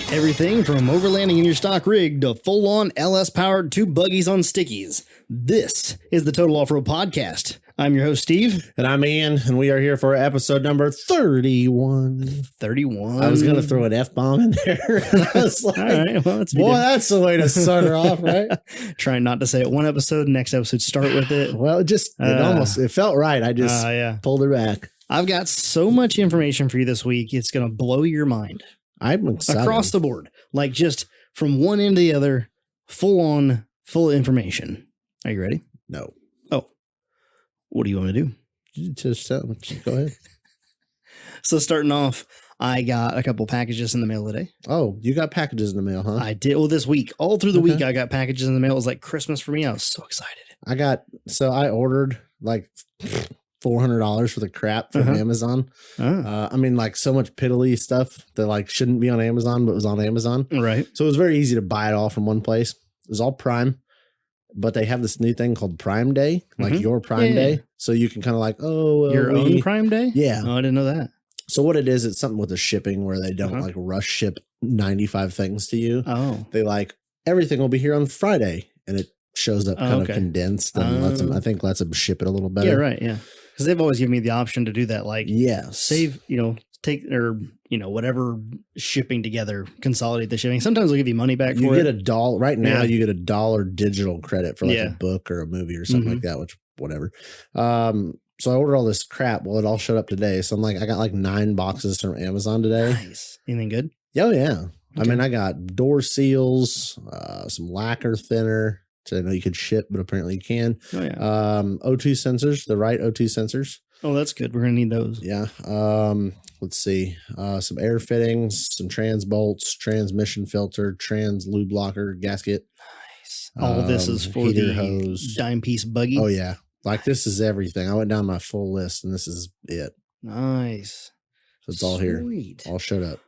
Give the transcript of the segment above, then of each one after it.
Everything from overlanding in your stock rig to full-on LS-powered 2 buggies on stickies. This is the Total Off-Road Podcast. I'm your host, Steve. And I'm Ian, and we are here for episode number 31. 31. I was going to throw an F-bomb in there. I was like, all right, well, that's the way to start her off, right? Trying not to say it one episode, next episode start with it. Well, it felt right. I just pulled her back. I've got so much information for you this week, it's going to blow your mind. I'm excited. Across the board. Like just from one end to the other, full information. Are you ready? No. Oh. What do you want to do? Just go ahead. So starting off, I got a couple packages in the mail today. Oh, you got packages in the mail, huh? I did. Well, this week, all through the week, I got packages in the mail. It was like Christmas for me. I was so excited. I ordered like $400 for the crap from Amazon. I mean, like so much piddly stuff that like shouldn't be on Amazon, but was on Amazon. Right. So it was very easy to buy it all from one place. It was all Prime, but they have this new thing called Prime Day, like your Prime Day. So you can kind of like, your own Prime Day? Yeah. Oh, I didn't know that. So what it is, it's something with the shipping where they don't like rush ship 95 things to you. Oh. They like everything will be here on Friday, and it shows up kind of condensed and lets them ship it a little better. Yeah, right. Yeah. Because they've always given me the option to do that. Like, save, take or, whatever shipping together, consolidate the shipping. Sometimes they'll give you money back for it. You get $1. Right now, you get $1 digital credit for like a book or a movie or something like that, which whatever. So I ordered all this crap. Well, it all showed up today. So I'm like, I got like 9 boxes from Amazon today. Nice. Anything good? Oh, yeah. Okay. I mean, I got door seals, some lacquer thinner. So I know you could ship, but apparently you can. Oh, yeah. O2 sensors, the right O2 sensors. Oh, that's good. We're going to need those. Yeah. Let's see. Some air fittings, some trans bolts, transmission filter, trans lube blocker, gasket. Nice. All this is for the hose. dime piece buggy. Oh, yeah. Like this is everything. I went down my full list and this is it. Nice. So it's all here. All showed up.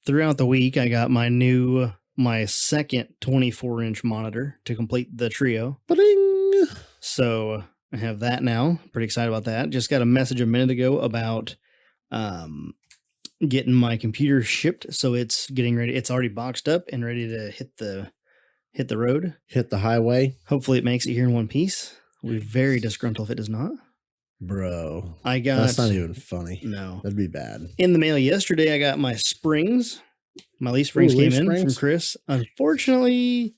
Throughout the week, I got my second 24-inch monitor to complete the trio. Ba-ding! So I have that now. Pretty excited about that. Just got a message a minute ago about getting my computer shipped. So it's getting ready. It's already boxed up and ready to hit the road. Hit the highway. Hopefully it makes it here in one piece. We'll be very disgruntled if it does not. Bro. That's not even funny. No. That'd be bad. In the mail yesterday, I got my springs. My leaf springs came in from Chris. Unfortunately,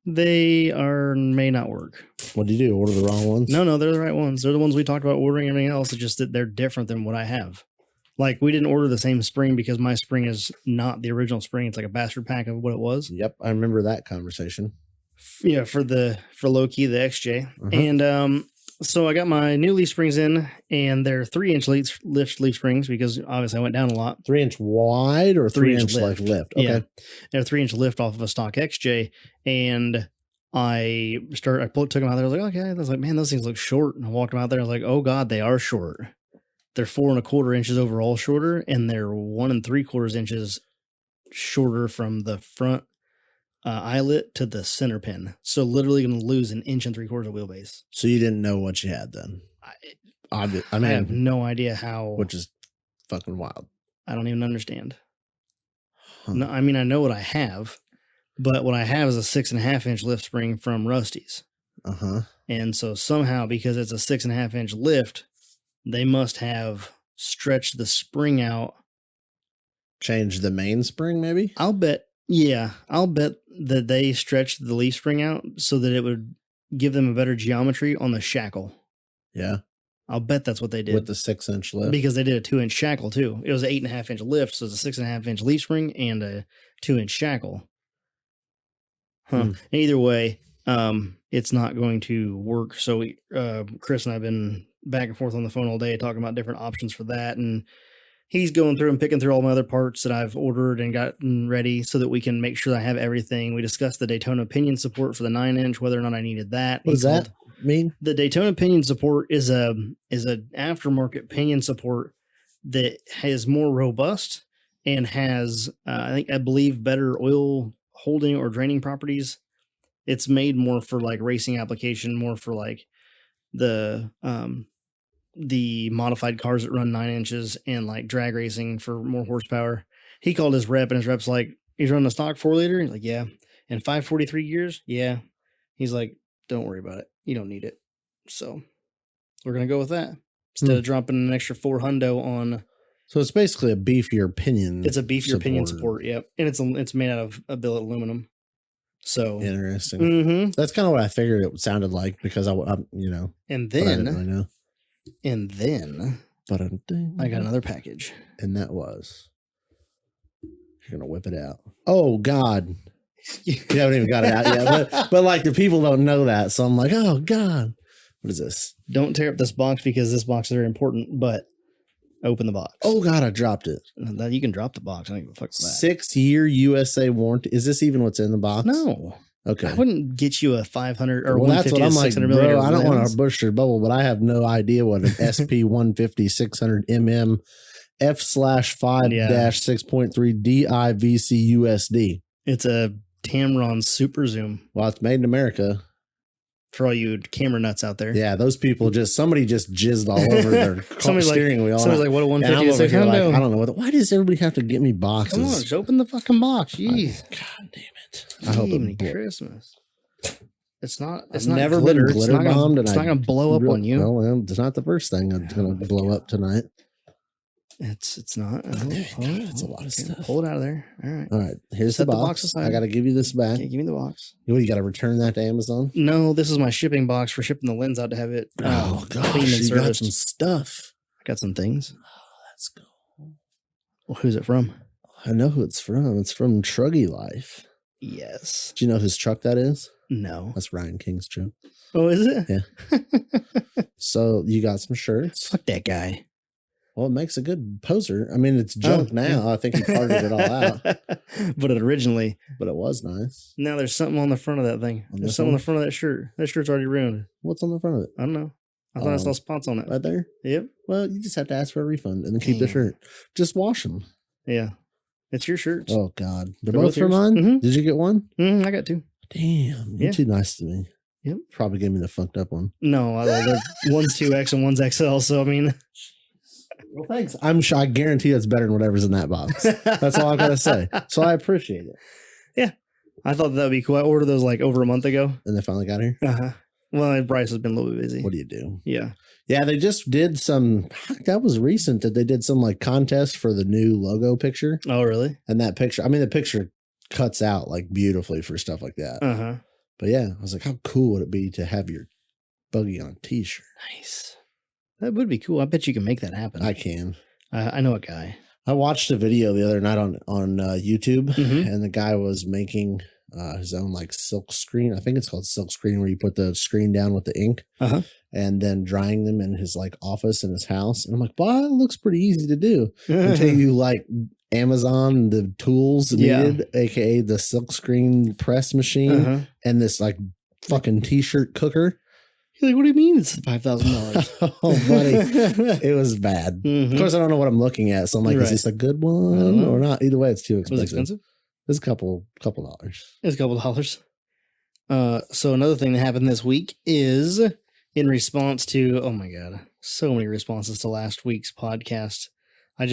they may not work. What did you do? Order the wrong ones? No, they're the right ones. They're the ones we talked about ordering. Everything else is just that they're different than what I have. Like we didn't order the same spring because my spring is not the original spring. It's like a bastard pack of what it was. Yep, I remember that conversation. Yeah, for low key the XJ, and so I got my new leaf springs in, and they're 3-inch leaf springs because obviously I went down a lot. 3-inch wide or 3-inch lift. Like lift? Okay. Yeah. They're 3-inch lift off of a stock XJ, and I took them out there. I was like, okay. I was like, man, those things look short. And I walked them out there. I was like, oh God, they are short. They're 4 1/4 inches overall shorter, and they're 1 3/4 inches shorter from the front eyelet to the center pin. So literally going to lose 1 3/4 of wheelbase. So you didn't know what you had then? I have no idea how. Which is fucking wild. I don't even understand. No, I mean, I know what I have, but what I have is a 6.5-inch lift spring from Rusty's. And so somehow, because it's a 6.5-inch lift, they must have stretched the spring out. Changed the mainspring, maybe? I'll bet that they stretched the leaf spring out so that it would give them a better geometry on the shackle. Yeah. I'll bet that's what they did. With the 6-inch lift. Because they did a 2-inch shackle too. It was an 8.5-inch lift, so it's a 6.5-inch leaf spring and a 2-inch shackle. Either way, it's not going to work. So Chris and I have been back and forth on the phone all day talking about different options for that, and he's going through and picking through all my other parts that I've ordered and gotten ready so that we can make sure I have everything. We discussed the Daytona pinion support for the 9-inch, whether or not I needed that. What does that mean? The Daytona pinion support is an aftermarket pinion support that is more robust and has, I believe, better oil holding or draining properties. It's made more for like racing application, more for like the modified cars that run 9 inches and like drag racing for more horsepower. he called his rep, and his rep's like, he's running a stock 4-liter. He's like, yeah. And 543 gears? Yeah. He's like, don't worry about it. You don't need it. So we're going to go with that. Instead of dropping an extra $400 on. So it's basically a beefier pinion. It's a beefier pinion support. Yep. And it's made out of a billet aluminum. So interesting. That's kind of what I figured it sounded like because I you know. And then, I didn't really know. And then I got another package. And that was, you're going to whip it out. Oh God. You haven't even got it out yet, but like the people don't know that. So I'm like, oh God, what is this? Don't tear up this box because this box is very important, but open the box. Oh God, I dropped it. You can drop the box. I don't give a fuck with that. 6-year USA warranty. Is this even what's in the box? No. Okay. I wouldn't get you a 500 or 150 that's what I'm like, bro, I don't want to burst your bubble, but I have no idea what an SP 150 600 mm f/5-6.3 DIVC USD. It's a Tamron Super Zoom. Well, it's made in America. For all you camera nuts out there. Yeah, those people somebody just jizzed all over their steering wheel. Somebody's like, what a 150 600? Like, I don't know. Why does everybody have to get me boxes? Come on, just open the fucking box. Jeez. God damn it. I hope it's Christmas. It's not never glitter. Been glitter bombed. It's not going to blow up on you. Well, it's not the first thing that's going to blow up tonight. It's not. It's a lot of stuff. Pull it out of there. All right. Here's the box. aside. I got to give you this back. Okay, give me the box. You got to return that to Amazon? No, this is my shipping box for shipping the lens out to have it oh gosh, cleaned and you got serviced. some stuff. I got some things. Oh, that's cool. Well, who's it from? I know who it's from. It's from Truggy Life. Yes. Do you know whose truck that is? No. That's Ryan King's truck. Oh, is it? Yeah. So you got some shirts. Fuck that guy. Well, it makes a good poser. I mean, it's junk now. Yeah. I think he parted it all out. But it was nice. Now there's something on the front of that thing. There's something on the front of that shirt. That shirt's already ruined. What's on the front of it? I don't know. I thought I saw spots on it. Right there? Yep. Well, you just have to ask for a refund and then keep the shirt. Just wash them. Yeah. It's your shirts. Oh, God. They're both for mine? Mm-hmm. Did you get one? I got two. Damn. You're too nice to me. Yep. Probably gave me the fucked up one. No, one's 2X and one's XL. So, I mean... Well, thanks. I'm sure. I guarantee it's better than whatever's in that box. That's all I've got to say. So I appreciate it. Yeah. I thought that would be cool. I ordered those like over a month ago. And they finally got here? Uh-huh. Well, Bryce has been a little bit busy. What do you do? Yeah. Yeah, they just did some, that was recent that they did some like contest for the new logo picture. Oh, really? And that picture, I mean, the picture cuts out like beautifully for stuff like that. Uh-huh. But yeah, I was like, how cool would it be to have your buggy on a t-shirt? Nice. That would be cool. I bet you can make that happen. I can. I know a guy. I watched a video the other night on YouTube, and the guy was making his own like silk screen. I think it's called silk screen, where you put the screen down with the ink and then drying them in his like office in his house. And I'm like, well, it looks pretty easy to do until you like Amazon the tools needed, aka the silk screen press machine and this like fucking t-shirt cooker. You're like, what do you mean it's $5,000? Oh, buddy. It was bad. Of course, I don't know what I'm looking at. So I'm like, is this a good one or not? Either way, it's too expensive. Was it expensive? It's a couple dollars. It's a couple dollars. So another thing that happened this week is in response to, oh my God, so many responses to last week's podcast. I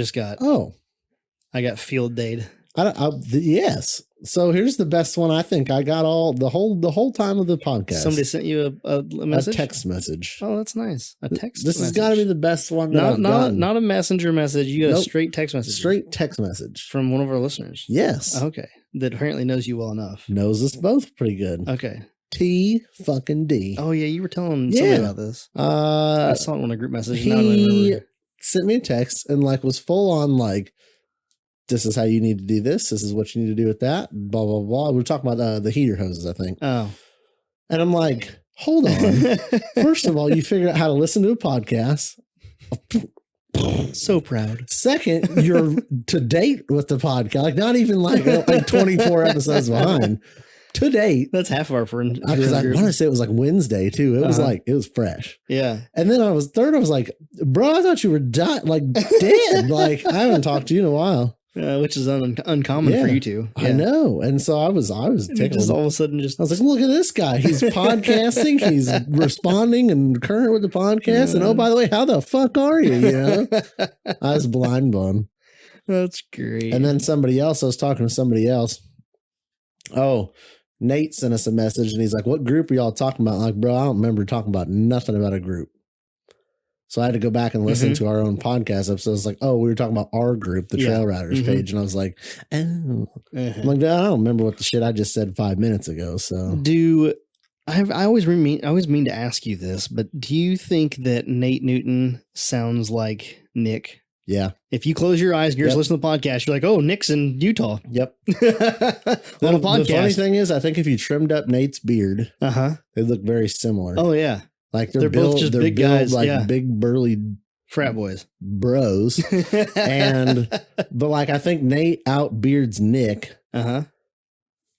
got field dayed. Yes. So here's the best one. I think I got the whole time of the podcast. Somebody sent you a message? A text message. Oh, that's nice. A text This message. has got to be the best one that I've gotten. Not a messenger message. You got a straight text message. Straight text message. From one of our listeners. Yes. Okay. That apparently knows you well enough. Knows us both pretty good. Okay. T-fucking-D. Oh, yeah. You were telling somebody about this. I saw it on a group message. He sent me a text and like was full on like, this is how you need to do this. This is what you need to do with that. Blah, blah, blah. We were talking about the heater hoses, I think. Oh. And I'm like, hold on. First of all, you figured out how to listen to a podcast. So proud. Second, you're to date with the podcast. Like not even like 24 episodes behind. To date. That's half of our friends. Because I want to say it was like Wednesday too. It was like, it was fresh. Yeah. And then I was like, bro, I thought you were dead. Like I haven't talked to you in a while. Which is uncommon for you two. Yeah. I know. And so I was tickled. Just all of a sudden I was like, look at this guy. He's podcasting. He's responding and current with the podcast. And oh, by the way, how the fuck are you? You know, I was blind blown. That's great. And then somebody else, I was talking to somebody else. Oh, Nate sent us a message and he's like, what group are y'all talking about? I'm like, bro, I don't remember talking about nothing about a group. So I had to go back and listen to our own podcast episode. It's like, oh, we were talking about our group, the Trail Riders page. And I was like, oh. I'm like, I don't remember what the shit I just said 5 minutes ago. So I always mean to ask you this, but do you think that Nate Newton sounds like Nick? Yeah. If you close your eyes and you're just listening to the podcast, you're like, oh, Nick's in Utah. Yep. The funny thing is, I think if you trimmed up Nate's beard, they look very similar. Oh, yeah. Like they're both just big guys, like big burly frat boys, bros. But like, I think Nate outbeards Nick. Yeah.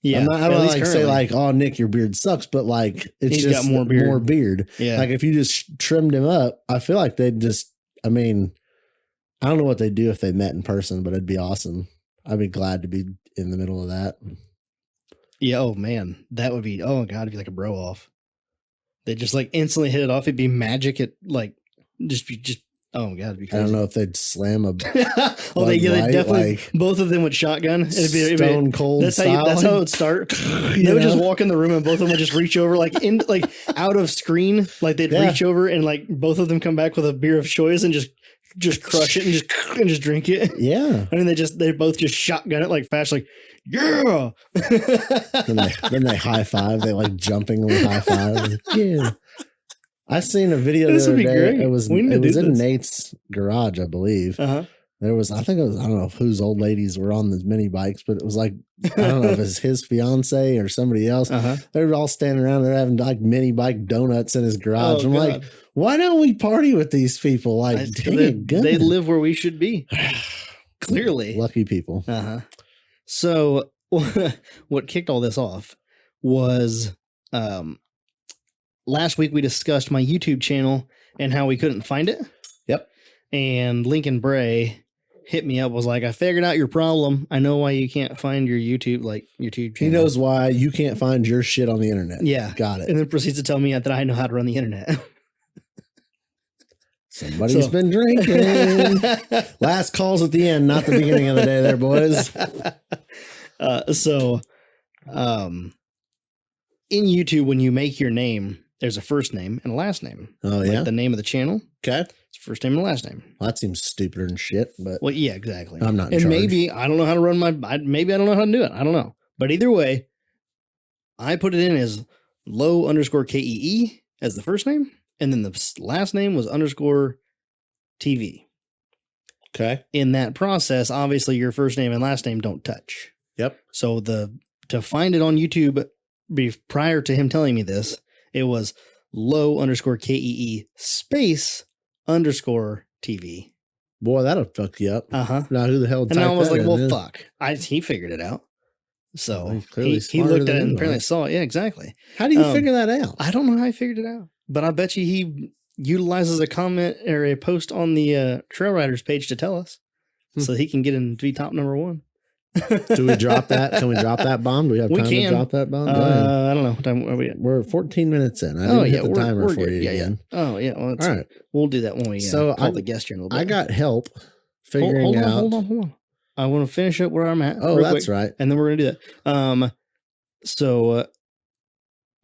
I don't like say like, oh, Nick, your beard sucks, but like it's just got more beard. Yeah. Like if you just trimmed him up, I feel like they'd just, I mean, I don't know what they'd do if they met in person, but it'd be awesome. I'd be glad to be in the middle of that. Yeah. Oh man, that would be, oh God, it'd be like a bro off. They just like instantly hit it off. It'd be magic. It like just oh God, it'd be crazy. I don't know if they'd slam a. They definitely like, both of them with shotgun. It'd be stone cold. That's how it would start. They would just walk in the room and both of them would just reach over like in like out of screen. Like they'd reach over and like both of them come back with a beer of choice and just crush it and just drink it. Yeah. I mean, they both just shotgun it like fast, like, yeah. then they high five. They like jumpingly high five. Like, yeah. I seen a video the other day. Great. It was in Nate's garage, I believe. There was, I don't know whose old ladies were on the mini bikes, but it was like, I don't know if it's his fiance or somebody else. They were all standing around there having like mini bike donuts in his garage. I'm like, why don't we party with these people? Like, they live where we should be. Clearly. Lucky people. So what kicked all this off was, last week we discussed my YouTube channel and how we couldn't find it. Yep. And Lincoln Bray hit me up, was like, I figured out your problem. I know why you can't find your YouTube channel. He knows why you can't find your shit on the internet. Yeah. Got it. And then proceeds to tell me that I know how to run the internet. Somebody's been drinking. Last calls at the end, not the beginning of the day there, boys. In YouTube, when you make your name, there's a first name and a last name. Oh, yeah? Like the name of the channel. Okay. It's first name and last name. Well, that seems stupider than shit, but... Well, yeah, exactly. I'm not in charge. Maybe I don't know how to run maybe I don't know how to do it. I don't know. But either way, I put it in as low_KEE as the first name, and then the last name was _TV. Okay. In that process, obviously, your first name and last name don't touch. Yep. So to find it on YouTube prior to him telling me this, it was low_KEE _TV. Boy, that'll fuck you up. Now, who the hell? And I was like, well, fuck. He figured it out. So he looked at it and apparently saw it. Yeah, exactly. How do you figure that out? I don't know how he figured it out, but I bet you he utilizes a comment or a post on the Trail Riders page to tell us, so he can get in to be top number one. Do we drop that? Can we drop that bomb? Do we have time to drop that bomb? I don't know. What time are we at? We're 14 minutes in. I didn't hit the timer for you again. Oh, yeah. Well, all right. We'll do that when we call the guest here in a little bit. I got help figuring out. Hold on. I want to finish up where I'm at. Oh, that's right. And then we're going to do that. So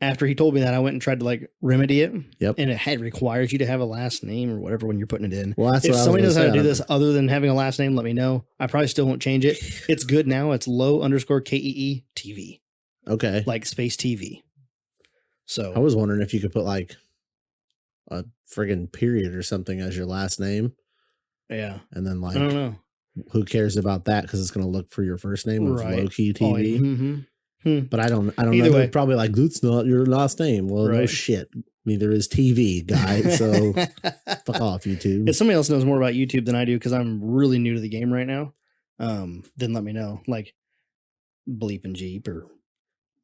after he told me that, I went and tried to like remedy it. Yep. And it requires you to have a last name or whatever when you're putting it in. Well, that's if somebody knows how to do this other than having a last name, let me know. I probably still won't change it. It's good now. It's low_KEE TV. Okay. Like space TV. So I was wondering if you could put like a friggin' period or something as your last name. Yeah. And then like, I don't know. Who cares about that? Because it's going to look for your first name with low key TV. Oh, yeah. But I don't Either know. way. They're probably like, that's not your last name. Well, no shit. Neither is TV, guy. So fuck off, YouTube. If somebody else knows more about YouTube than I do, because I'm really new to the game right now, then let me know. Like Bleepin' Jeep or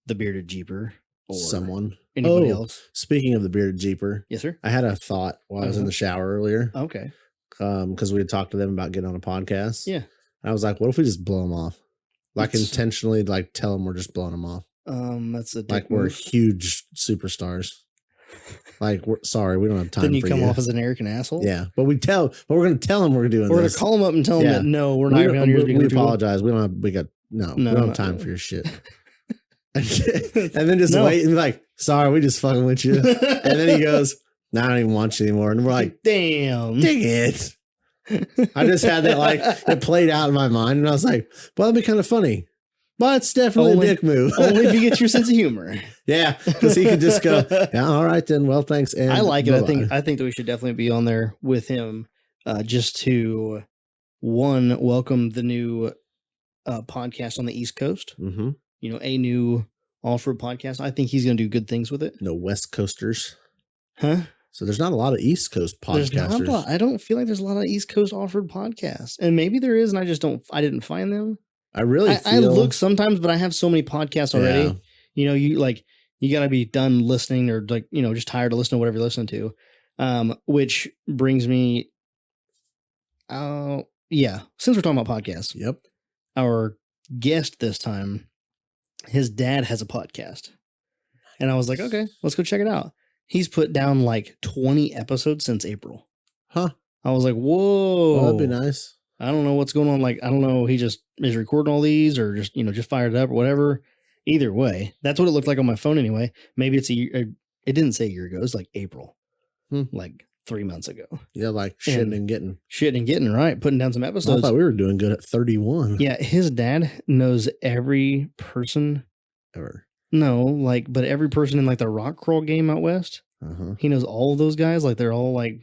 the Bearded Jeeper or someone. Anybody else. Speaking of the Bearded Jeeper. Yes, sir. I had a thought while I was in the shower earlier. Okay. Because we had talked to them about getting on a podcast. Yeah. I was like, what if we just blow them off? Like intentionally, like tell them we're just blowing them off. That's a like we're huge superstars. Like, we're sorry, we don't have time. Then you for come off as an arrogant asshole. Yeah, but we're going to tell him we're doing. We're going to call him up and tell him that no, we're not going to. We apologize. We don't have time for your shit. And then just wait and be like, sorry, we just fucking with you. And then he goes, nah, I don't even want you anymore. And we're like, damn, dang it. I just had that, like, it played out in my mind, and I was like, well, that'd be kind of funny. But it's definitely a dick move. Only if you get your sense of humor. Yeah, because he could just go, yeah, all right then. Well, thanks. And I like it. I think that we should definitely be on there with him, just to welcome the new podcast on the East Coast. Mm-hmm. You know, a new off-road podcast. I think he's going to do good things with it. No West Coasters, huh? So there's not a lot of East Coast podcasters. I don't feel like there's a lot of East Coast off-road podcasts, and maybe there is, and I didn't find them. I look sometimes, but I have so many podcasts already. Yeah. You know, you got to be done listening, or like, you know, just tired of listening to whatever you're listening to. Which brings me, since we're talking about podcasts, yep, our guest this time, his dad has a podcast, and I was like, okay, let's go check it out. He's put down like 20 episodes since April. Huh? I was like, whoa, well, that'd be nice. I don't know what's going on. Like, I don't know. He just is recording all these, or just, you know, just fired it up or whatever. Either way, that's what it looked like on my phone anyway. Maybe it's a year. It didn't say a year ago. It was like April, like 3 months ago. Yeah, like shitting and getting, right. Putting down some episodes. I thought we were doing good at 31. Yeah. His dad knows every person ever. No, like, but every person in like the rock crawl game out west, he knows all of those guys. Like, they're all like,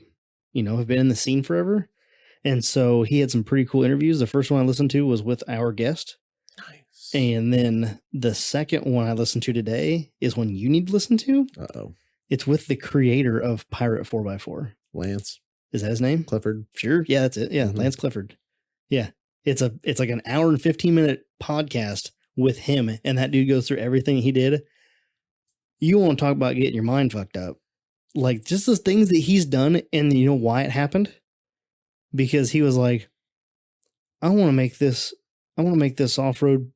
you know, have been in the scene forever. And so he had some pretty cool interviews. The first one I listened to was with our guest. Nice. And then the second one I listened to today is one you need to listen to. Uh-oh. It's with the creator of Pirate 4x4. Lance. Is that his name? Clifford. Sure. Yeah, that's it. Yeah, Lance Clifford. Yeah. It's like an hour and 15-minute podcast with him. And that dude goes through everything he did. You want to talk about getting your mind fucked up. Like, just those things that he's done, and you know why it happened? Because he was like, I want to make this off-road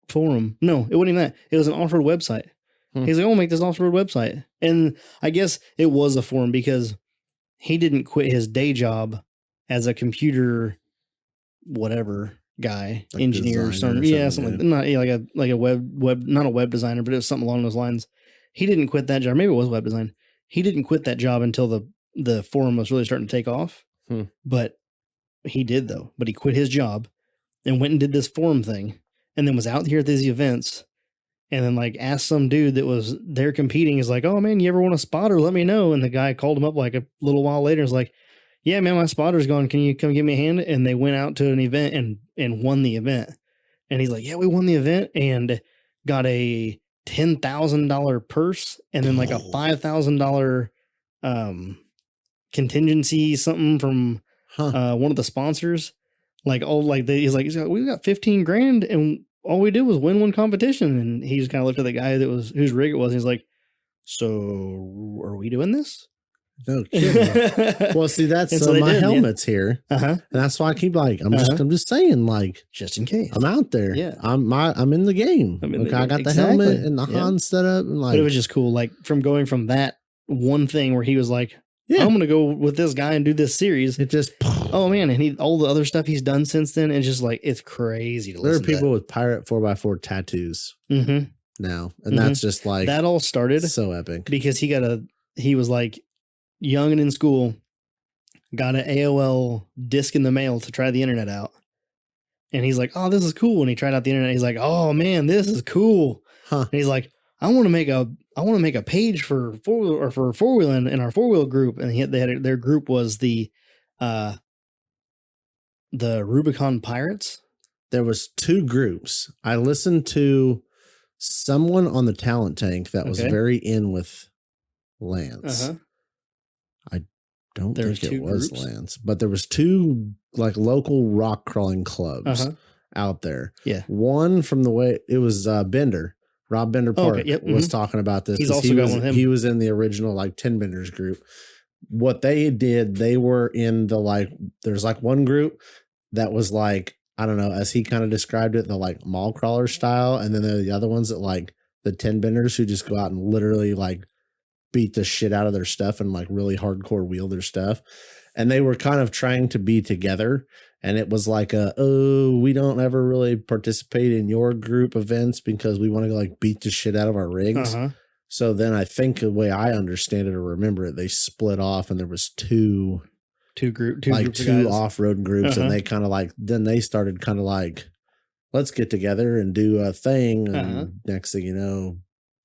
forum. No, it wasn't even that. It was an off-road website. He's like, I want to make this off-road website. And I guess it was a forum because he didn't quit his day job as a computer, whatever guy, like engineer or something. Yeah, something like a web, not a web designer, but it was something along those lines. He didn't quit that job. Maybe it was web design. He didn't quit that job until the forum was really starting to take off. But he did, though. But he quit his job and went and did this forum thing, and then was out here at these events, and then like asked some dude that was there competing, is like, oh man, you ever want a spotter? Let me know. And the guy called him up like a little while later, and was like, yeah, man, my spotter's gone. Can you come give me a hand? And they went out to an event and won the event. And he's like, yeah, we won the event and got a $10,000 purse, and then like a $5,000 contingency something from one of the sponsors. Like, he's like, we got 15 grand and all we did was win one competition. And he just kind of looked at the guy whose rig it was. And he's like, so are we doing this? No kidding. Well, see, that's so my helmet's here, and that's why I keep like, I'm just saying, like, just in case I'm out there. Yeah, I'm in the game. I got the helmet and the Han set up, and like, but it was just cool. Like, from going from that one thing where he was like, I'm gonna go with this guy and do this series. It just, oh man, and all the other stuff he's done since then. It's just like, it's crazy to listen to. There are people with Pirate 4x4 tattoos now, and that's just like, that all started so epic because he was like young and in school, got an AOL disc in the mail to try the internet out. And he's like, oh, this is cool. And he tried out the internet. He's like, oh man, this is cool. And he's like, I want to make a page for four-wheel in our four-wheel group. And their group was the Rubicon Pirates. There was two groups. I listened to someone on the Talent Tank that was very in with Lance. I don't think it was Lance, but there was two like local rock crawling clubs out there. Yeah. One from the way it was Bender, Rob Bender Park was talking about this. He's also got one with him. He was in the original like 10 Benders group. What they did, they were in the like, there's like one group that was like, I don't know, as he kind of described it, the like mall crawler style. And then there are the other ones that like the 10 Benders who just go out and literally like beat the shit out of their stuff and like really hardcore wheel their stuff. And they were kind of trying to be together. And it was like, we don't ever really participate in your group events because we want to like beat the shit out of our rigs. So then I think the way I understand it or remember it, they split off and there was two off-road groups. And they kind of like, then they started kind of like, let's get together and do a thing. And next thing you know,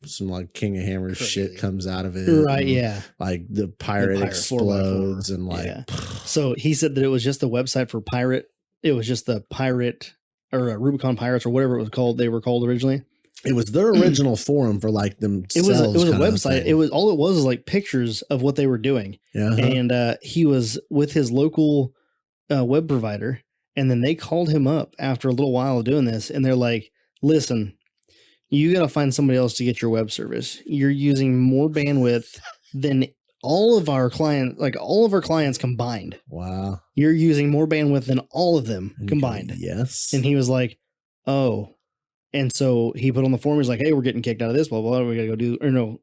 some like King of Hammers shit comes out of it. Right. Yeah. Like the pirate explodes and like. So he said that it was just the website for pirate. It was just the pirate or Rubicon Pirates or whatever it was called. They were called originally. It was their original forum for like themselves. It was a website. It was like pictures of what they were doing. Yeah. And he was with his local web provider. And then they called him up after a little while of doing this. And they're like, listen, you got to find somebody else to get your web service. You're using more bandwidth than all of our clients combined. Wow. You're using more bandwidth than all of them combined. Yes. And he was like, oh. And so he put on the forum, he's like, hey, we're getting kicked out of this, blah, blah, blah. We got to go do, or no,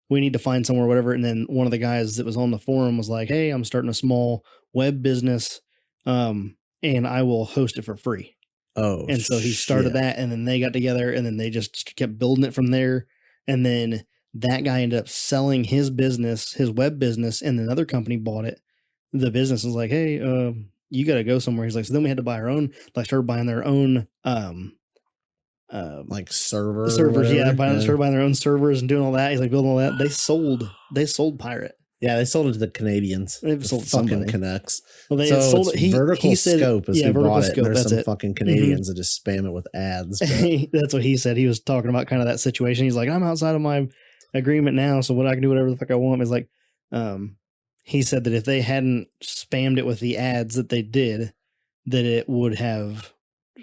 we need to find somewhere, whatever. And then one of the guys that was on the forum was like, hey, I'm starting a small web business. And I will host it for free. Oh, and so he started that, and then they got together, and then they just kept building it from there. And then that guy ended up selling his business, his web business, and another company bought it. The business was like, hey, you got to go somewhere. He's like, so then we had to buy our own, like started buying their own, like servers. Started buying their own servers and doing all that. He's like building all that. They sold Pirate. Yeah, they sold it to the Canadians. They've sold fucking Canucks. Well, they sold it. Vertical Scope is who bought it. Scope, there's some fucking Canadians that just spam it with ads. That's what he said. He was talking about kind of that situation. He's like, I'm outside of my agreement now, so what I can do whatever the fuck I want. Is like, he said that if they hadn't spammed it with the ads that they did, that it would have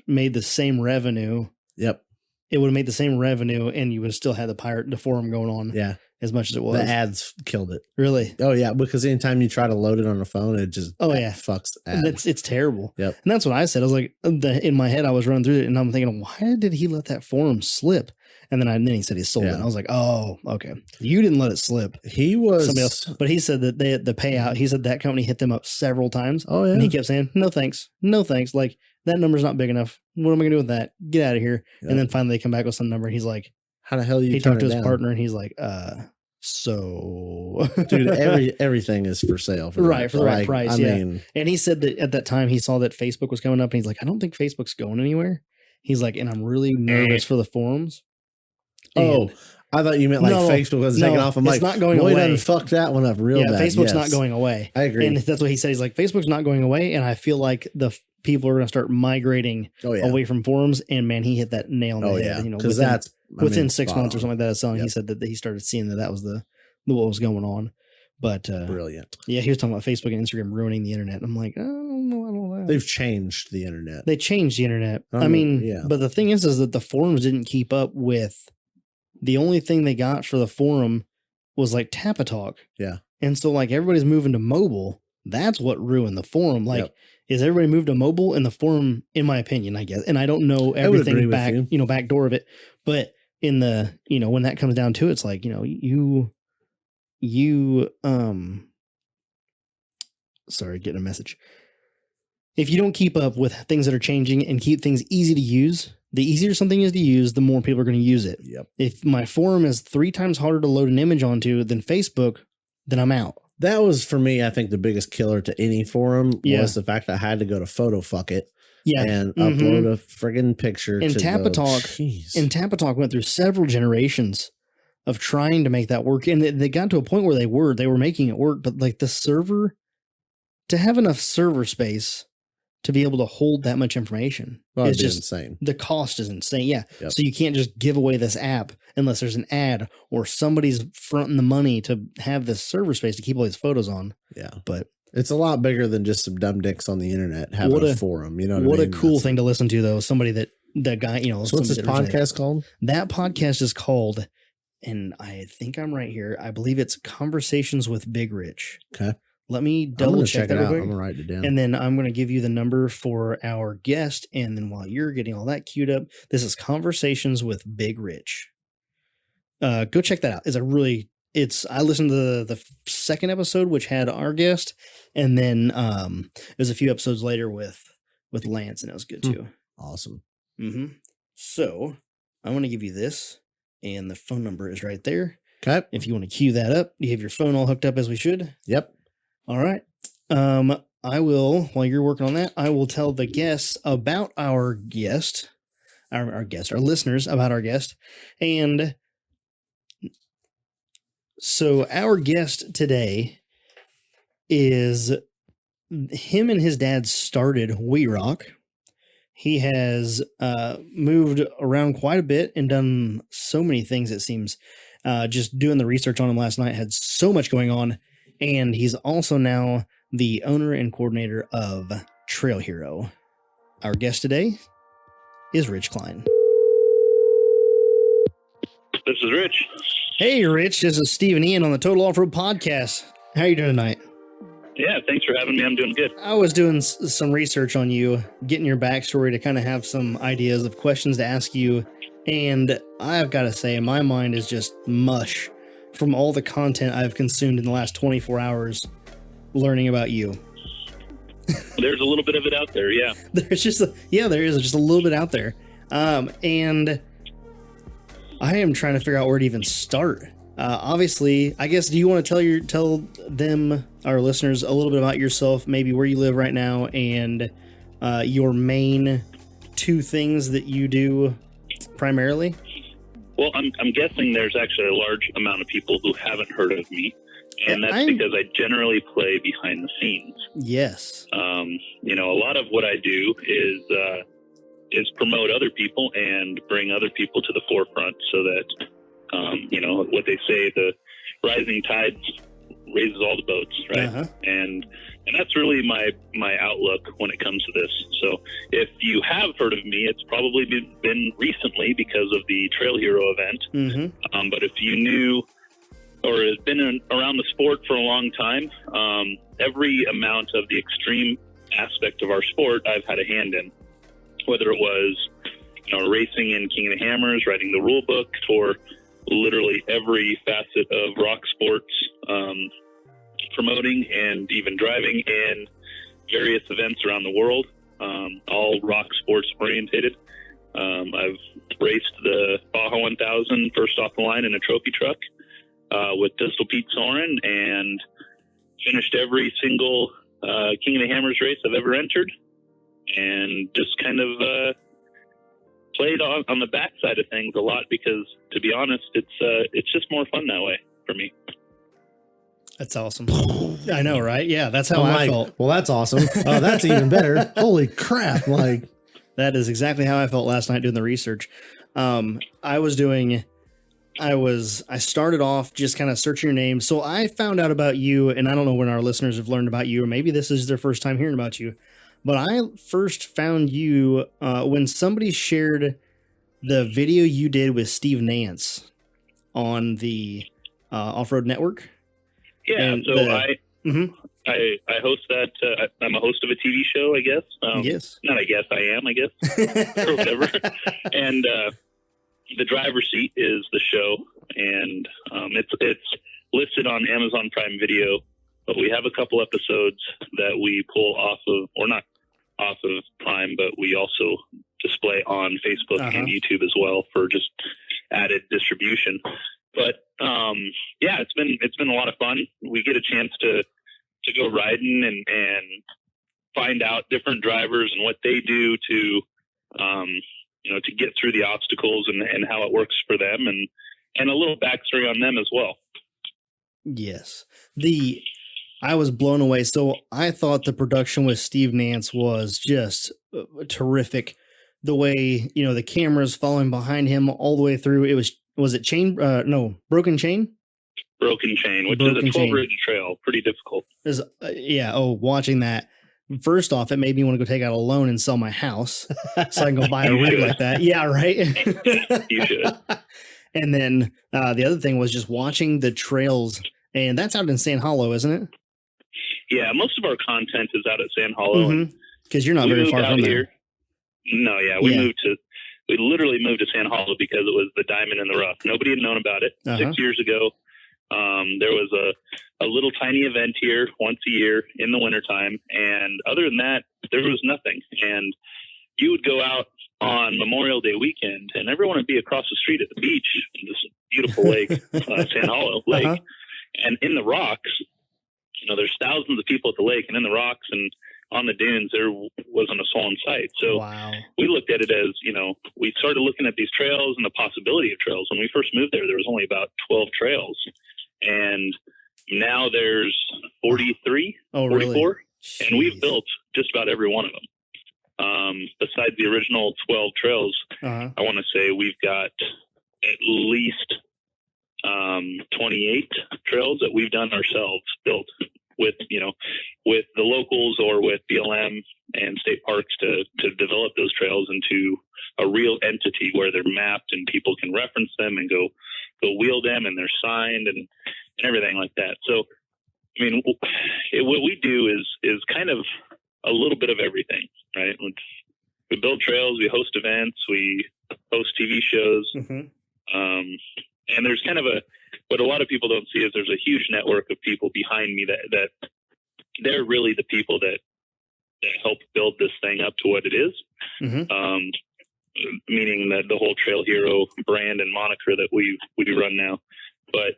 made the same revenue. Yep. It would have made the same revenue, and you would have still had the forum going on. Yeah. As much as it was. The ads killed it. Really? Oh, yeah. Because anytime you try to load it on a phone, it just fucks ads. It's terrible. Yep. And that's what I said. I was like, in my head, I was running through it, and I'm thinking, why did he let that forum slip? And then he said he sold it. And I was like, oh, okay. You didn't let it slip. He was somebody else. But he said that the payout, he said that company hit them up several times. Oh, yeah. And he kept saying, no, thanks. No, thanks. Like, that number's not big enough. What am I going to do with that? Get out of here. Yep. And then finally they come back with some number. And he's like, how the hell he talked to his partner, and he's like, so dude, everything is for sale for the right price. I mean, and he said that at that time he saw that Facebook was coming up, and he's like, I don't think Facebook's going anywhere. He's like, and I'm really nervous for the forums. Oh, I thought you meant like Facebook was taking off. I'm like, it's not going away. Done fucked that one up real bad. Facebook's not going away. I agree. And that's what he said. He's like, Facebook's not going away, and I feel like the people are going to start migrating away from forums. And man, he hit that nail on the head. You know, because within 6 months or something like that. Selling, he said that he started seeing that was what was going on. But brilliant. Yeah, he was talking about Facebook and Instagram ruining the internet. I'm like, I don't know. They've changed the internet. They changed the internet. I mean, but the thing is that the forums didn't keep up with. The only thing they got for the forum was like Tap-A-Talk. Yeah. And so like everybody's moving to mobile. That's what ruined the forum. Like, is everybody moved to mobile in the forum, in my opinion, I guess. And I don't know everything back door of it. But in the, when that comes down to it, it's like, sorry, getting a message. If you don't keep up with things that are changing and keep things easy to use, the easier something is to use, the more people are going to use it. Yep. If my forum is 3 times harder to load an image onto than Facebook, then I'm out. That was, for me, I think the biggest killer to any forum was the fact that I had to go to PhotoFuck.it and upload a friggin' picture. And Tap-A-Talk went through several generations of trying to make that work. And they got to a point where they were making it work, but like the server, to have enough server space to be able to hold that much information is just insane. The cost is insane. Yeah. Yep. So you can't just give away this app unless there's an ad or somebody's fronting the money to have this server space to keep all these photos on. Yeah. But it's a lot bigger than just some dumb dicks on the internet having a forum. You know what I mean? What a cool thing to listen to, though. Somebody that guy, So what's this podcast called? That podcast is called, and I think I'm right here, I believe it's Conversations with Big Rich. Okay. Let me double check that. I'm going to write it down. And then I'm going to give you the number for our guest. And then while you're getting all that queued up, this is Conversations with Big Rich. Go check that out. It's a really I listened to the second episode, which had our guest, and then there's a few episodes later with Lance, and it was good too. Awesome. So I want to give you this, and the phone number is right there. Okay. If you want to cue that up, you have your phone all hooked up as we should. Yep. All right. I will, while you're working on that, I will tell the guests about our guest, our listeners about our guest. And so our guest today is him and his dad started We Rock. He has moved around quite a bit and done so many things, it seems. Just doing the research on him last night, had so much going on. And he's also now the owner and coordinator of Trail Hero. Our guest today is Rich Klein. This is Rich. Hey, Rich. This is Steve and Ian on the Total Offroad Podcast. How are you doing tonight? Yeah, thanks for having me. I'm doing good. I was doing some research on you, getting your backstory to kind of have some ideas of questions to ask you. And I've got to say, my mind is just mush from all the content I've consumed in the last 24 hours learning about you. There's a little bit of it out there, yeah. There is just a little bit out there. And I am trying to figure out where to even start. Obviously, I guess, do you want to tell them, our listeners, a little bit about yourself, maybe where you live right now, and your main two things that you do primarily? Well, I'm guessing there's actually a large amount of people who haven't heard of me, and that's because I generally play behind the scenes. Yes. A lot of what I do is promote other people and bring other people to the forefront so that, what they say, the rising tides raises all the boats, right? Uh-huh. And that's really my outlook when it comes to this. So if you have heard of me, it's probably been recently because of the Trail Hero event. Mm-hmm. But if you knew or has been around the sport for a long time, every amount of the extreme aspect of our sport I've had a hand in, whether it was racing in King of the Hammers, writing the rule book for literally every facet of rock sports, promoting and even driving in various events around the world, all rock sports orientated. I've raced the Baja 1000 first off the line in a trophy truck with Pistol Pete Soren, and finished every single King of the Hammers race I've ever entered, and just kind of played on the backside of things a lot because, to be honest, it's just more fun that way for me. That's awesome. I know, right? Yeah, that's how I felt. Well, that's awesome. Oh, that's even better. Holy crap. That is exactly how I felt last night doing the research. I started off just kind of searching your name. So I found out about you, and I don't know when our listeners have learned about you, or maybe this is their first time hearing about you, but I first found you when somebody shared the video you did with Steve Nance on the Off-Road Network. Yeah, and I host that. I'm a host of a TV show, I guess. Yes. Not I guess, I am, I guess. Or whatever. And the driver's seat is the show, and it's listed on Amazon Prime Video, but we have a couple episodes that we pull off of, or not off of Prime, but we also display on Facebook and YouTube as well for just added distribution. But yeah, it's been a lot of fun. We get a chance to go riding and find out different drivers and what they do to to get through the obstacles and how it works for them, and a little backstory on them as well. Yes. I was blown away. So I thought the production with Steve Nance was just terrific. The way, the cameras following behind him all the way through. It was it chain? No, broken chain? Broken chain, which is a 12-ridge trail. Pretty difficult. Watching that. First off, it made me want to go take out a loan and sell my house so I can go buy a rig like that. Yeah, right? You should. And then the other thing was just watching the trails, and that's out in Sand Hollow, isn't it? Yeah, most of our content is out at Sand Hollow. Because you're not very far from here. There. No, yeah, we literally moved to Sand Hollow because it was the diamond in the rough. Nobody had known about it. 6 years ago, There was a little tiny event here once a year in the wintertime. And other than that, there was nothing. And you would go out on Memorial Day weekend and everyone would be across the street at the beach, this beautiful lake, San Hollow Lake. Uh-huh. And in the rocks, there's thousands of people at the lake, and in the rocks and on the dunes, there wasn't a soul in sight. So we looked at it as, we started looking at these trails and the possibility of trails. When we first moved there was only about 12 trails. And now there's 43, 44. Really? And we've built just about every one of them. Besides the original 12 trails, I want to say we've got at least 28 trails that we've done ourselves, built with the locals or with BLM and state parks to develop those trails into a real entity where they're mapped and people can reference them and go wheel them, and they're signed and everything like that. So, I mean, what we do is kind of a little bit of everything, right? We build trails, we host events, we host TV shows. Mm-hmm. And there's kind of what a lot of people don't see is there's a huge network of people behind me that they're really the people that help build this thing up to what it is. Mm-hmm. Meaning that the whole Trail Hero brand and moniker that we run now. But,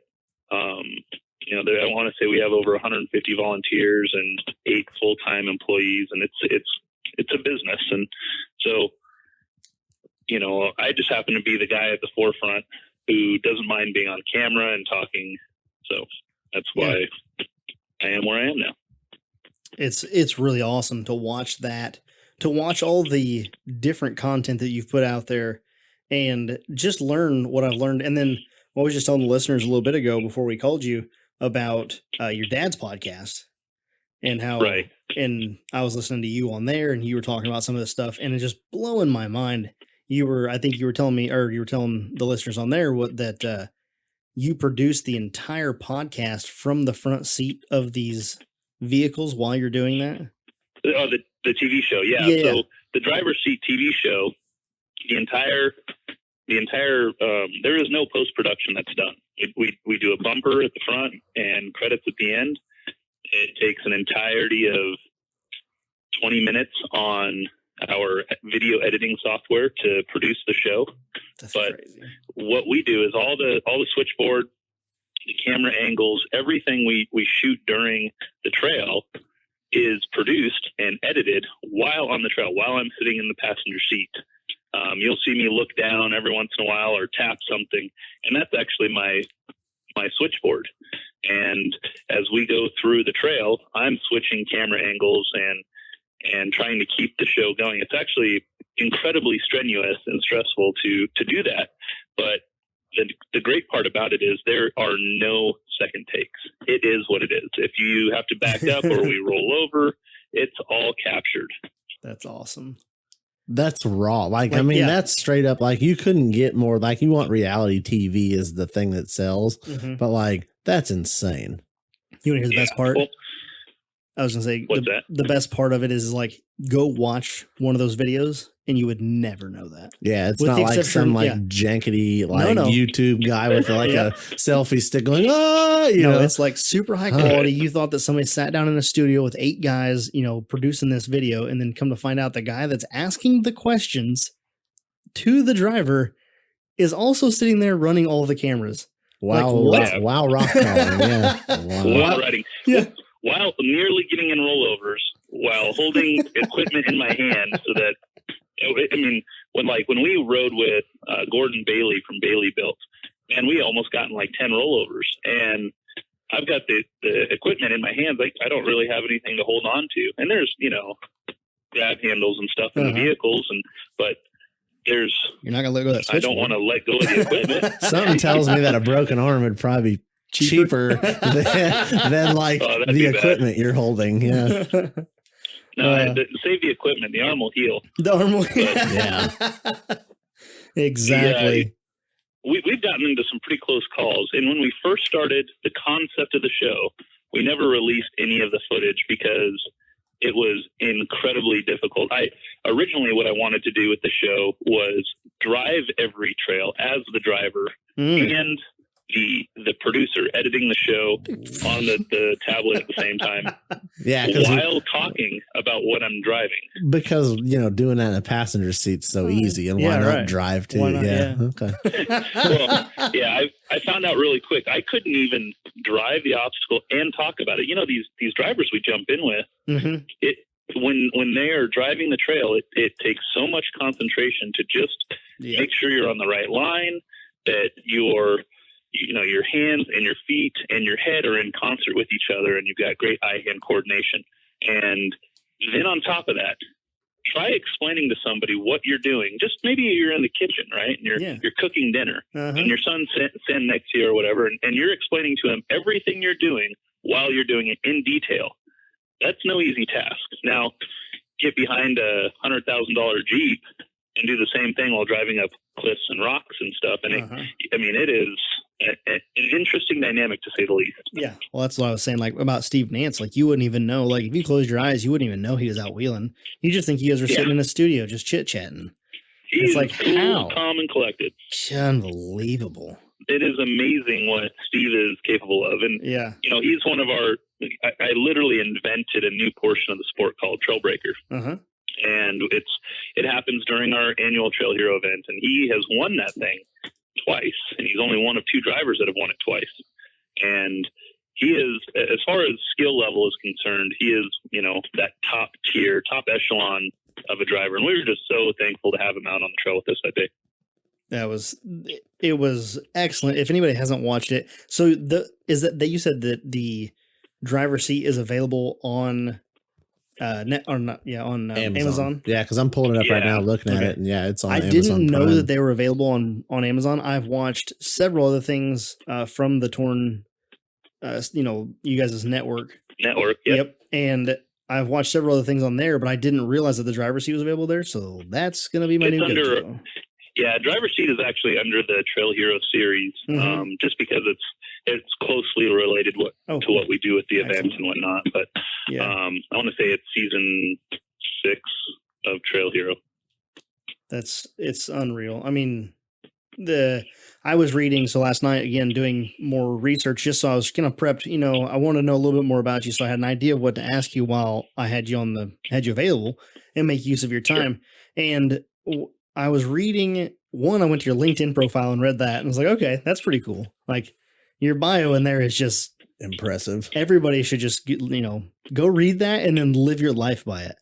I want to say we have over 150 volunteers and 8 full-time employees, and it's a business. And so, I just happen to be the guy at the forefront who doesn't mind being on camera and talking. So that's why I am where I am now. It's really awesome to watch that, to watch all the different content that you've put out there and just learn what I've learned. And then I was just telling the listeners a little bit ago before we called you about your dad's podcast and how, and I was listening to you on there and you were talking about some of this stuff and it's just blowing my mind. I think you were telling me, or you were telling the listeners on there that you produced the entire podcast from the front seat of these vehicles while you're doing that. Oh, the TV show. Yeah. So the driver's seat TV show, the entire, there is no post-production that's done. We do a bumper at the front and credits at the end. It takes an entirety of 20 minutes on our video editing software to produce the show. That's crazy. What we do is all the switchboard, the camera angles, everything we shoot during the trail is produced and edited while on the trail, while I'm sitting in the passenger seat. You'll see me look down every once in a while or tap something, and that's actually my switchboard. And as we go through the trail, I'm switching camera angles and trying to keep the show going. It's actually incredibly strenuous and stressful to do that. But the great part about it is there are no second takes. It is what it is. If you have to back up or we roll over, it's all captured. That's awesome. That's raw. That's straight up. Like, you couldn't get more. Like, you want reality TV is the thing that sells, but that's insane. You want to hear the best part? Well, I was going to say the best part of it is go watch one of those videos and you would never know that. Yeah. It's not like some jankety, YouTube guy with a selfie stick going, it's like super high quality. You thought that somebody sat down in a studio with 8 guys, producing this video, and then come to find out the guy that's asking the questions to the driver is also sitting there running all the cameras. Wow. Wow. Rock calling. Yeah. Wow. Writing. Yeah. While nearly getting in rollovers, while holding equipment in my hand, so that when we rode with Gordon Bailey from Bailey Built, and we almost got in 10 rollovers, and I've got the equipment in my hands. I don't really have anything to hold on to, and there's grab handles and stuff in the vehicles, but you're not gonna let go of that switch. I don't want to let go of the equipment. Something tells me that a broken arm would probably be cheaper than the equipment you're holding. Yeah. No, save the equipment. The arm will heal. The arm will heal. Yeah. Exactly. We've gotten into some pretty close calls. And when we first started the concept of the show, we never released any of the footage because it was incredibly difficult. Originally what I wanted to do with the show was drive every trail as the driver and the producer editing the show on the tablet at the same time, while talking about what I'm driving. Because doing that in a passenger seat's so easy, and why not drive too? Okay. Well, I found out really quick I couldn't even drive the obstacle and talk about it. These drivers we jump in with, when they are driving the trail, it takes so much concentration to just make sure you're on the right line, that your hands and your feet and your head are in concert with each other, and you've got great eye-hand coordination. And then on top of that, try explaining to somebody what you're doing. Just maybe you're in the kitchen, right? And you're cooking dinner, and your son's sitting next to you or whatever, and you're explaining to him everything you're doing while you're doing it in detail. That's no easy task. Now, get behind a $100,000 Jeep and do the same thing while driving up cliffs and rocks and stuff. And it is an interesting dynamic, to say the least. Yeah. Well, that's what I was saying, like about Steve Nance. Like, you wouldn't even know, like, if you closed your eyes, you wouldn't even know he was out wheeling. You just think you guys were sitting in a studio just chit-chatting. He's like, cool, calm and collected. Unbelievable. It is amazing what Steve is capable of. And, he's one of our, I literally invented a new portion of the sport called Trailbreaker. And it happens during our annual Trail Hero event. And he has won that thing twice. And he's only one of two drivers that have won it twice. And he is, as far as skill level is concerned, he is, that top tier, top echelon of a driver. And we were just so thankful to have him out on the trail with us that day. It was excellent. If anybody hasn't watched it, so you said that the driver's seat is available on Amazon. Yeah, because I'm pulling it up right now, looking at it, and it's on. I didn't know that they were available on Amazon. I've watched several other things from the Torn, you guys' network. Yep. And I've watched several other things on there, but I didn't realize that the driver's seat was available there. So that's going to be my new go-to. Yeah, driver's seat is actually under the Trail Hero series, just because it's closely related to what we do with the event and whatnot. But I want to say it's season 6 of Trail Hero. It's unreal. I mean, I was reading, so last night, again, doing more research, just so I was kind of prepped, I want to know a little bit more about you, so I had an idea of what to ask you while I had you available and make use of your time. And I was reading I went to your LinkedIn profile and read that, and I was like, okay, that's pretty cool. Like, your bio in there is just impressive. Everybody should just, go read that and then live your life by it.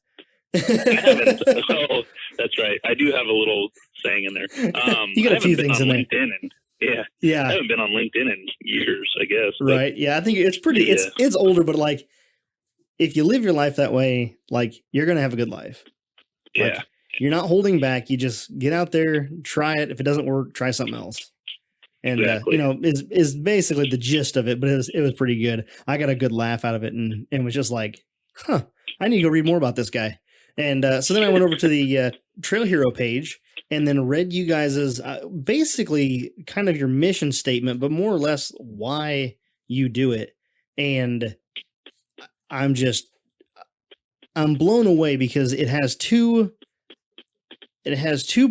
I haven't. Oh, that's right. I do have a little saying in there. You got a few things in there. I haven't been on LinkedIn in years, I guess. Right. Yeah. I think it's pretty, it's older, but like, if you live your life that way, like, you're going to have a good life. Yeah. Like, you're not holding back. You just get out there, try it. If it doesn't work, try something else. And, is basically the gist of it, but it was pretty good. I got a good laugh out of it and was just like, I need to go read more about this guy. And so then I went over to the Trail Hero page and then read you guys' basically kind of your mission statement, but more or less why you do it. And I'm blown away because it has two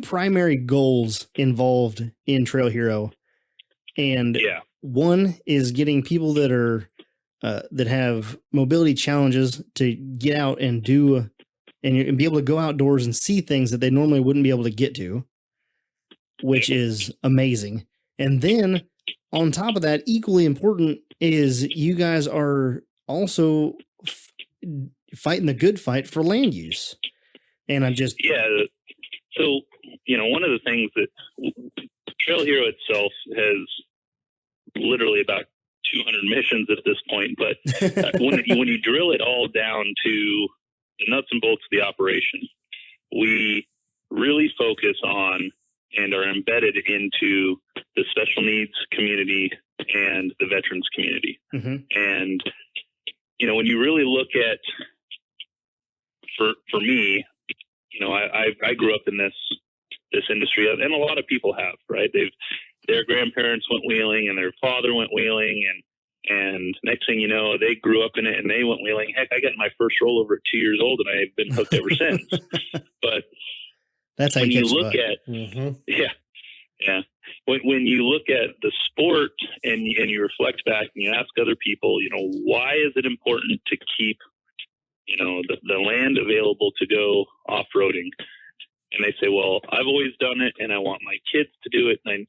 primary goals involved in Trail Hero. And one is getting people that are that have mobility challenges to get out and do and be able to go outdoors and see things that they normally wouldn't be able to get to, which is amazing. And then on top of that, equally important is you guys are also fighting the good fight for land use. And I'm just so one of the things that Trail Hero itself has literally about 200 missions at this point, but when you drill it all down to the nuts and bolts of the operation, we really focus on and are embedded into the special needs community and the veterans community. And when you really look at, for me, I grew up in this industry, and a lot of people have, right? Their grandparents went wheeling and their father went wheeling, and next thing you know, they grew up in it and they went wheeling. Heck, I got my first rollover at 2 years old and I've been hooked ever since. But that's how when you look at, when you look at the sport and you reflect back and you ask other people, why is it important to keep, the land available to go off-roading? And they say, well, I've always done it, and I want my kids to do it, and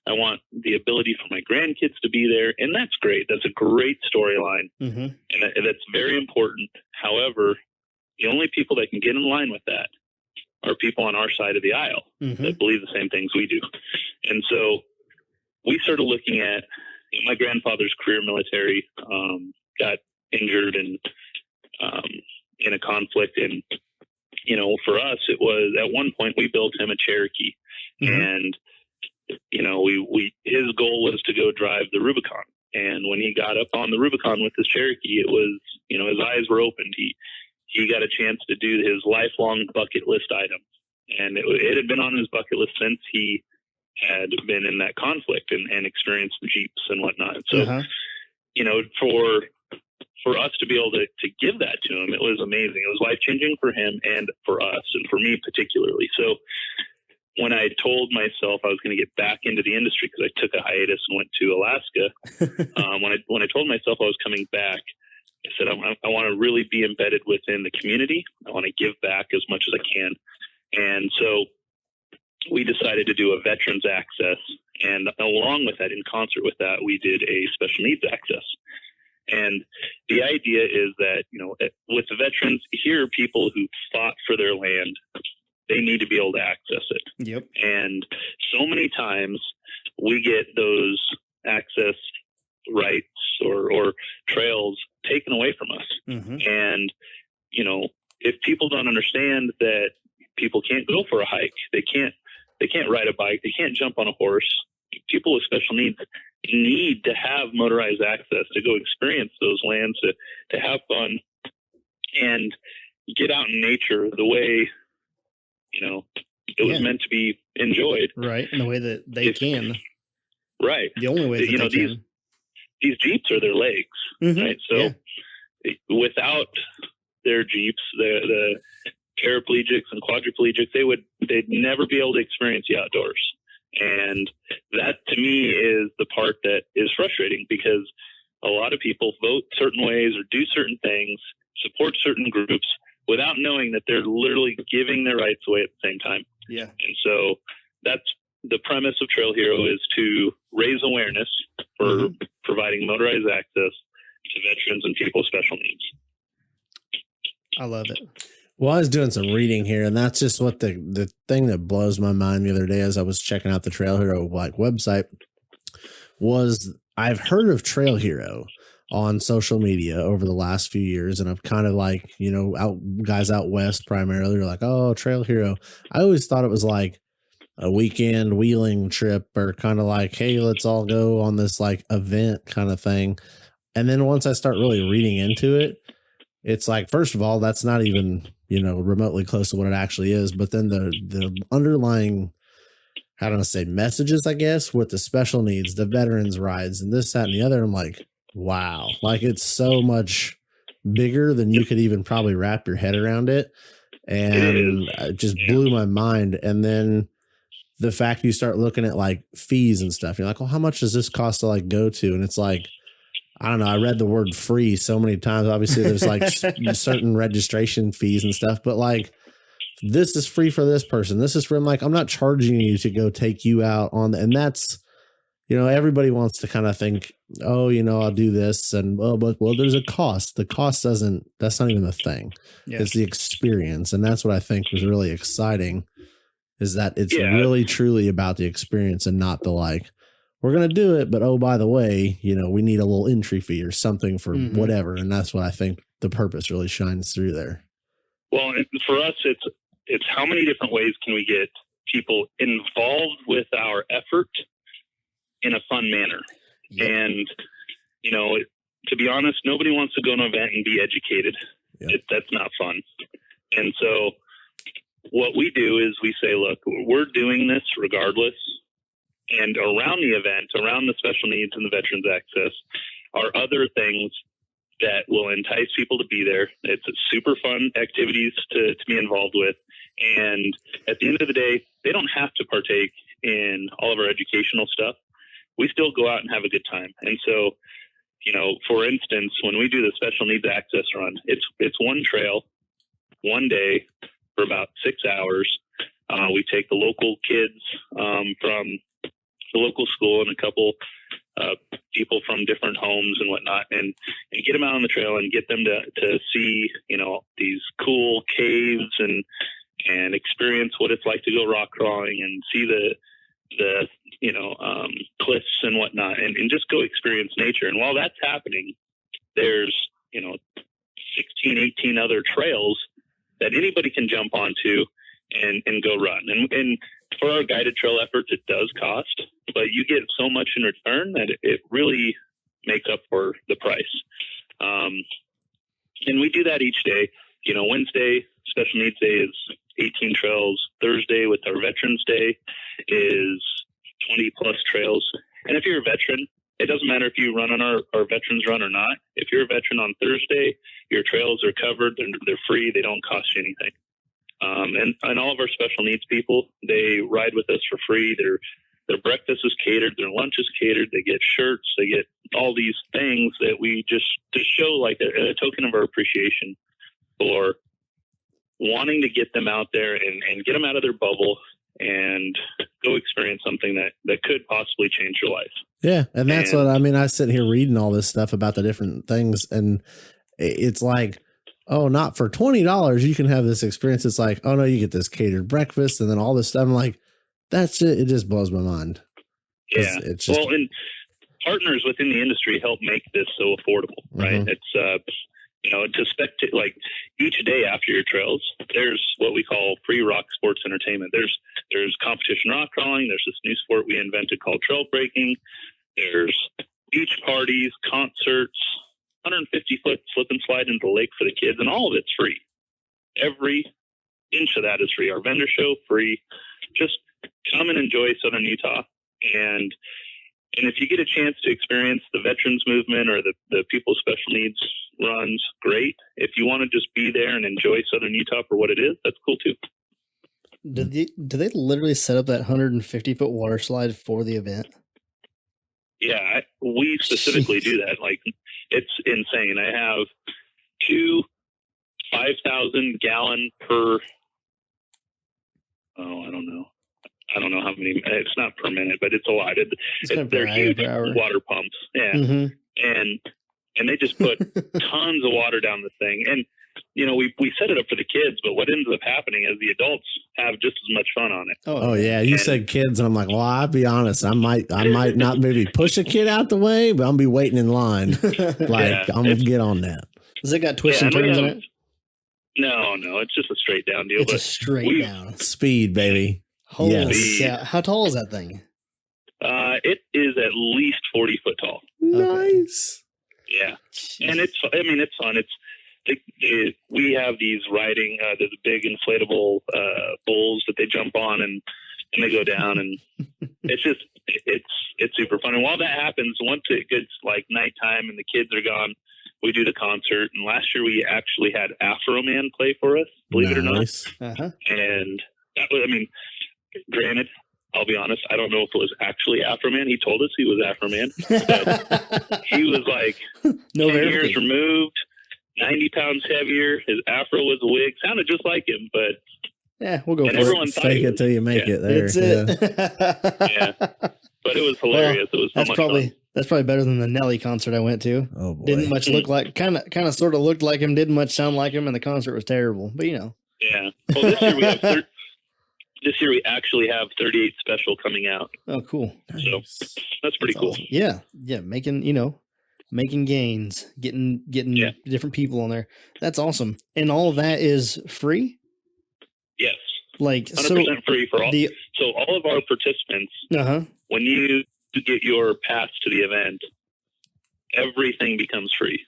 I want the ability for my grandkids to be there, and that's great. That's a great storyline, and that's very important. However, the only people that can get in line with that are people on our side of the aisle that believe the same things we do. And so we started looking at, my grandfather's career military, got injured and in a conflict, and for us, it was at one point we built him a Cherokee, and his goal was to go drive the Rubicon. And when he got up on the Rubicon with his Cherokee, it was, his eyes were opened. He got a chance to do his lifelong bucket list item, and it had been on his bucket list since he had been in that conflict and experienced Jeeps and whatnot. So, for us to be able to give that to him, it was amazing. It was life-changing for him and for us, and for me particularly. So when I told myself I was going to get back into the industry, because I took a hiatus and went to Alaska, when I told myself I was coming back, I said, I want to really be embedded within the community. I want to give back as much as I can. And so we decided to do a veterans access. And along with that, in concert with that, we did a special needs access. And the idea is that, with the veterans, here are people who fought for their land. They need to be able to access it. Yep. And so many times we get those access rights or trails taken away from us. And, if people don't understand that people can't go for a hike, they can't ride a bike, they can't jump on a horse, people with special needs need to have motorized access to go experience those lands, to have fun and get out in nature the way, it was meant to be enjoyed. Right. In the way that they can. Right. The only way that they can. These Jeeps are their legs, right? So without their Jeeps, the paraplegics and quadriplegics, they'd never be able to experience the outdoors. And that, to me, is the part that is frustrating, because a lot of people vote certain ways or do certain things, support certain groups, without knowing that they're literally giving their rights away at the same time. Yeah. And so that's the premise of Trail Hero, is to raise awareness for providing motorized access to veterans and people with special needs. I love it. Well, I was doing some reading here, and that's just what the thing that blows my mind the other day as I was checking out the Trail Hero website was, I've heard of Trail Hero on social media over the last few years, and I've kind of guys out west primarily are like, oh, Trail Hero. I always thought it was like a weekend wheeling trip, or kind of like, hey, let's all go on this like event kind of thing. And then once I start really reading into it, it's like, first of all, that's not even, remotely close to what it actually is. But then the underlying, how do I say, messages, I guess, with the special needs, the veterans rides, and this, that, and the other. I'm like, wow, like it's so much bigger than you could even probably wrap your head around it. And it just blew my mind. And then the fact you start looking at like fees and stuff, you're like, well, how much does this cost to like go to? And it's like, I don't know. I read the word free so many times. Obviously there's like certain registration fees and stuff, but like, this is free for this person. This is for, I'm not charging you to go take you out on and that's, everybody wants to kind of think, oh, I'll do this. And well, there's a cost. The cost that's not even the thing. Yeah. It's the experience. And that's what I think was really exciting, is that it's really truly about the experience and not the like, we're going to do it, but oh, by the way, we need a little entry fee or something for whatever. And that's what I think the purpose really shines through there. Well, for us, it's how many different ways can we get people involved with our effort in a fun manner? Yep. And, to be honest, nobody wants to go to an event and be educated. Yep. That's not fun. And so what we do is we say, look, we're doing this regardless. And around the event, around the special needs and the veterans access, are other things that will entice people to be there. It's super fun activities to be involved with. And at the end of the day, they don't have to partake in all of our educational stuff. we still go out and have a good time. And so, you know, for instance, when we do the special needs access run, it's one trail, one day for about 6 hours. We take the local kids from the local school and a couple people from different homes and whatnot, and get them out on the trail and get them to see, you know, these cool caves and experience what it's like to go rock crawling and see the you know, cliffs and whatnot, and just go experience nature. And while that's happening, there's, you know, 16, 18 other trails that anybody can jump onto and go run. And for our guided trail efforts, it does cost, but you get so much in return that it really makes up for the price. And we do that each day. You know, Wednesday, Special Needs Day, is 18 trails. Thursday, with our Veterans Day, is 20 plus trails. And if you're a veteran, it doesn't matter if you run on our veterans run or not. If you're a veteran on Thursday, your trails are covered. They're free. They don't cost you anything. And all of our special needs people, they ride with us for free. Their breakfast is catered. Their lunch is catered. They get shirts. They get all these things that we just to show like a token of our appreciation for wanting to get them out there and get them out of their bubble and go experience something that could possibly change your life. Yeah. And that's what I mean. I sit here reading all this stuff about the different things, and it's like, oh, not for $20 you can have this experience. It's like, oh no, you get this catered breakfast and then all this stuff. I'm like, that's it. It just blows my mind. Yeah. It's just, well, and partners within the industry help make this so affordable, right? Mm-hmm. It's, you know, to spectate, like each day after your trails, there's what we call free rock sports entertainment. There's competition rock crawling. There's this new sport we invented called trail breaking. There's beach parties, concerts, 150-foot slip and slide into the lake for the kids, and all of it's free. Every inch of that is free. Our vendor show, free. Just come and enjoy Southern Utah. And if you get a chance to experience the veterans movement or the people's special needs runs, great. If you want to just be there and enjoy Southern Utah for what it is, that's cool too. Do they literally set up that 150-foot water slide for the event? Yeah, we specifically do that. Like, it's insane. I have 2 5,000-gallon per. Oh, I don't know how many. It's not per minute, but it's a lot. They're huge water pumps. Yeah, mm-hmm. and they just put tons of water down the thing. And you know, we set it up for the kids, but what ends up happening is the adults have just as much fun on it. Oh yeah, you said kids, and I'm like, well, I'll be honest, I might not maybe push a kid out the way, but I'll be waiting in line. Like, I'm gonna get on that. Has it got twists and turns in it? No, it's just a straight down deal. It's a straight down speed, baby. Holy cow! How tall is that thing? It is at least 40 foot tall. Nice. Yeah, and it's fun. We have these riding the big inflatable bulls that they jump on and they go down, and it's super fun. And while that happens, once it gets like nighttime and the kids are gone, we do the concert. And last year we actually had Afro Man play for us, believe it or not. Uh-huh. And that was, granted, I'll be honest, I don't know if it was actually Afro Man. He told us he was Afro Man, but he was like 10 years removed, 90 pounds heavier. His afro was a wig. Sounded just like him, but yeah, we'll go for it. Fake it till you make it. There, that's it. Yeah, but it was hilarious. It was so much fun. That's probably better than the Nelly concert I went to. Oh boy. Didn't much look like, kind of sort of looked like him, didn't much sound like him, and the concert was terrible. But you know. Yeah. Well, this year we have this year we actually have 38 Special coming out. Oh, cool. So that's pretty cool. Awesome. Yeah. Making gains, getting different people on there. That's awesome. And all of that is free? Yes. Like 100% free for all. So all of our participants, when you get your pass to the event, everything becomes free.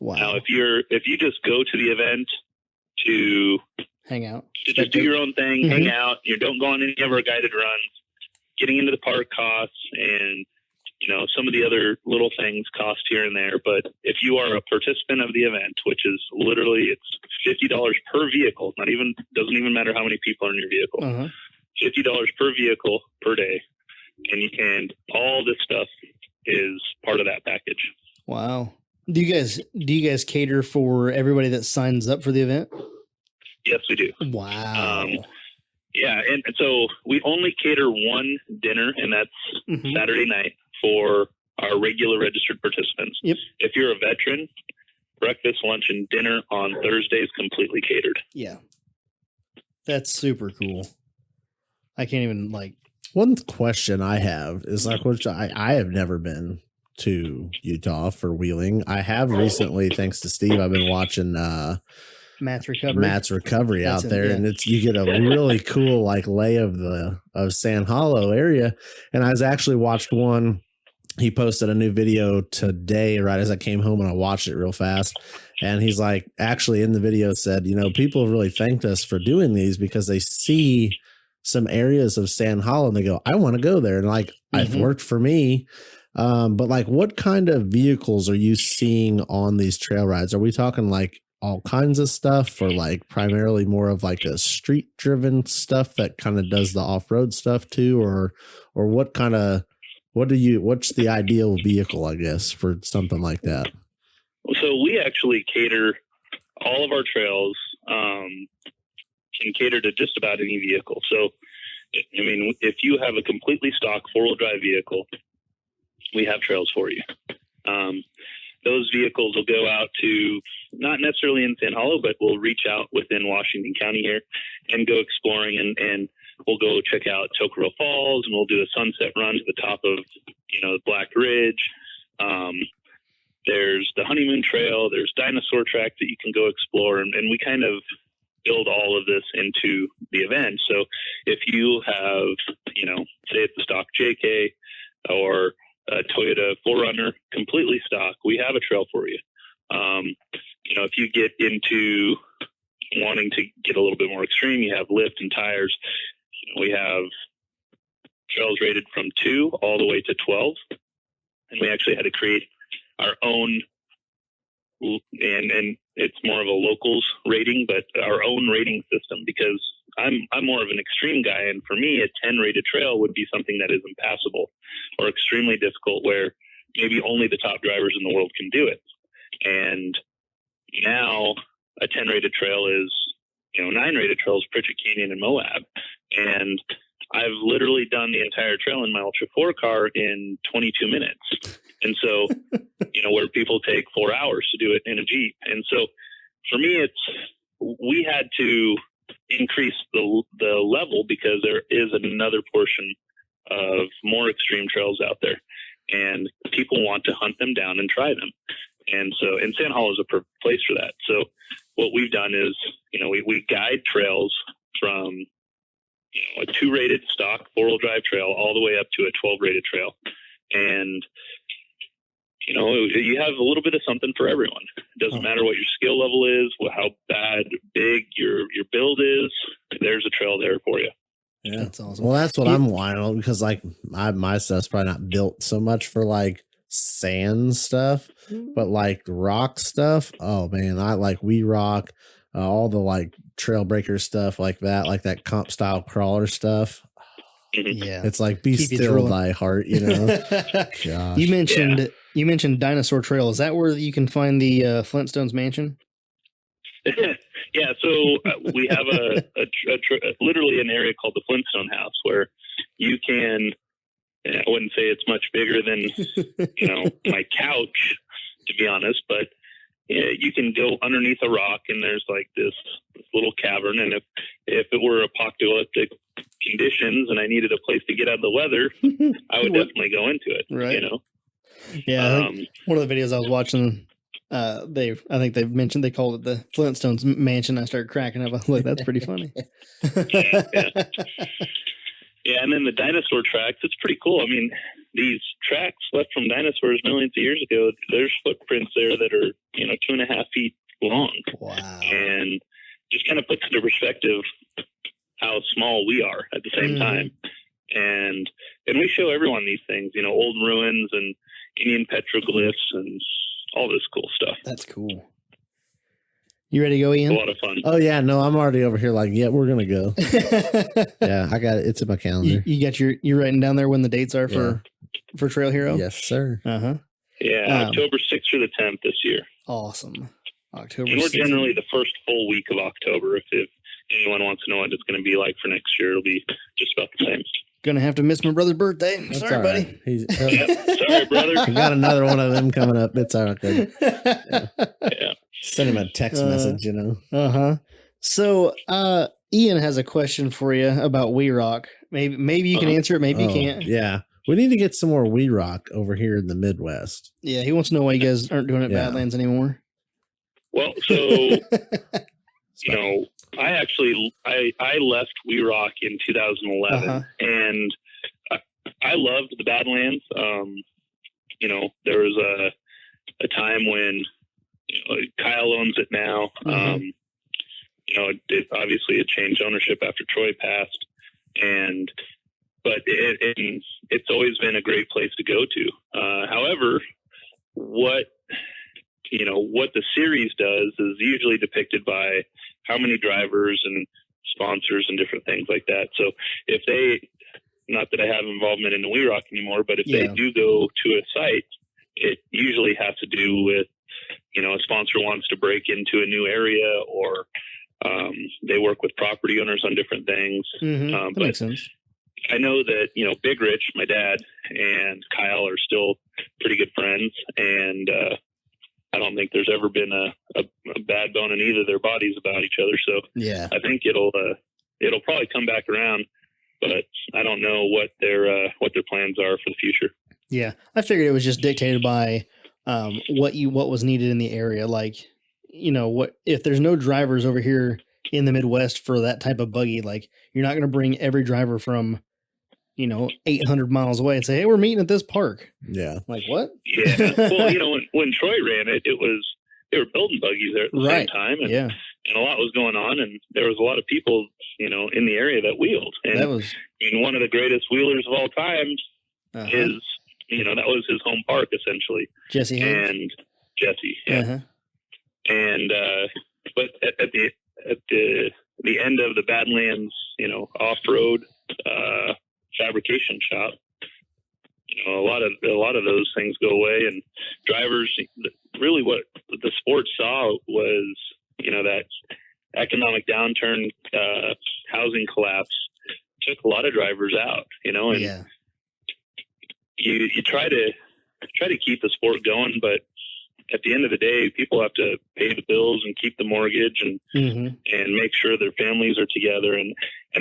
Wow. Now, if you just go to the event to hang out, to just do your own thing, hang out, you don't go on any of our guided runs, getting into the park costs, and some of the other little things cost here and there. But if you are a participant of the event, which is literally, it's $50 per vehicle, doesn't even matter how many people are in your vehicle, $50 per vehicle per day, and all this stuff is part of that package. Wow. Do you guys cater for everybody that signs up for the event? Yes, we do. Wow. Yeah, and so we only cater one dinner, and that's Saturday night for our regular registered participants. Yep. If you're a veteran, breakfast, lunch, and dinner on Thursdays completely catered. Yeah. That's super cool. I can't even One question I have is which I have never been to Utah for wheeling. I have recently, thanks to Steve, I've been watching Matt's Recovery out there, and you get a really cool lay of Sand Hollow area. And I was actually watched one. He posted a new video today right as I came home, and I watched it real fast. And he's actually in the video said, people have really thanked us for doing these because they see some areas of Sand Hollow and they go, I want to go there. And I've worked for me. But what kind of vehicles are you seeing on these trail rides? Are we talking all kinds of stuff, or primarily more of a street driven stuff that kind of does the off-road stuff too? Or what's the ideal vehicle, I guess, for something like that? So we actually cater all of our trails, can cater to just about any vehicle. So, I mean, if you have a completely stock 4-wheel drive vehicle, we have trails for you. Those vehicles will go out to, not necessarily in Sand Hollow, but we'll reach out within Washington County here and go exploring, and we'll go check out Tokoro Falls, and we'll do a sunset run to the top of, Black Ridge. There's the Honeymoon Trail. There's dinosaur tracks that you can go explore. And we kind of build all of this into the event. So if you have, say it's a stock JK or a Toyota 4Runner, completely stock, we have a trail for you. If you get into wanting to get a little bit more extreme, you have lift and tires. We have trails rated from 2 all the way to 12. And we actually had to create our own, and it's more of a locals rating, but our own rating system, because I'm more of an extreme guy. And for me, a 10 rated trail would be something that is impassable or extremely difficult, where maybe only the top drivers in the world can do it. And now a 10 rated trail is, 9 rated trails, Pritchett Canyon and Moab. And I've literally done the entire trail in my Ultra 4 car in 22 minutes. And so, where people take 4 hours to do it in a Jeep. And so for me, we had to increase the level, because there is another portion of more extreme trails out there, and people want to hunt them down and try them. And so, and Sand Hollow is a perfect place for that. So what we've done is, we guide trails from, a 2-rated stock 4-wheel drive trail all the way up to a 12-rated trail. And, you have a little bit of something for everyone. It doesn't matter what your skill level is, how big your build is. There's a trail there for you. Yeah, that's awesome. Well, that's what I'm wild, because my stuff's probably not built so much for sand stuff, but rock stuff. Oh man, I We Rock, all the trail breaker stuff like that comp style crawler stuff. Yeah, it's be Keep still thy heart, Gosh. You mentioned Dinosaur Trail. Is that where you can find the Flintstones mansion? Yeah, so we have literally an area called the Flintstone House, where you can, I wouldn't say it's much bigger than, my couch, to be honest, but you can go underneath a rock, and there's this little cavern. And if it were apocalyptic conditions and I needed a place to get out of the weather, I would definitely go into it. Right. Yeah. One of the videos I was watching, I think they've mentioned, they called it the Flintstones mansion. I started cracking up. I was like, that's pretty funny. Yeah, and then the dinosaur tracks, it's pretty cool. I mean, these tracks left from dinosaurs millions of years ago, there's footprints there that are, 2.5 feet long. Wow. And just kind of puts into perspective how small we are at the same time. And we show everyone these things, old ruins and Indian petroglyphs and all this cool stuff. That's cool. You ready to go, Ian? A lot of fun. Oh yeah, no, I'm already over here. Like, yeah, we're gonna go. Yeah, I got it. It's in my calendar. You got you writing down there when the dates are for Trail Hero? Yes, sir. Yeah, October 6th through the 10th this year. Awesome. October. And we're generally the first full week of October. If anyone wants to know what it's going to be like for next year, it'll be just about the same. Gonna have to miss my brother's birthday. That's Sorry, all buddy. Right. Sorry, brother. I got another one of them coming up. It's all right. Yeah. Send him a text message, you know. So, Ian has a question for you about We Rock. Maybe you can answer it. Maybe you can't. Yeah, we need to get some more We Rock over here in the Midwest. Yeah, he wants to know why you guys aren't doing it at Badlands anymore. Well, so I left We Rock in 2011, and I loved the Badlands. There was a time when Kyle owns it now. Obviously it changed ownership after Troy passed, but it's always been a great place to go to. However, what the series does is usually depicted by how many drivers and sponsors and different things like that. So if they, not that I have involvement in the We Rock anymore, but if they do go to a site, it usually has to do with, a sponsor wants to break into a new area, or they work with property owners on different things. That makes sense. I know that, Big Rich, my dad, and Kyle are still pretty good friends, and I don't think there's ever been a bad bone in either of their bodies about each other. So yeah, I think it'll probably come back around, but I don't know what their plans are for the future. Yeah, I figured it was just dictated by what was needed in the area. Like, what if there's no drivers over here in the Midwest for that type of buggy? Like, you're not going to bring every driver from 800 miles away and say, hey, we're meeting at this park. Yeah. Like, what? Yeah. Well, when Troy ran it, they were building buggies there at the same time. And, and a lot was going on, and there was a lot of people, in the area that wheeled. And that was, one of the greatest wheelers of all time is, that was his home park essentially. Jesse Haynes. And Jesse. Yeah. And, but at the end of the Badlands, off-road, fabrication shop, a lot of those things go away, and drivers, really what the sport saw was, that economic downturn, housing collapse took a lot of drivers out, and you try to keep the sport going, but at the end of the day, people have to pay the bills and keep the mortgage and make sure their families are together. And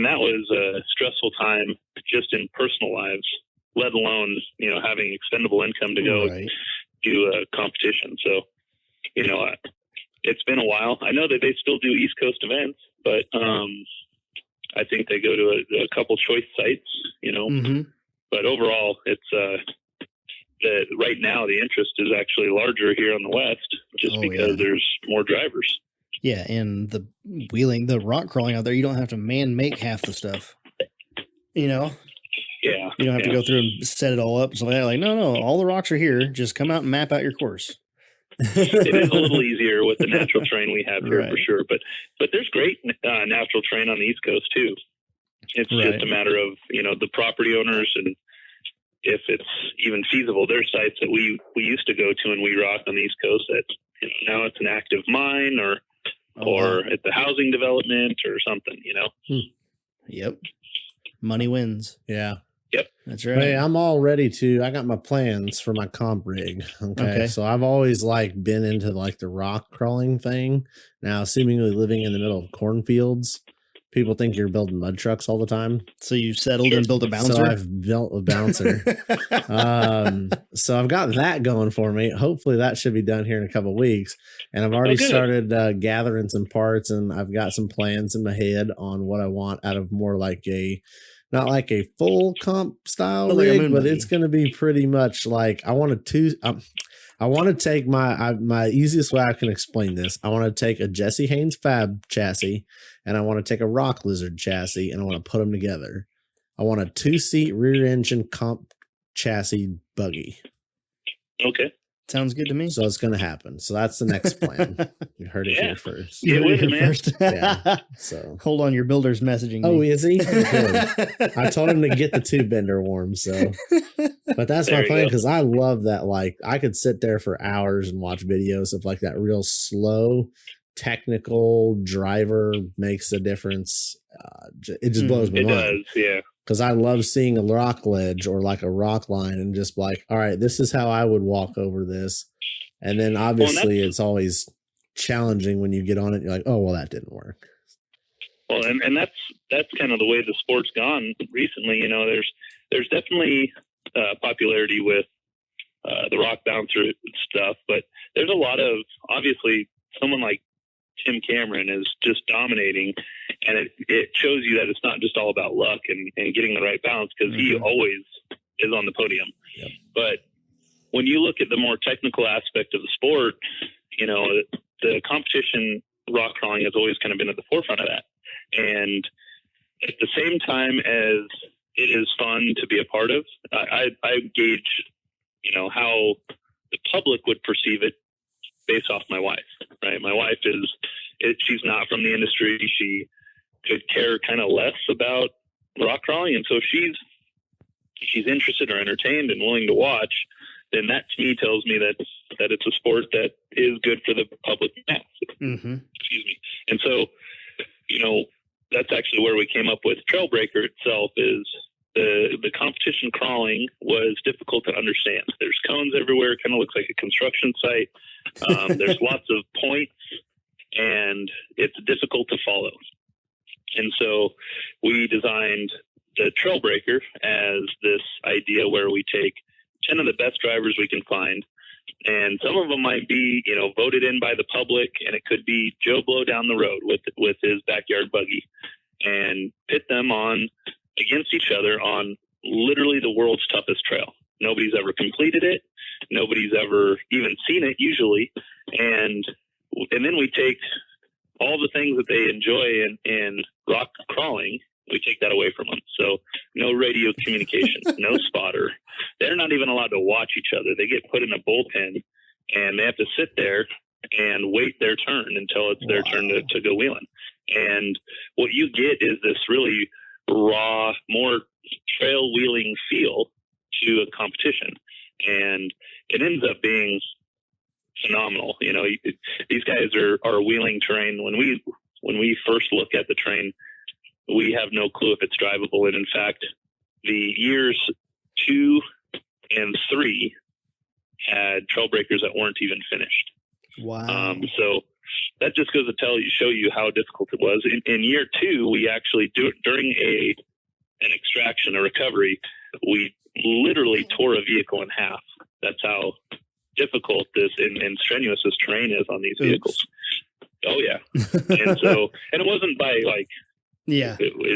that was a stressful time just in personal lives, let alone, having expendable income to go do a competition. So, it's been a while. I know that they still do East Coast events, but I think they go to a couple choice sites, but overall it's, right now the interest is actually larger here on the West just because there's more drivers. Yeah. And the wheeling, the rock crawling out there, you don't have to make half the stuff, Yeah. You don't have to go through and set it all up. So they're like, no, all the rocks are here. Just come out and map out your course. It is a little easier with the natural terrain we have here for sure. But there's great natural terrain on the East Coast too. It's just a matter of, the property owners, and if it's even feasible. There's sites that we used to go to in We Rock on the East Coast that now it's an active mine or it's a housing development or something, Yep. Money wins. Yeah. Yep. That's right. Hey, I'm all ready to. I got my plans for my comp rig. Okay. So I've always been into the rock crawling thing. Now, seemingly living in the middle of cornfields, people think you're building mud trucks all the time. So you settled and built a bouncer? So I've built a bouncer. So I've got that going for me. Hopefully that should be done here in a couple of weeks. And I've already started gathering some parts, and I've got some plans in my head on what I want out of more not like a full comp style rig, but it's going to be pretty much I want to take my easiest way I can explain this. I want to take a Jesse Haynes Fab chassis, and I want to take a Rock Lizard chassis, and I want to put them together. I want a 2-seat rear engine comp chassis buggy. Okay. Sounds good to me. So it's going to happen. So that's the next plan. You heard it here first. You heard it here first. Yeah. So hold on, your builder's messaging me. Oh, is he? Good. I told him to get the tube bender warm. So, but that's my plan because I love that. Like, I could sit there for hours and watch videos of like that real slow, technical driver makes a difference. It just blows my mind. It does, yeah. Because I love seeing a rock ledge or like a rock line and just like, all right, this is how I would walk over this. And then obviously it's always challenging when you get on it. You're like, oh, well, that didn't work. Well, and that's kind of the way the sport's gone recently. You know, there's definitely popularity with the rock bouncer stuff, but there's a lot of, obviously, someone like Tim Cameron is just dominating, and it shows you that it's not just all about luck and getting the right balance, because he always is on the podium. Yep. But when you look at the more technical aspect of the sport, you know, the competition rock crawling has always kind of been at the forefront of that. And at the same time as it is fun to be a part of, I gauge, you know, how the public would perceive it based off my wife, right? My wife she's not from the industry. She could care kind of less about rock crawling. And so she's interested or entertained and willing to watch, then that to me tells me that it's a sport that is good for the public mass. Excuse me. And so, you know, that's actually where we came up with Trailbreaker itself. Is the competition crawling was difficult to understand. There's cones everywhere. It kind of looks like a construction site. There's lots of points, and it's difficult to follow. And so we designed the Trailbreaker as this idea where we take 10 of the best drivers we can find, and some of them might be, you know, voted in by the public, and it could be Joe Blow down the road with his backyard buggy, and pit them on against each other on literally the world's toughest trail. Nobody's ever completed it. Nobody's ever even seen it usually. And then we take all the things that they enjoy in rock crawling, we take that away from them. So no radio communication, no spotter. They're not even allowed to watch each other. They get put in a bullpen, and they have to sit there and wait their turn until it's their turn to go wheeling. And what you get is this really raw, more trail wheeling feel to a competition. And it ends up being phenomenal. You know, these guys are wheeling terrain. When we first look at the terrain, we have no clue if it's drivable. And in fact, the years 2 and 3 had Trailbreakers that weren't even finished. Wow. So that just goes to show you how difficult it was. In year 2, we actually during an extraction, a recovery, we literally tore a vehicle in half. That's how difficult this and strenuous this terrain is on these vehicles. Oh yeah. And it wasn't by like, yeah,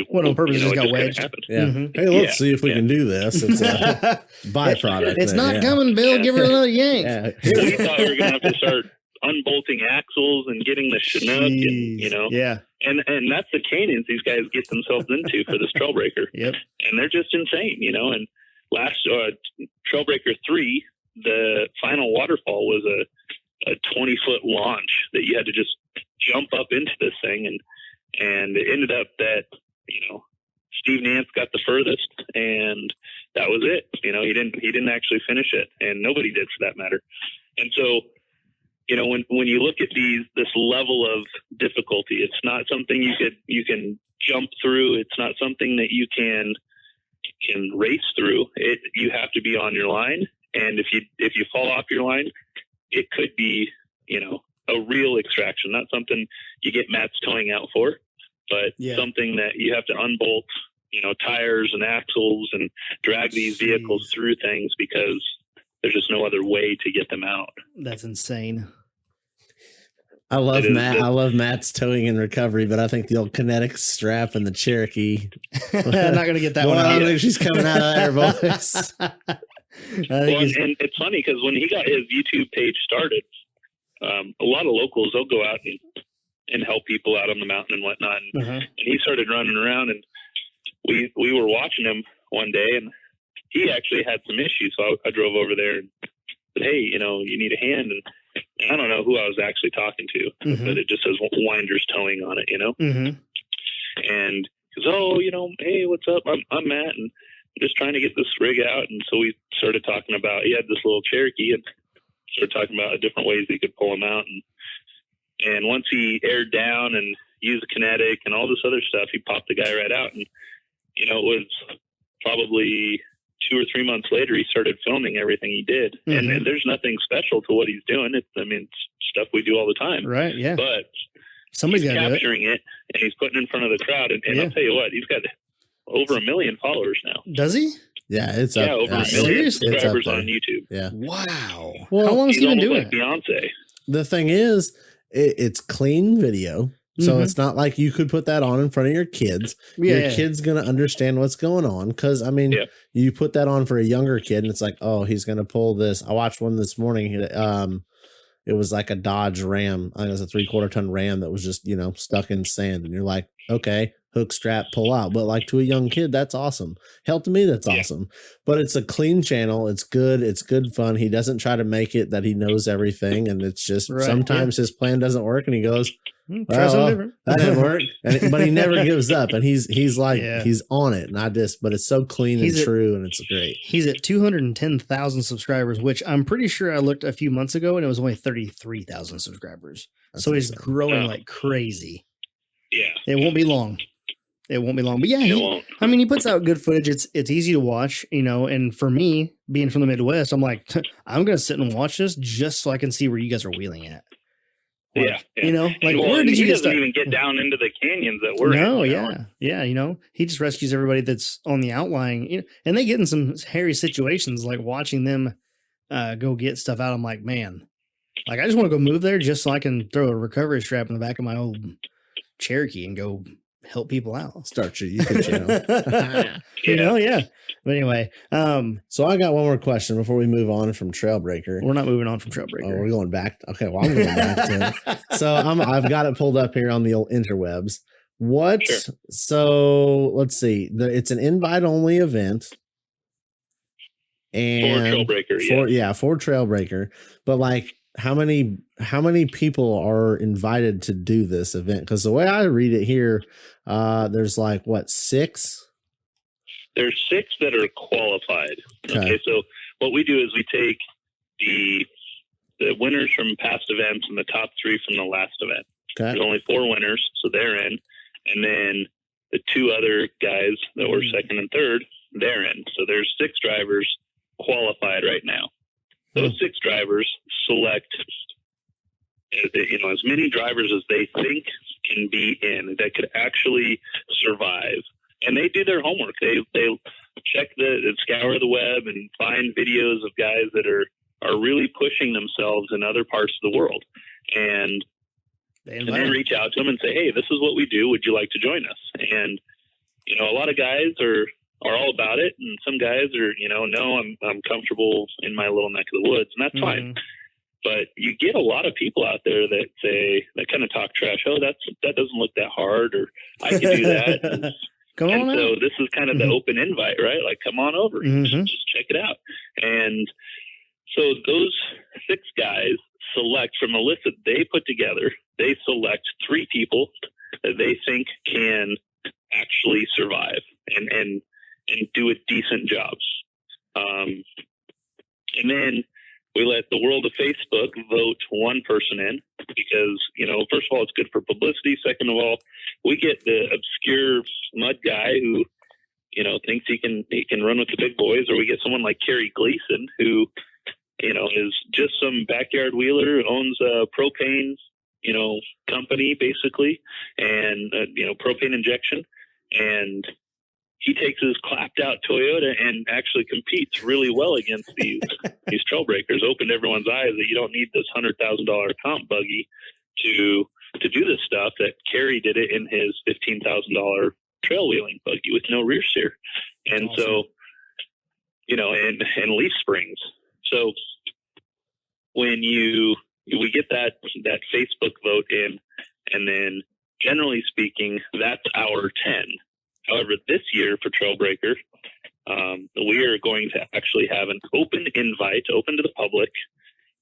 what on purpose, just got wedged. Yeah. Hey, let's see if we can do this. It's a byproduct. It's not coming, Bill. Give her another yank. Yeah. We thought we were going to have to start unbolting axles and getting the Chinook, and you know, and that's the canyons these guys get themselves into for this Trailbreaker. Yep. And they're just insane, you know. And last Trailbreaker 3, the final waterfall was a 20-foot launch that you had to just jump up into this thing, and it ended up that, you know, Steve Nance got the furthest, and that was it. You know, he didn't actually finish it, and nobody did for that matter. And so, you know, when you look at this level of difficulty, it's not something you can jump through. It's not something that you can race through. You have to be on your line, and if you fall off your line, it could be, you know, a real extraction, not something you get Matt's towing out for, but something that you have to unbolt, you know, tires and axles and drag these vehicles through things because there's just no other way to get them out. That's insane. I love Matt. I love Matt's towing and recovery, but I think the old kinetic strap and the Cherokee. I'm not going to get that one out. I think she's coming out of there, boys. And it's funny because when he got his YouTube page started, a lot of locals, they'll go out and help people out on the mountain and whatnot. And he started running around, and we were watching him one day, and he actually had some issues. So I drove over there and hey, you know, you need a hand. And I don't know who I was actually talking to, but it just says Winders Towing on it, you know? And he goes, oh, you know, hey, what's up? I'm Matt, and I'm just trying to get this rig out. And so we started talking about, he had this little Cherokee, and started talking about different ways he could pull him out. And once he aired down and used the kinetic and all this other stuff, he popped the guy right out. And, you know, it was probably 2 or 3 months later, he started filming everything he did. And there's nothing special to what he's doing. It's stuff we do all the time. Right. Yeah. But somebody's capturing it, and he's putting it in front of the crowd. And I'll tell you what, he's got over 1 million followers now. Does he? Yeah, it's over 1 million seriously? subscribers on YouTube. Yeah. Wow. Well, how long has he been doing like Beyonce? The thing is, it's clean video. So it's not like you could put that on in front of your kids. Your kid's going to understand what's going on. Because, I mean, you put that on for a younger kid and it's like, oh, he's going to pull this. I watched one this morning. It was like a Dodge Ram. I think it was a 3/4 ton Ram that was just, you know, stuck in sand. And you're like, okay, hook, strap, pull out. But like to a young kid, that's awesome. Hell, to me, that's awesome. But it's a clean channel. It's good. It's good fun. He doesn't try to make it that he knows everything. And it's just sometimes his plan doesn't work and he goes, well, that didn't work. But he never gives up. And he's like, he's on it. And but it's so clean and true. And it's great. He's at 210,000 subscribers, which I'm pretty sure I looked a few months ago and it was only 33,000 subscribers. So he's growing like crazy. Yeah. It won't be long. It won't be long. But yeah, he puts out good footage. It's easy to watch, you know, and for me, being from the Midwest, I'm like, I'm going to sit and watch this just so I can see where you guys are wheeling at. Like, you know, like where did you doesn't even get down into the canyons that we're in? Yeah. You know, he just rescues everybody that's on the outlying, you know, and they get in some hairy situations, like watching them go get stuff out. I'm like, man, like, I just want to go move there just so I can throw a recovery strap in the back of my old Cherokee and go help people out. Start your YouTube channel. You know, But anyway, so I got one more question before we move on from Trailbreaker. We're not moving on from Trailbreaker. Oh, we're going back. Okay, well, I'm going back to it. So I've got it pulled up here on the old interwebs. So let's see. It's an invite-only event. And for Trailbreaker. But like, how many people are invited to do this event? Because the way I read it here, there's like, what, 6? There's 6 that are qualified. Okay, so what we do is we take the winners from past events and the top 3 from the last event. Okay. There's only 4 winners, so they're in. And then the 2 other guys that were second and third, they're in. So there's 6 drivers qualified right now. Those 6 drivers select, you know, as many drivers as they think can be in that could actually survive. And they do their homework. They check scour the web and find videos of guys that are really pushing themselves in other parts of the world. And then reach out to them and say, hey, this is what we do. Would you like to join us? And, you know, a lot of guys are all about it. And some guys are, you know, no, I'm comfortable in my little neck of the woods, and that's fine. But you get a lot of people out there that say, that kind of talk trash. Oh, that doesn't look that hard, or I can do that. So this is kind of the open invite, right? Like, come on over, just check it out. And so those 6 guys select from a list that they put together. They select 3 people that they think can actually survive and do a decent job. And then we let the world of Facebook vote 1 person in because, you know, first of all, it's good for publicity. Second of all, we get the obscure mud guy who, you know, thinks he can run with the big boys, or we get someone like Kerry Gleason who, you know, is just some backyard wheeler, owns a propane, you know, company basically, and you know, propane injection, and he takes his clapped out Toyota and actually competes really well against these trailbreakers. Opened everyone's eyes that you don't need this $100,000 comp buggy to do this stuff. That Kerry did it in his $15,000 trail wheeling buggy with no rear steer, and awesome. So, you know, and leaf springs. So when we get that Facebook vote in, and then generally speaking, that's our 10. However, this year for Trailbreaker, We are going to actually have an open invite, open to the public.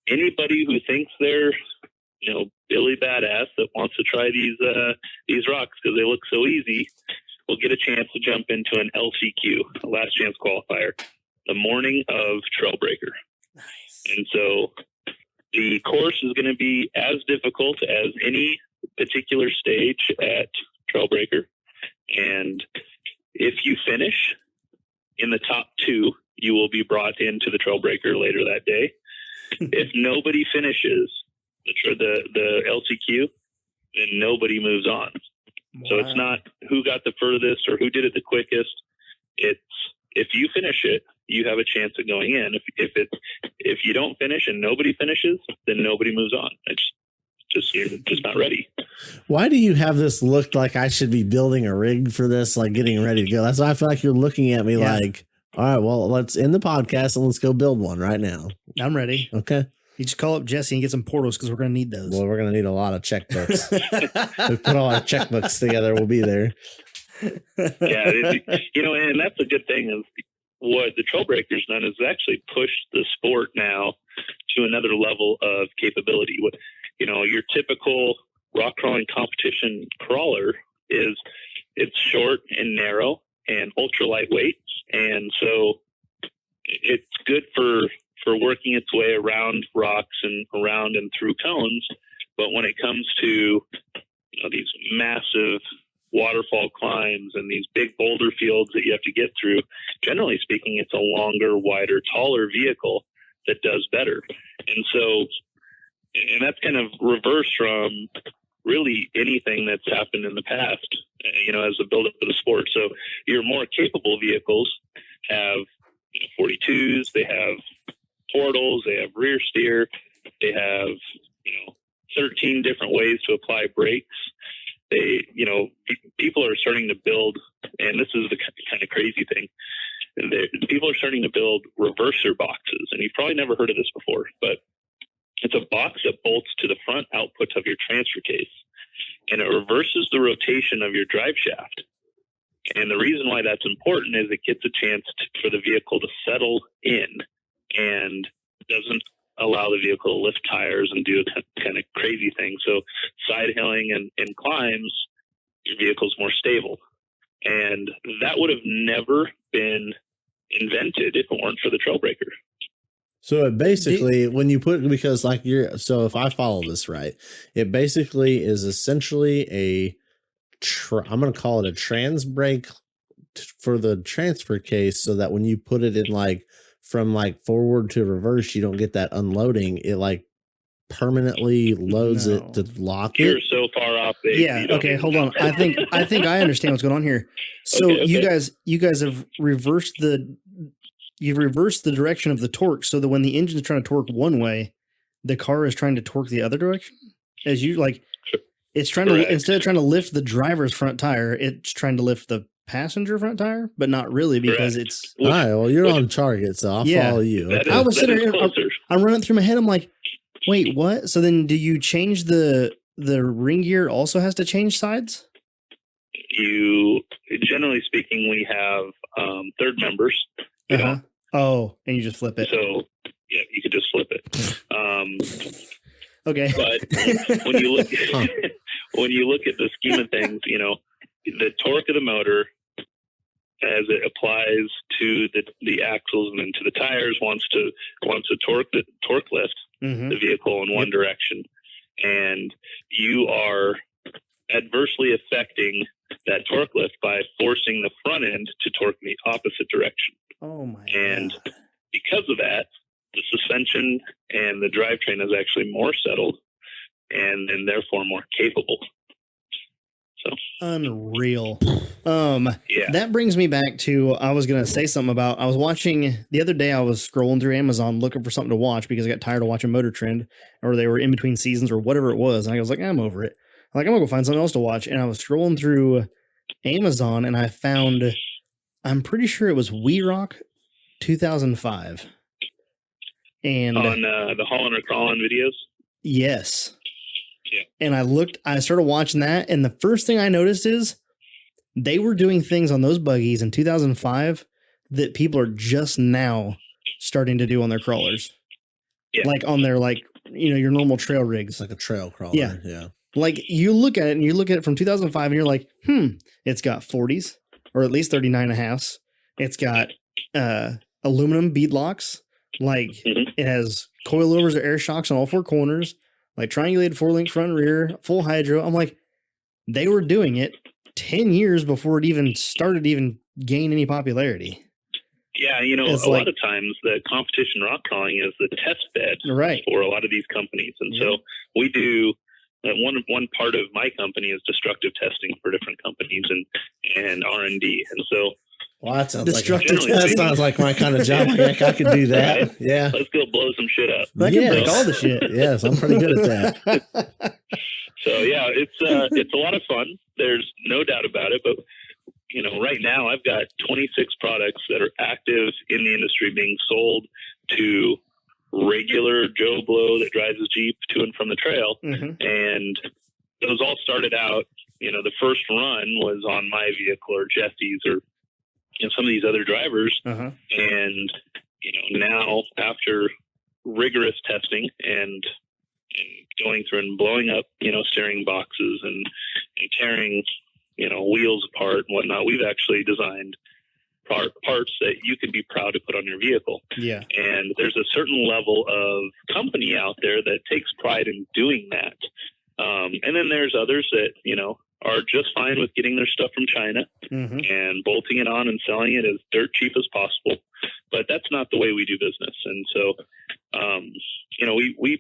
Anybody who thinks they're, Billy Badass that wants to try these rocks because they look so easy will get a chance to jump into an LCQ, a last chance qualifier, the morning of Trailbreaker. Nice. And so the course is going to be as difficult as any particular stage at Trailbreaker. And if you finish in the top 2, you will be brought into the Trailbreaker later that day. If nobody finishes the LCQ, then nobody moves on. Wow. So it's not who got the furthest or who did it the quickest. It's if you finish it, you have a chance of going in. If you don't finish and nobody finishes, then nobody moves on. You're just not ready. Why do you have this look like I should be building a rig for this, like getting ready to go? That's why I feel like you're looking at me like, all right, well, let's end the podcast and let's go build one right now. I'm ready. Okay. You just call up Jesse and get some portals because we're going to need those. Well, we're going to need a lot of checkbooks. We put all our checkbooks together. We'll be there. Yeah. And that's a good thing is what the Trailbreaker's done is actually pushed the sport now to another level of capability. Your typical rock crawling competition crawler it's short and narrow and ultra lightweight. And so it's good for working its way around rocks and around and through cones. But when it comes to, these massive waterfall climbs and these big boulder fields that you have to get through, generally speaking, it's a longer, wider, taller vehicle that does better. And that's kind of reverse from really anything that's happened in the past, as a build-up of the sport. So your more capable vehicles have 42s, they have portals, they have rear steer, they have 13 different ways to apply brakes. People are starting to build, and this is the kind of crazy thing, people are starting to build reverser boxes, and you've probably never heard of this before, but it's a box that bolts to the front output of your transfer case, and it reverses the rotation of your drive shaft. And the reason why that's important is it gets a chance for the vehicle to settle in and doesn't allow the vehicle to lift tires and do a kind of crazy thing. So side hilling and climbs, your vehicle's more stable. And that would have never been invented if it weren't for the Trailbreaker. So it basically, when you put, because like so if I follow this right, it basically is essentially I'm going to call it a trans brake for the transfer case, so that when you put it in from forward to reverse, you don't get that unloading. It permanently loads it to lock it. You're so far off. Yeah. Okay. Hold on. I think I understand what's going on here. So okay. you guys have reversed you've reversed the direction of the torque, so that when the engine's trying to torque one way, the car is trying to torque the other direction. As you it's trying to, instead of trying to lift the driver's front tire, it's trying to lift the passenger front tire, but not really, because it's all right. Well, you're on target, so I'll follow you. Okay. I was sitting here, I'm running through my head. I'm like, wait, what? So then, do you change the ring gear? Also has to change sides. Generally speaking, we have third members. Oh, and you just flip it. So yeah, you could just flip it. Okay. But when you look at the scheme of things, the torque of the motor as it applies to the axles and then to the tires wants to torque lift the vehicle in one direction, and you are adversely affecting that torque lift by forcing the front end to torque in the opposite direction. Oh my! And God. because of that, the suspension and the drivetrain is actually more settled and therefore more capable. So unreal. Yeah. That brings me back to, I was going to say something about, I was watching the other day, I was scrolling through Amazon looking for something to watch because I got tired of watching Motor Trend, or they were in between seasons or whatever it was. And I was like, I'm over it. I'm going to go find something else to watch. And I was scrolling through Amazon and I found, I'm pretty sure it was We Rock 2005. And on the Hauling or Crawling videos? Yes. Yeah. And I started watching that, and the first thing I noticed is they were doing things on those buggies in 2005 that people are just now starting to do on their crawlers. Yeah. Like on their, like, you know, your normal trail rigs. It's like a trail crawler. Yeah. Like you look at it and you look at it from 2005 and you're like, it's got 40s or at least 39.5s. It's got aluminum bead locks. Like it has coilovers or air shocks on all four corners, like triangulated 4-link front and rear, full hydro. I'm like, they were doing it 10 years before it even started gain any popularity. Yeah, you know, a lot of times the competition rock crawling is the test bed for a lot of these companies. And so we do one part of my company is destructive testing for different companies and R&D. And so well, that sounds like my kind of job. Like I could do that. Right? Yeah. Let's go blow some shit up. I can break all the shit. Yes, I'm pretty good at that. So yeah, it's a lot of fun. There's no doubt about it. But you know, right now I've got 26 products that are active in the industry being sold to regular Joe Blow that drives his Jeep to and from the trail. And those all started out, you know, the first run was on my vehicle or Jesse's or you know, some of these other drivers. And, you know, now after rigorous testing and going through and blowing up, you know, steering boxes and tearing, you know, wheels apart and whatnot, we've actually designed parts that you can be proud to put on your vehicle. Yeah. And there's a certain level of company out there that takes pride in doing that. And then there's others that, you know, are just fine with getting their stuff from China and bolting it on and selling it as dirt cheap as possible. But that's not the way we do business. And so, you know, we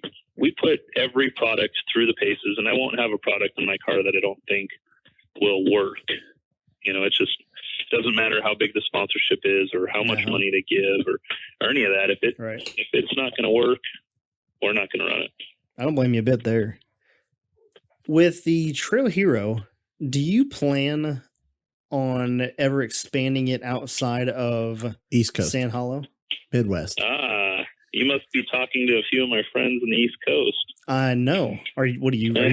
put every product through the paces, and I won't have a product in my car that I don't think will work. You know, it just doesn't matter how big the sponsorship is or how much money they give or any of that. If it's not going to work, we're not going to run it. I don't blame you a bit there. With the Trail Hero, do you plan on ever expanding it outside of East Coast, Sand Hollow, Midwest? You must be talking to a few of my friends on the East Coast. I know. Are you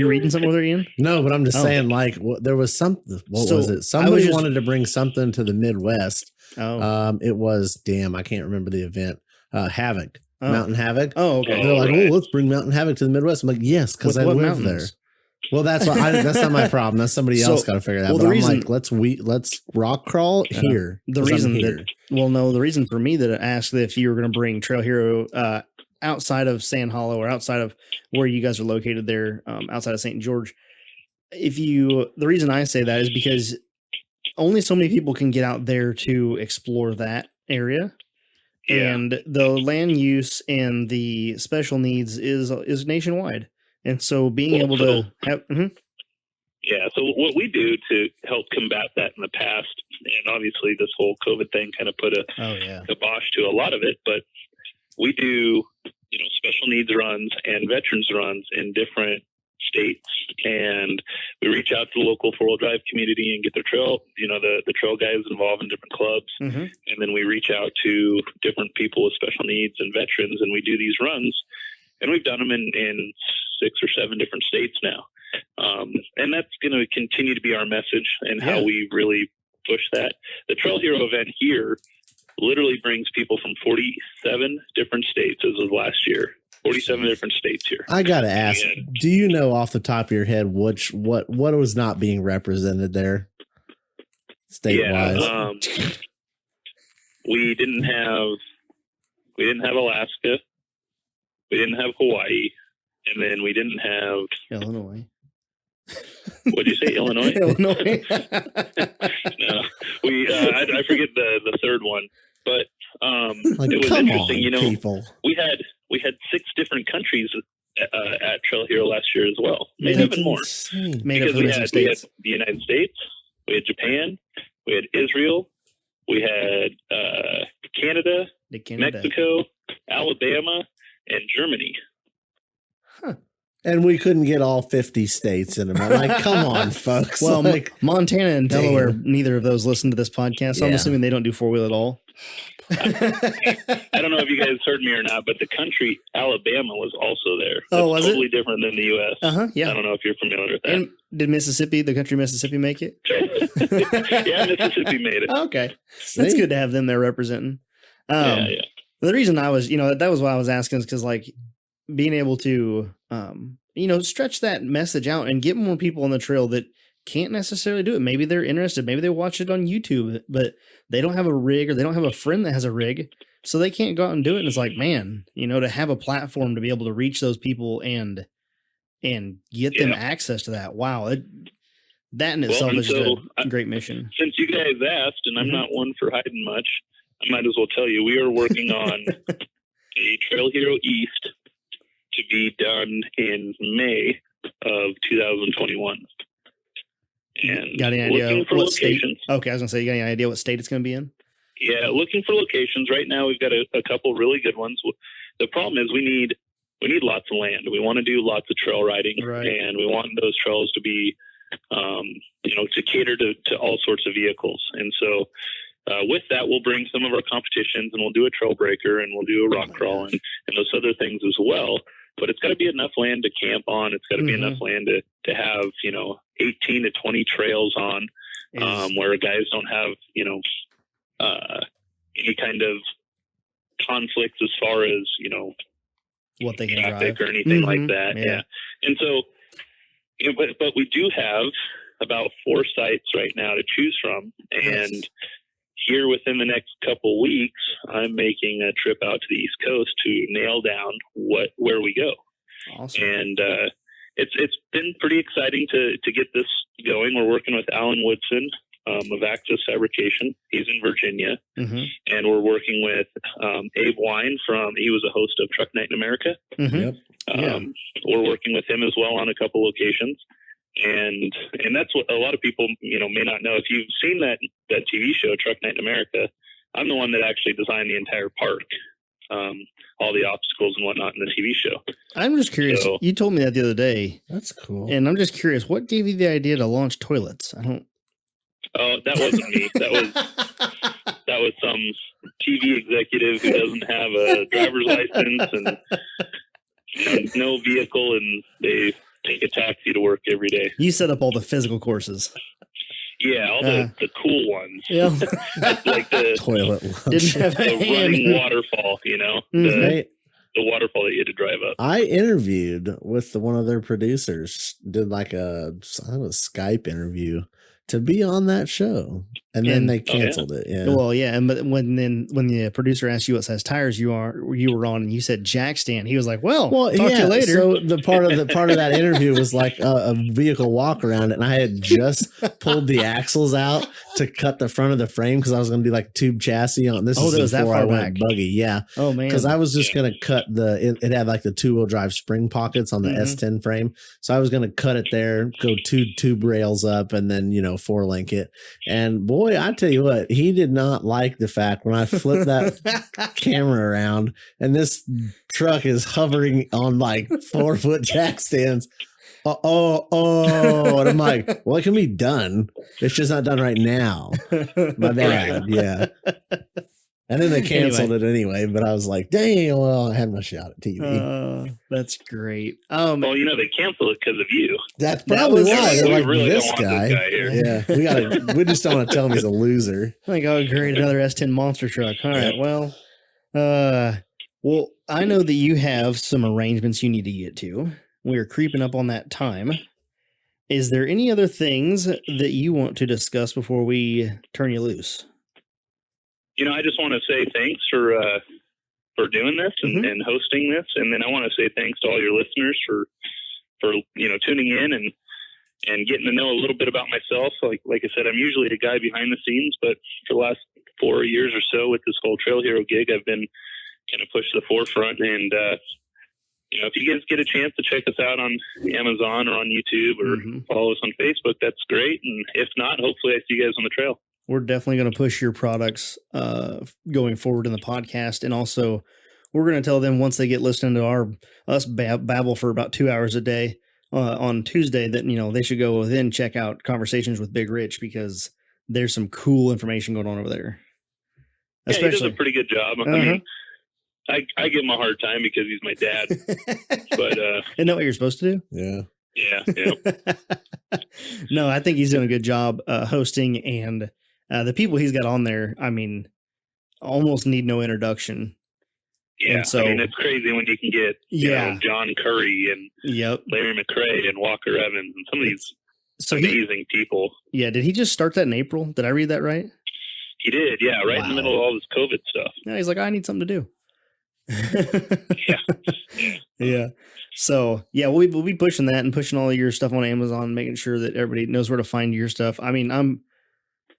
reading something over there, Ian? No, but I'm just saying, like, there was something. What was it? Somebody wanted to bring something to the Midwest. It was, I can't remember the event. Havoc, Mountain Havoc. Oh, okay. They're like, let's bring Mountain Havoc to the Midwest. I'm like, yes, because I live there. Well, that's not my problem. That's somebody else got to figure that out. Well, I'm like, let's rock crawl here. The reason for me that I asked if you were going to bring Trail Hero outside of Sand Hollow or outside of where you guys are located there, outside of St. George. The reason I say that is because only so many people can get out there to explore that area. Yeah. And the land use and the special needs is nationwide. And so being able to have... Yeah, so what we do to help combat that in the past, and obviously this whole COVID thing kind of put a kibosh to a lot of it, but we do, you know, special needs runs and veterans runs in different states, and we reach out to the local 4-wheel drive community and get their trail, you know, the trail guys involved in different clubs, and then we reach out to different people with special needs and veterans, and we do these runs, and we've done them in 6 or 7 different states now. And that's going to continue to be our message and how we really push that. The Trail Hero event here literally brings people from 47 different states as of last year. 47 different states here. I got to ask, do you know off the top of your head what was not being represented there state-wise? Yeah, we didn't have Alaska. We didn't have Hawaii. And then we didn't have Illinois. What'd you say? Illinois? Illinois. No, I forget the third one, but it was interesting. You know, people. we had 6 different countries at Trail Hero last year as well, maybe even more. Because we had the United States, we had Japan, we had Israel, we had Canada, Mexico, Alabama, and Germany. Huh. And we couldn't get all 50 states in them. I'm like, come on, folks. Well, like, Montana and Delaware, neither of those listen to this podcast. So I'm assuming they don't do 4-wheel at all. I don't know if you guys heard me or not, but the country Alabama was also there. Oh, was totally different than the U.S. Yeah. I don't know if you're familiar with that. And did Mississippi, the country Mississippi, make it? Yeah, Mississippi made it. Okay, that's good to have them there representing. Yeah. The reason I was, that was why I was asking is because like being able to, stretch that message out and get more people on the trail that can't necessarily do it. Maybe they're interested. Maybe they watch it on YouTube, but they don't have a rig or they don't have a friend that has a rig, so they can't go out and do it. And it's like, man, to have a platform to be able to reach those people and get them access to that. Wow. That in itself is just a great mission. Since you guys asked, and I'm not one for hiding much, I might as well tell you, we are working on a Trail Hero East to be done in May of 2021. And got any idea looking for what locations. State? Okay, I was gonna say, you got any idea what state it's gonna be in? Yeah, looking for locations. Right now, we've got a couple really good ones. The problem is we need lots of land. We want to do lots of trail riding, and we want those trails to be, to cater to all sorts of vehicles. And so, with that, we'll bring some of our competitions, and we'll do a trail breaker, and we'll do a rock crawl, and those other things as well. But it's got to be enough land to camp on. It's got to be enough land to have 18 to 20 trails on, where guys don't have any kind of conflicts as far as what they can traffic drive or anything like that. Yeah. And so, but we do have about 4 sites right now to choose from, and here within the next couple weeks, I'm making a trip out to the East Coast to nail down where we go. Awesome. And it's been pretty exciting to get this going. We're working with Alan Woodson of Access Fabrication. He's in Virginia, and we're working with Abe Wine he was a host of Truck Night in America. We're working with him as well on a couple locations. And that's what a lot of people, may not know. If you've seen that TV show, Truck Night in America, I'm the one that actually designed the entire park, all the obstacles and whatnot in the TV show. I'm just curious. So, you told me that the other day. That's cool. And I'm just curious, what gave you the idea to launch toilets? Oh, that wasn't me. That was some TV executive who doesn't have a driver's license and no vehicle, and they take a taxi to work every day. You set up all the physical courses. Yeah, all the cool ones. Yeah. Like the toilet didn't have the running waterfall, the waterfall that you had to drive up. I interviewed with one of their producers, did like I think it was Skype interview to be on that show, and then they canceled it. Yeah. Well, yeah, and but when the producer asked you what size tires you were on, and you said jack stand, he was like, "Well, talk to you later." So the part of that interview was like a vehicle walk around, and I had just pulled the axles out to cut the front of the frame because I was going to do like tube chassis on this. Was before I went buggy, yeah. Oh man, because I was just going to cut it had like the 2-wheel drive spring pockets on the S10 frame, so I was going to cut it there, go 2 tube rails up, and then 4-link it. And boy, I tell you what, he did not like the fact when I flipped that camera around and this truck is hovering on like 4-foot jack stands. And I'm like, well, it can be done. It's just not done right now. My bad. Yeah. And then they canceled it anyway, but I was like, dang, well, I had my shot at TV. That's great. Well, they canceled it because of you. That's probably why. They're like, really this guy. Here. Yeah, we just don't want to tell him he's a loser. Like, oh, great, another S10 monster truck. All right, well, I know that you have some arrangements you need to get to. We are creeping up on that time. Is there any other things that you want to discuss before we turn you loose? I just want to say thanks for doing this and hosting this, and then I want to say thanks to all your listeners for tuning in and getting to know a little bit about myself. Like I said, I'm usually a guy behind the scenes, but for the last 4 years or so with this whole Trail Hero gig, I've been kind of pushed to the forefront. And if you guys get a chance to check us out on Amazon or on YouTube or follow us on Facebook, that's great. And if not, hopefully I see you guys on the trail. We're definitely going to push your products going forward in the podcast. And also, we're going to tell them once they get listening to us babble for about 2 hours a day on Tuesday that, they should go then check out Conversations with Big Rich because there's some cool information going on over there. he does a pretty good job. I mean, I give him a hard time because he's my dad. But isn't that what you're supposed to do? Yeah. Yeah. No, I think he's doing a good job hosting, and the people he's got on there, I mean, almost need no introduction. Yeah, and so, I mean, it's crazy when you can get you know, John Curry and Larry McRae and Walker Evans and some of these amazing people. Yeah, did he just start that in April? Did I read that right? He did, yeah, right in the middle of all this COVID stuff. Yeah, he's like, I need something to do. Yeah. Yeah. So yeah, we'll be pushing that and pushing all of your stuff on Amazon, making sure that everybody knows where to find your stuff. I mean,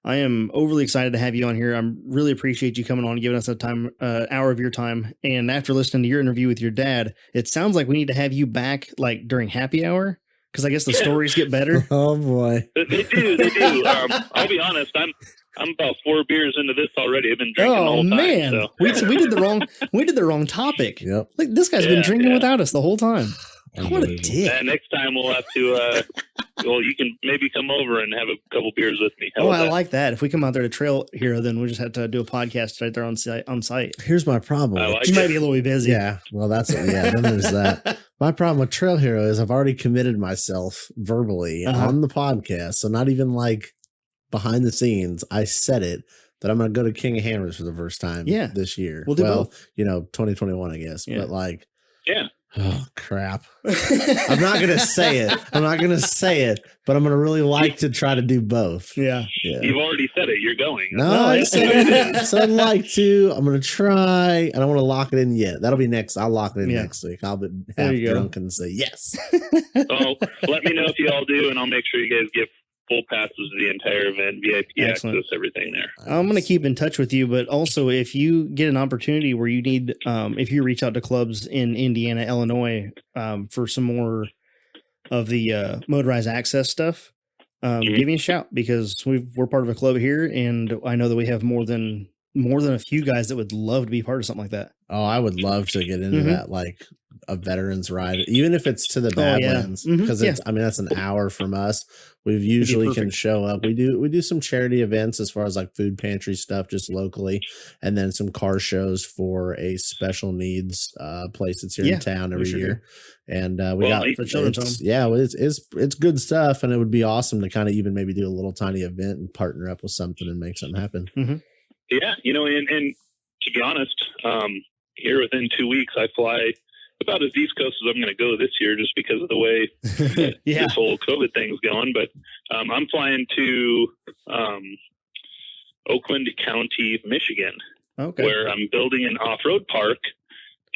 I am overly excited to have you on here. I really appreciate you coming on and giving us a time, hour of your time. And after listening to your interview with your dad, it sounds like we need to have you back like during happy hour, because I guess the stories get better. Oh boy, they do. I'll be honest, I'm about 4 beers into this already. I've been drinking the whole time. Man, so. we did the wrong topic. Yep. Like this guy's been drinking without us the whole time. What a dick. Next time we'll have to, well, you can maybe come over and have a couple beers with me. I like that. If we come out there to Trail Hero, then we just have to do a podcast right there on site. Here's my problem. You might be a little bit busy. Yeah. Well, then there's that. My problem with Trail Hero is I've already committed myself verbally on the podcast. So not even like behind the scenes, I said it that I'm going to go to King of Hammers for the first time this year. We'll do both. 2021, I guess. Yeah. But like, Yeah. Oh, crap. I'm not going to say it. But I'm going to really like to try to do both. Yeah. You've already said it. You're going. No, I said I'd like to. I'm going to try. I don't want to lock it in yet. That'll be next. I'll lock it in next week. I'll be half drunk and say yes. So let me know if you all do, and I'll make sure you guys get full passes to the entire event, VIP access, everything there. I'm going to keep in touch with you, but also if you get an opportunity where you need, if you reach out to clubs in Indiana, Illinois, for some more of the motorized access stuff, give me a shout, because we're part of a club here, and I know that we have more than a few guys that would love to be part of something like that. Oh, I would love to get into that, like a veterans ride, even if it's to the Badlands, because that's an hour from us. We usually can show up. We do some charity events as far as like food pantry stuff, just locally, and then some car shows for a special needs place that's here in town every year. And we got for children's home. Yeah, it's good stuff, and it would be awesome to kind of even maybe do a little tiny event and partner up with something and make something happen. Mm-hmm. Yeah, and to be honest, here within 2 weeks I fly about as East Coast as I'm going to go this year, just because of the way this whole COVID thing's going. But I'm flying to Oakland County, Michigan, where I'm building an off-road park,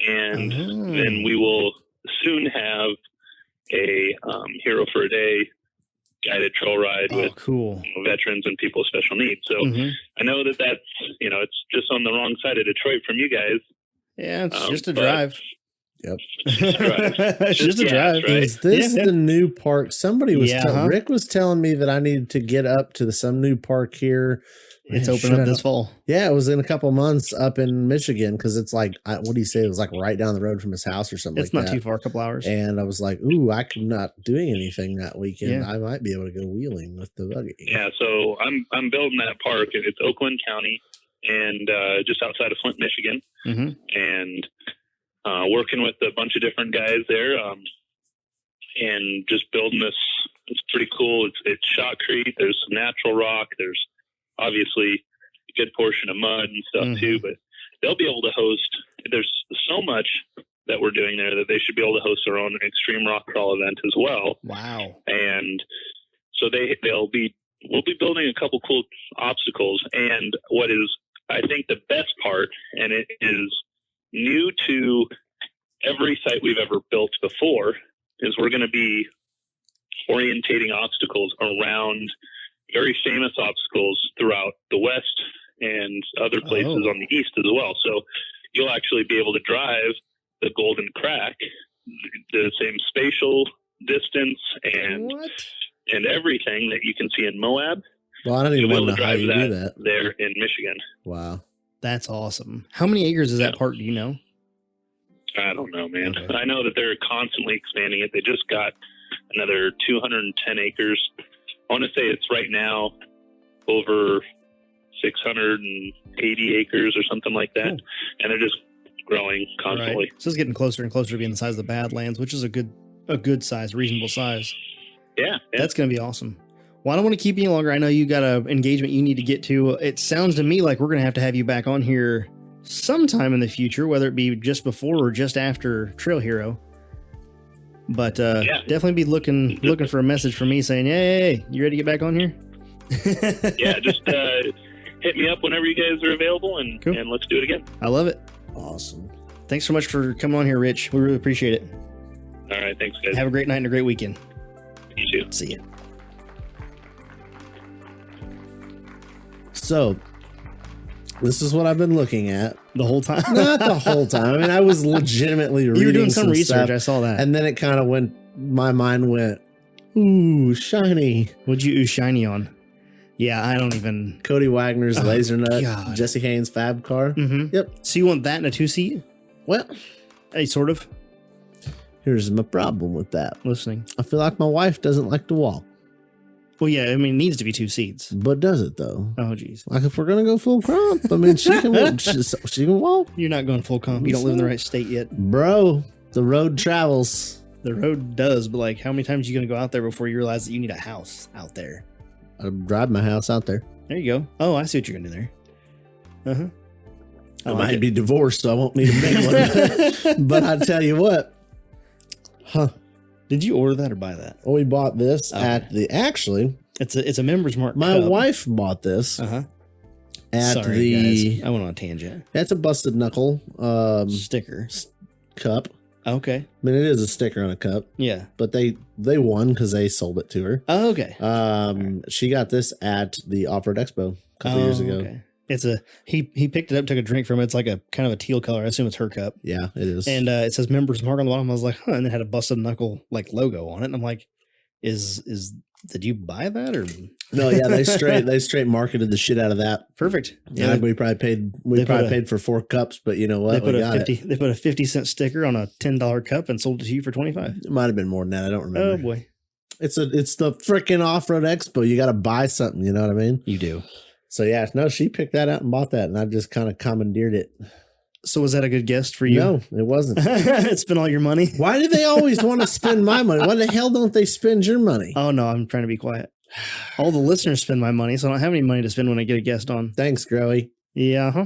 and then we will soon have a Hero for a Day guided trail ride with veterans and people with special needs. So I know that's, it's just on the wrong side of Detroit from you guys. Yeah, it's just a drive. Yep. It's just a drive. Right? Is this the new park? Somebody was Rick was telling me that I needed to get up to some new park here. It's open up this fall. Yeah, it was in a couple months up in Michigan, because it's like, what do you say? It was like right down the road from his house or something. It's not too far, a couple hours. And I was like, ooh, I'm not doing anything that weekend. I might be able to go wheeling with the buggy. Yeah, so I'm building that park. It's Oakland County, and just outside of Flint, Michigan, and working with a bunch of different guys there, and just building this. It's pretty cool. It's shotcrete. There's some natural rock. There's obviously a good portion of mud and stuff too, but they'll be able to host. There's so much that we're doing there that they should be able to host their own extreme rock crawl event as well. Wow. And so we'll be building a couple cool obstacles. And what is, I think, the best part, and it is new to every site we've ever built before, is we're going to be orientating obstacles around very famous obstacles throughout the West and other places on the East as well. So you'll actually be able to drive the Golden Crack, the same spatial distance and everything that you can see in Moab. Well, I don't even know how you do that there in Michigan. Wow. That's awesome. How many acres is that park? Do you know? I don't know, man. Okay. I know that they're constantly expanding it. They just got another 210 acres. I want to say it's right now over 680 acres or something like that. Cool. And they're just growing constantly. Right. So it's getting closer and closer to being the size of the Badlands, which is a good size, reasonable size. Yeah. That's going to be awesome. Well, I don't want to keep you any longer. I know you got an engagement you need to get to. It sounds to me like we're going to have you back on here sometime in the future, whether it be just before or just after Trail Hero. But definitely be looking for a message from me saying, hey, you ready to get back on here? Yeah, just hit me up whenever you guys are available, and let's do it again. I love it. Awesome. Thanks so much for coming on here, Rich. We really appreciate it. All right, thanks, guys. Have a great night and a great weekend. You too. See ya. So, this is what I've been looking at the whole time. Not the whole time. I mean, I was legitimately reading. You were doing some research. Stuff, I saw that, and then it kind of went. My mind went, "Ooh, shiny." What'd you ooh shiny on? Yeah, I don't even. Cody Wagner's Laser Nut, God. Jesse Haynes Fab Car. Mm-hmm. Yep. So you want that in a 2-seat? Well, hey, sort of. Here's my problem with that. Listening. I feel like my wife doesn't like to walk. Well, yeah, I mean, it needs to be 2 seats. But does it, though? Oh, jeez. Like, if we're going to go full comp, I mean, she can walk. She can walk. You're not going full comp. You don't live in the right state yet. Bro, the road travels. The road does, but, like, how many times are you going to go out there before you realize that you need a house out there? I drive my house out there. There you go. Oh, I see what you're going to do there. Uh-huh. I might be divorced, so I won't need a big one. But I tell you what. Huh. Did you order that or buy that? Well, we bought this at the... Actually... It's a Members Mark My cup. wife bought this at Sorry, guys. I went on a tangent. That's a busted knuckle sticker cup. Okay. I mean, it is a sticker on a cup. Yeah. But they won because they sold it to her. Oh, okay. She got this at the Offroad Expo a couple years ago. Okay. It's he picked it up, took a drink from it. It's like a kind of a teal color. I assume it's her cup. Yeah, it is. And it says Members Mark on the bottom. I was like, huh, and it had a busted knuckle like logo on it. And I'm like, did you buy that or no? Yeah, they straight marketed the shit out of that. Perfect. Yeah, we probably paid for 4 cups, but you know what? They put a 50-cent sticker on a $10 cup and sold it to you for $25. It might have been more than that. I don't remember. Oh boy, it's the freaking Offroad Expo. You got to buy something. You know what I mean? You do. So yeah, no, she picked that out and bought that, and I just kind of commandeered it. So was that a good guest for you? No, it wasn't. It spent all your money. Why do they always want to spend my money? Why the hell don't they spend your money? Oh no, I'm trying to be quiet. All the listeners spend my money, so I don't have any money to spend when I get a guest on. Thanks, Growy. Yeah. Huh?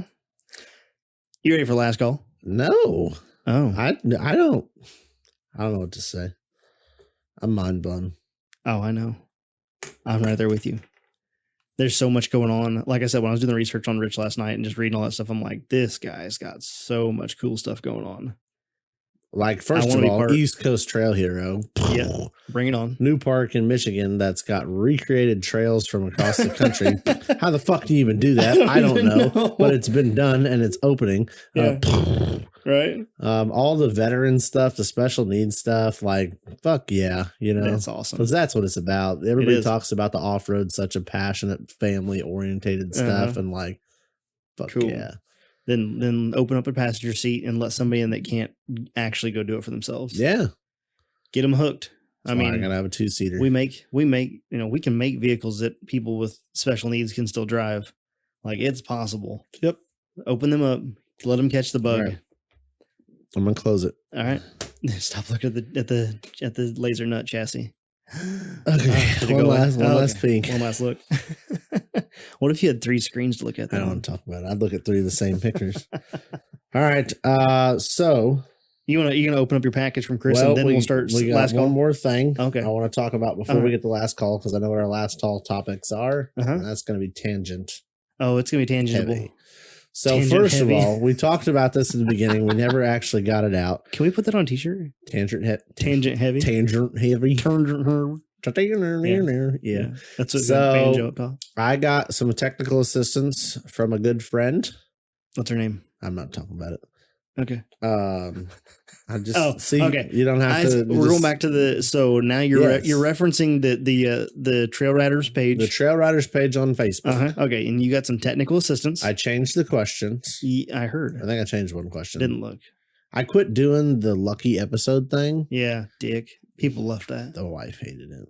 You ready for last call? No. Oh. I don't know what to say. I'm mind blown. Oh, I know. I'm right there with you. There's so much going on. Like I said, when I was doing the research on Rich last night and just reading all that stuff, I'm like, this guy's got so much cool stuff going on. Like, first of all, East Coast Trail Hero. Yeah, bring it on. New park in Michigan that's got recreated trails from across the country. How the fuck do you even do that? I don't know. But it's been done and it's opening. Yeah. Right. All the veteran stuff, the special needs stuff, like, fuck yeah. You know, that's awesome. Because that's what it's about. Everybody talks about the off-road, such a passionate, family-orientated stuff. And like, fuck yeah. Then open up a passenger seat and let somebody in that can't actually go do it for themselves. Yeah. Get them hooked. I mean, I gotta have a 2-seater. We can make vehicles that people with special needs can still drive. Like, it's possible. Yep. Open them up. Let them catch the bug. Right. I'm gonna close it. All right. Stop looking at the laser nut chassis. Okay. One last peek. One last look. What if you had 3 screens to look at? I don't want to talk about it. I'd look at 3 of the same pictures. All right. So you gonna open up your package from Chris, and then we'll start. We got last one call? more thing. Okay. I want to talk about before we get the last call, because I know what our last call topics are. And that's going to be tangent. Oh, it's gonna be tangential. Heavy. So first of all, we talked about this in the beginning. We never actually got it out. Can we put that on a t-shirt? Tangent heavy. Tangent heavy. Tangent heavy. Yeah. That's what banjo. I got some technical assistance from a good friend. What's her name? I'm not talking about it. Okay. I just okay. You don't have to. We're going back to so now you're referencing the Trail Riders page. The Trail Riders page on Facebook. Okay, and you got some technical assistance. I changed the questions. I heard. I think I changed one question. Didn't look. I quit doing the lucky episode thing. Yeah, dick. People loved that. The wife hated it.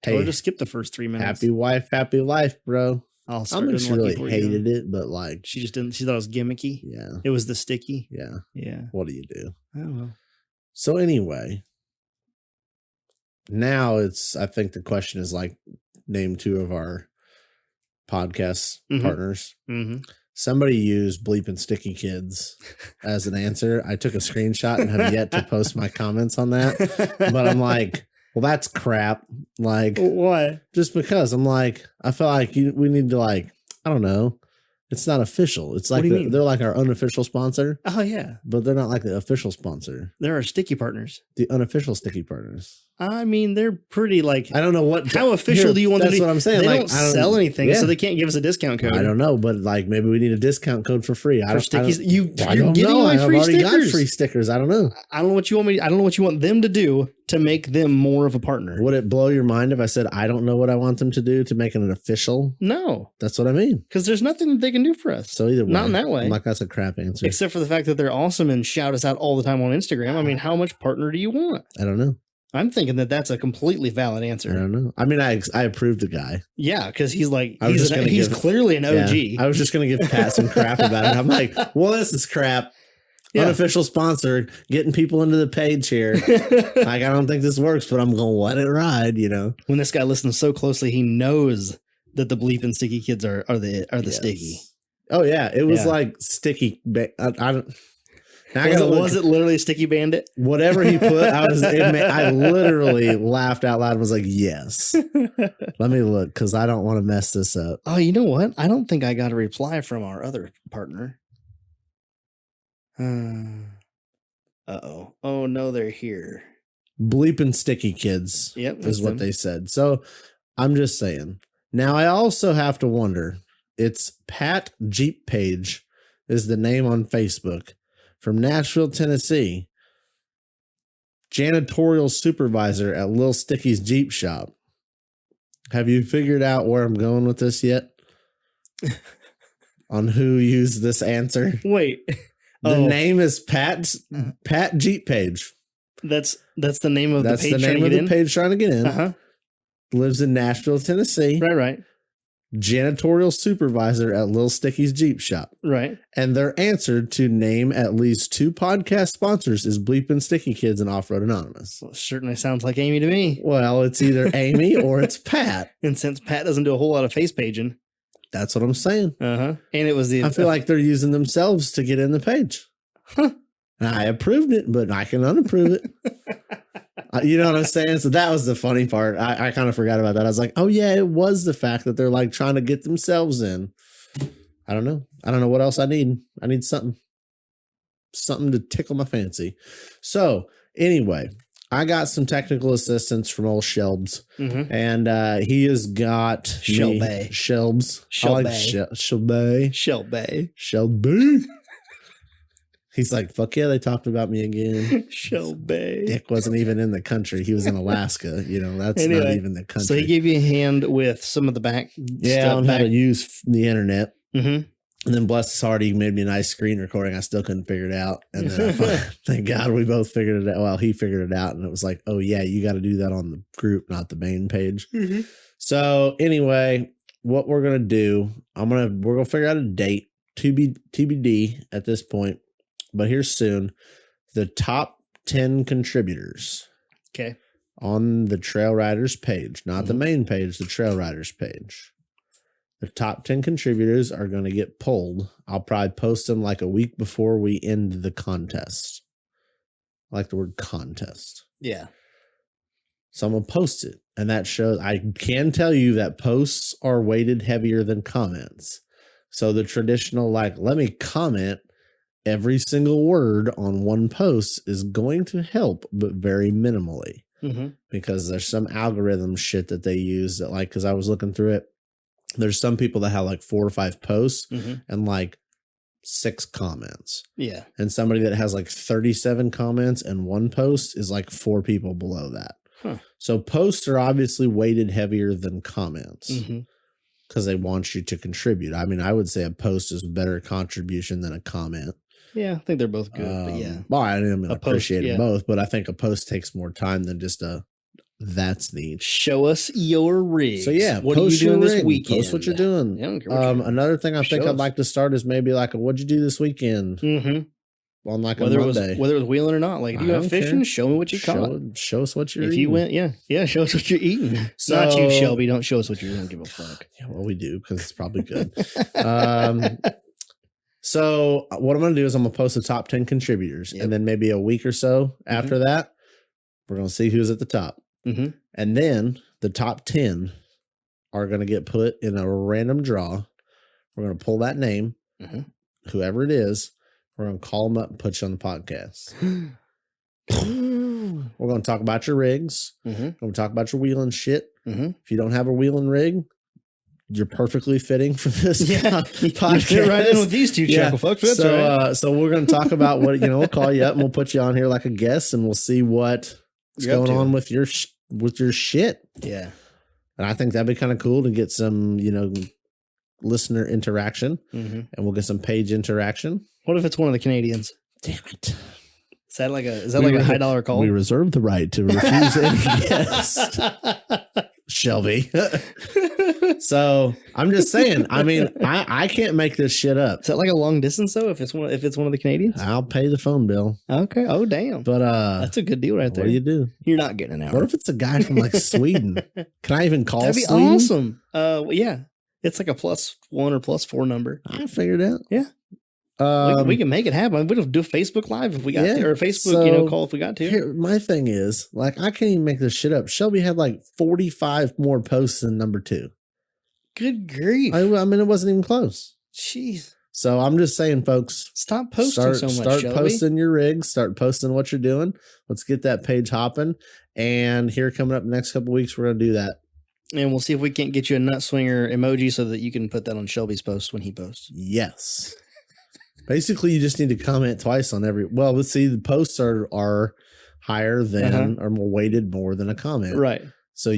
Hey, or just skip the first 3 minutes. Happy wife, happy life, bro. I'll I start don't think doing she Lucky really for You. hated it, but like She just didn't. She thought it was gimmicky. Yeah. It was the sticky. Yeah. Yeah. What do you do? I don't know. So anyway, now I think the question is like, name 2 of our podcast partners. Mm-hmm. Somebody used Bleeping Sticky Kids as an answer. I took a screenshot and have yet to post my comments on that. But I'm like, well, that's crap. Like, why? Just because I'm like, I feel like we need to like, I don't know. It's not official. It's like they're like our unofficial sponsor. Oh yeah, but they're not like the official sponsor. They're our sticky partners. The unofficial sticky partners. I mean, they're pretty like. I don't know what. How official do you want them to be? That's what I'm saying. They like, don't sell anything, so they can't give us a discount code. I don't know, but like maybe we need a discount code for free. For stickies, I don't know. I've already got free stickers. I don't know. I don't know what you want me. I don't know what you want them to do to make them more of a partner. Would it blow your mind if I said I don't know what I want them to do to make it an official? No, that's what I mean. Because there's nothing that they can do for us. So either way, not in that way. I'm like, that's a crap answer. Except for the fact that they're awesome and shout us out all the time on Instagram. I mean, how much partner do you want? I don't know. I'm thinking that that's a completely valid answer. I don't know. I mean, I approved the guy. Yeah, because he's like, he's clearly an OG. Yeah, I was just going to give Pat some crap about it. I'm like, well, this is crap. Yeah. Unofficial sponsor, getting people into the page here. Like, I don't think this works, but I'm going to let it ride, you know. When this guy listens so closely, he knows that the Bleeping Sticky Kids are the yes. sticky. Oh, yeah. It was like sticky. I don't. Was it literally Sticky Bandit? Whatever he put, I literally laughed out loud and was like, yes. Let me look because I don't want to mess this up. Oh, you know what? I don't think I got a reply from our other partner. Uh-oh. Oh, no, they're here. Bleeping Sticky Kids is what they said. So I'm just saying. Now, I also have to wonder. It's Pat Jeep Page is the name on Facebook. From Nashville, Tennessee, janitorial supervisor at Lil Sticky's Jeep shop. Have you figured out where I'm going with this yet? On who used this answer? Wait. The name is Pat Jeep Page. That's the name of the page. That's the name of the page trying to get in. Uh-huh. Lives in Nashville, Tennessee. Right. Janitorial supervisor at Lil Sticky's Jeep shop. Right. And their answer to name at least 2 podcast sponsors is Bleeping Sticky Kids and Offroad Anonymous. Well, certainly sounds like Amy to me. Well, it's either Amy or it's Pat. And since Pat doesn't do a whole lot of face paging. That's what I'm saying. Uh-huh. And it was I feel like they're using themselves to get in the page. Huh. And I approved it, but I can unapprove it. You know what I'm saying? So that was the funny part. I kind of forgot about that. I was like, oh yeah, it was the fact that they're like trying to get themselves in. I don't know. I don't know what else I need. I need something to tickle my fancy. So anyway, I got some technical assistance from old Shelbs, and he has got Shelbs. I like Shelby. He's like, fuck yeah, they talked about me again. Shelby. Dick wasn't even in the country. He was in Alaska. You know, that's not even the country. So he gave you a hand with some of the back stuff. On how to use the internet. Mm-hmm. And then bless his heart, he made me a nice screen recording. I still couldn't figure it out. And then thank God we both figured it out. Well, he figured it out. And it was like, oh yeah, you got to do that on the group, not the main page. Mm-hmm. So anyway, what we're going to do, we're going to figure out a date, TBD at this point. But here's soon the top 10 contributors. Okay. On the Trail Riders page, not the main page, the Trail Riders page. The top 10 contributors are going to get pulled. I'll probably post them like a week before we end the contest. I like the word contest. Yeah. So I'm going to post it. And that shows, I can tell you that posts are weighted heavier than comments. So the traditional, like, let me comment every single word on one post is going to help, but very minimally, because there's some algorithm shit that they use that, like, because I was looking through it, there's some people that have like 4 or 5 posts and like 6 comments. Yeah. And somebody that has like 37 comments and 1 post is like 4 people below that. Huh. So posts are obviously weighted heavier than comments. Because they want you to contribute. I mean, I would say a post is a better contribution than a comment. Yeah, I think they're both good, but yeah. Well, I appreciate both, but I think a post takes more time than just a That's neat. Show us your rigs. So yeah, what are you doing this weekend? Post what you're doing. Yeah, I don't care what you're another thing I think I'd like to start is maybe like a what'd you do this weekend? Mm-hmm. On like whether a Monday. whether it was wheeling or not. Like if you went fishing, show me what you caught. Show us what you're eating. If you went, yeah, show us what you're eating. So, not you, Shelby. Don't show us what you don't give a fuck. Yeah, well, we do because it's probably good. So what I'm going to do is I'm going to post the top 10 contributors, and then maybe a week or so after that, we're going to see who's at the top. And then the top 10 are going to get put in a random draw. We're going to pull that name, whoever it is. We're going to call them up and put you on the podcast. We're going to talk about your rigs. We're going to talk about your wheeling shit. If you don't have a wheeling rig, you're perfectly fitting for this podcast. You fit right in with these two chuckle fucks. That's right. So we're going to talk about what, we'll call you up and we'll put you on here like a guest and we'll see what's going on with your shit. Yeah. And I think that'd be kind of cool to get some, listener interaction and we'll get some page interaction. What if it's one of the Canadians? Damn it. Is that like a high dollar call? We reserve the right to refuse any guest. Shelby. So I'm just saying, I mean, I can't make this shit up. Is that like a long distance though? If it's one of the Canadians? I'll pay the phone bill. Okay. Oh damn. But that's a good deal right there. What do you do? You're not getting an hour. What if it's a guy from like Sweden? Can I even call That'd be Sweden? awesome. Yeah. It's like a +1 or +4 number. I figured it out. Yeah. We can make it happen. We can do a Facebook Live if we got to, or a Facebook, call if we got to. Here, my thing is, like, I can't even make this shit up. Shelby had like 45 more posts than number 2. Good grief. I mean, it wasn't even close. Jeez. So I'm just saying, folks, stop posting so much. Start posting your rigs. Start posting what you're doing. Let's get that page hopping. And here coming up next couple weeks, we're going to do that. And we'll see if we can't get you a nut swinger emoji so that you can put that on Shelby's post when he posts. Yes. Basically, you just need to comment twice on every. Well, let's see. The posts are higher than or more weighted more than a comment. Right. So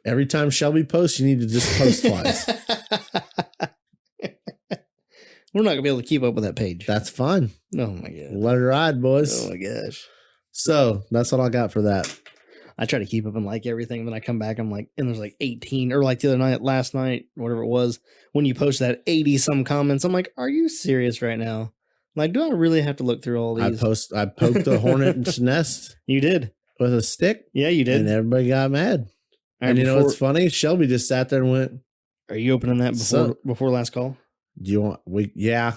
every time Shelby posts, you need to just post twice. We're not going to be able to keep up with that page. That's fine. Oh, my God. Let it ride, boys. Oh, my gosh. So that's what I got for that. I try to keep up and like everything. And then I come back, I'm like, and there's like 18 or like the other night, last night, whatever it was, when you post that 80 some comments, I'm like, are you serious right now? Like, do I really have to look through all these? I poked a hornet's nest. You did. With a stick. Yeah, you did. And everybody got mad. And you know what's funny? Shelby just sat there and went, are you opening that before last call? Do you want,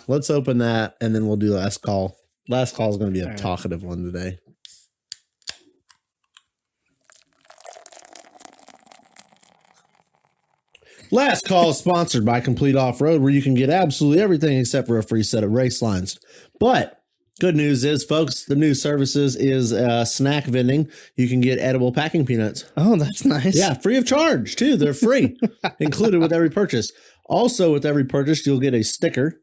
let's open that and then we'll do last call. Last call is going to be a talkative one today. Last Call is sponsored by Complete Off-Road, where you can get absolutely everything except for a free set of race lines. But good news is, folks, the new services is snack vending. You can get edible packing peanuts. Oh, that's nice. Yeah, free of charge, too. They're free, included with every purchase. Also, with every purchase, you'll get a sticker.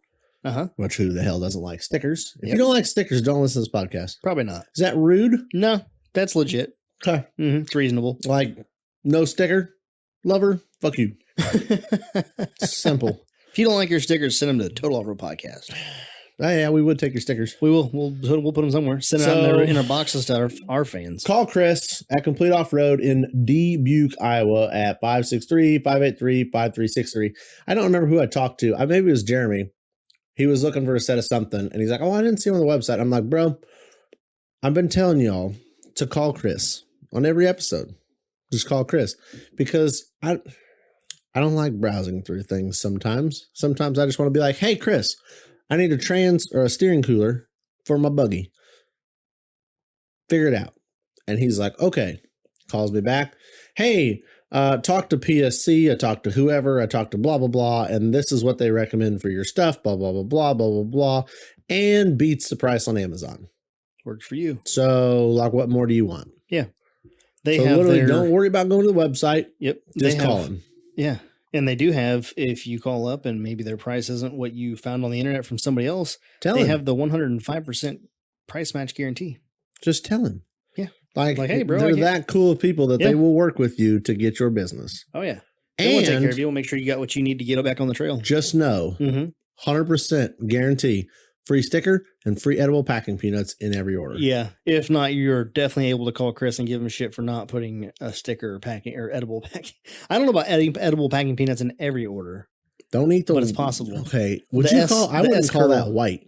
Which who the hell doesn't like stickers? If you don't like stickers, don't listen to this podcast. Probably not. Is that rude? No, that's legit. Okay. It's reasonable. Like, no sticker, lover, fuck you. Simple. If you don't like your stickers, send them to the Total Off-Road Podcast. Oh, yeah, we would take your stickers. We will. We'll put them somewhere. Send them out in our boxes to our fans. Call Chris at Complete Off-Road in Dubuque, Iowa at 563-583-5363. I don't remember who I talked to. Maybe it was Jeremy. He was looking for a set of something, and he's like, oh, I didn't see him on the website. I'm like, bro, I've been telling y'all to call Chris on every episode. Just call Chris. Because I don't like browsing through things sometimes. Sometimes I just want to be like, hey, Chris, I need a steering cooler for my buggy. Figure it out. And he's like, okay. Calls me back. Hey, talk to PSC. I talked to whoever. I talked to blah, blah, blah. And this is what they recommend for your stuff. Blah, blah, blah, blah, blah, blah, blah. And beats the price on Amazon. Works for you. So, like, what more do you want? Yeah. Don't worry about going to the website. Yep. Just call them. Yeah. And they do have, if you call up and maybe their price isn't what you found on the internet from somebody else, they have the 105% price match guarantee. Just tell them. Yeah. Like hey, bro, they're that cool of people that they will work with you to get your business. Oh, yeah. They will take care of you. We'll make sure you got what you need to get back on the trail. Just know, 100% guarantee, free sticker, and free edible packing peanuts in every order. Yeah. If not, you're definitely able to call Chris and give him shit for not putting a sticker or packing or edible packing. I don't know about edible packing peanuts in every order. Don't eat the. But it's possible. Okay. I wouldn't call that white.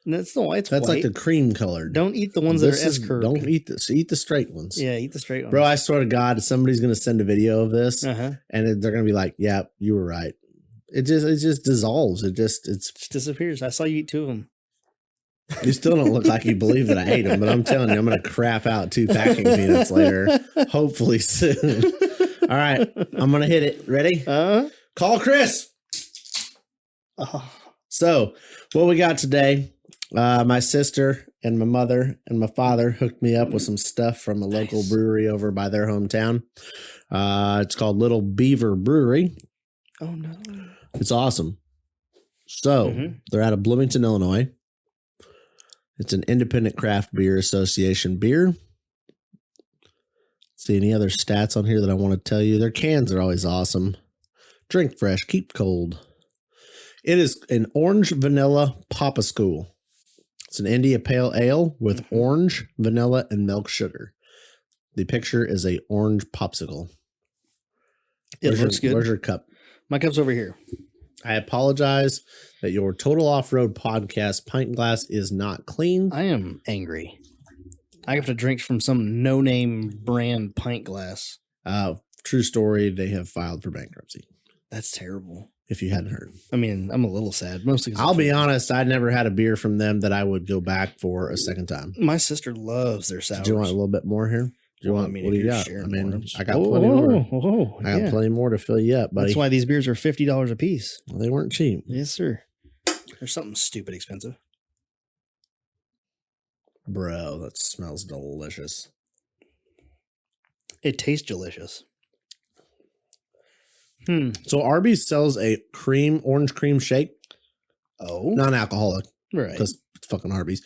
That's no, it's That's white. Like the cream colored. Don't eat the ones that are S-curve. Don't eat this. Eat the straight ones. Yeah, eat the straight ones. Bro, I swear to God, somebody's going to send a video of this and they're going to be like, yeah, you were right. It just dissolves. It just disappears. I saw you eat 2 of them. You still don't look like you believe that I ate them, but I'm telling you, I'm going to crap out 2 packing peanuts later, hopefully soon. All right, I'm going to hit it. Ready? Call Chris. So what we got today, my sister and my mother and my father hooked me up with some stuff from a local brewery over by their hometown. It's called Little Beaver Brewing. Oh, no. It's awesome. So they're out of Bloomington, Illinois. It's an independent craft beer association beer. See any other stats on here that I want to tell you? Their cans are always awesome. Drink fresh, keep cold. It is an orange vanilla Pop-A-Skool. It's an India Pale Ale with orange, vanilla, and milk sugar. The picture is a orange popsicle. It looks good. Where's your cup? My cup's over here. I apologize that your Total Off-Road podcast pint glass is not clean. I am angry. I have to drink from some no-name brand pint glass. True story, they have filed for bankruptcy. That's terrible. If you hadn't heard. I mean, I'm a little sad. Mostly I'll be honest, I'd never had a beer from them that I would go back for a second time. My sister loves their sours. Do you want a little bit more here? What do you got? I mean, I got plenty more. I got plenty more to fill you up, buddy. That's why these beers are $50 a piece. Well, they weren't cheap. Yes, sir. There's something stupid expensive. Bro, that smells delicious. It tastes delicious. So Arby's sells a orange cream shake. Oh. Non-alcoholic. Right. Because it's fucking Arby's.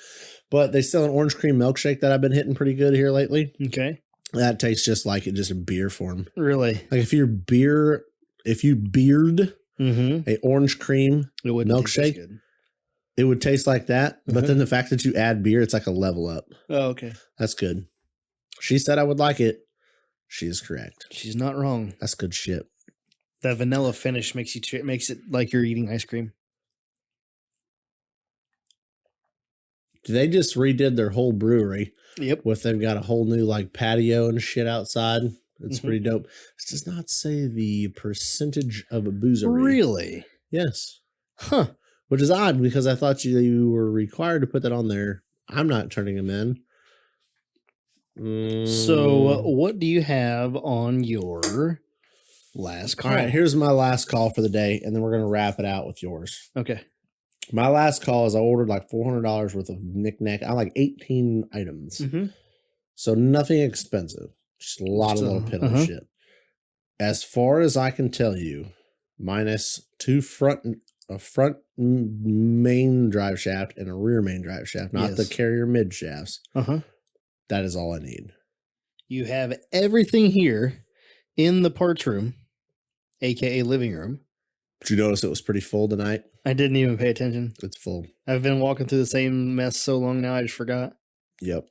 But they sell an orange cream milkshake that I've been hitting pretty good here lately. Okay. That tastes just like it, just in beer form. Really? Like if you beard a orange cream milkshake, it would taste like that. But then the fact that you add beer, it's like a level up. Oh, okay. That's good. She said I would like it. She is correct. She's not wrong. That's good shit. That vanilla finish makes it like you're eating ice cream. They just redid their whole brewery. Yep. They've got a whole new like patio and shit outside. It's pretty dope. It does not say the percentage of boozery. Really? Yes. Huh. Which is odd because I thought you were required to put that on there. I'm not turning them in. So what do you have on your last call? All right, here's my last call for the day, and then we're going to wrap it out with yours. Okay. My last call is I ordered like $400 worth of knickknack. I like 18 items. So nothing expensive. Just a lot of little piddle shit. As far as I can tell you, minus a front main drive shaft and a rear main drive shaft, not the carrier mid shafts. That is all I need. You have everything here in the parts room, aka living room. Did you notice it was pretty full tonight? I didn't even pay attention. It's full. I've been walking through the same mess so long now, I just forgot. Yep.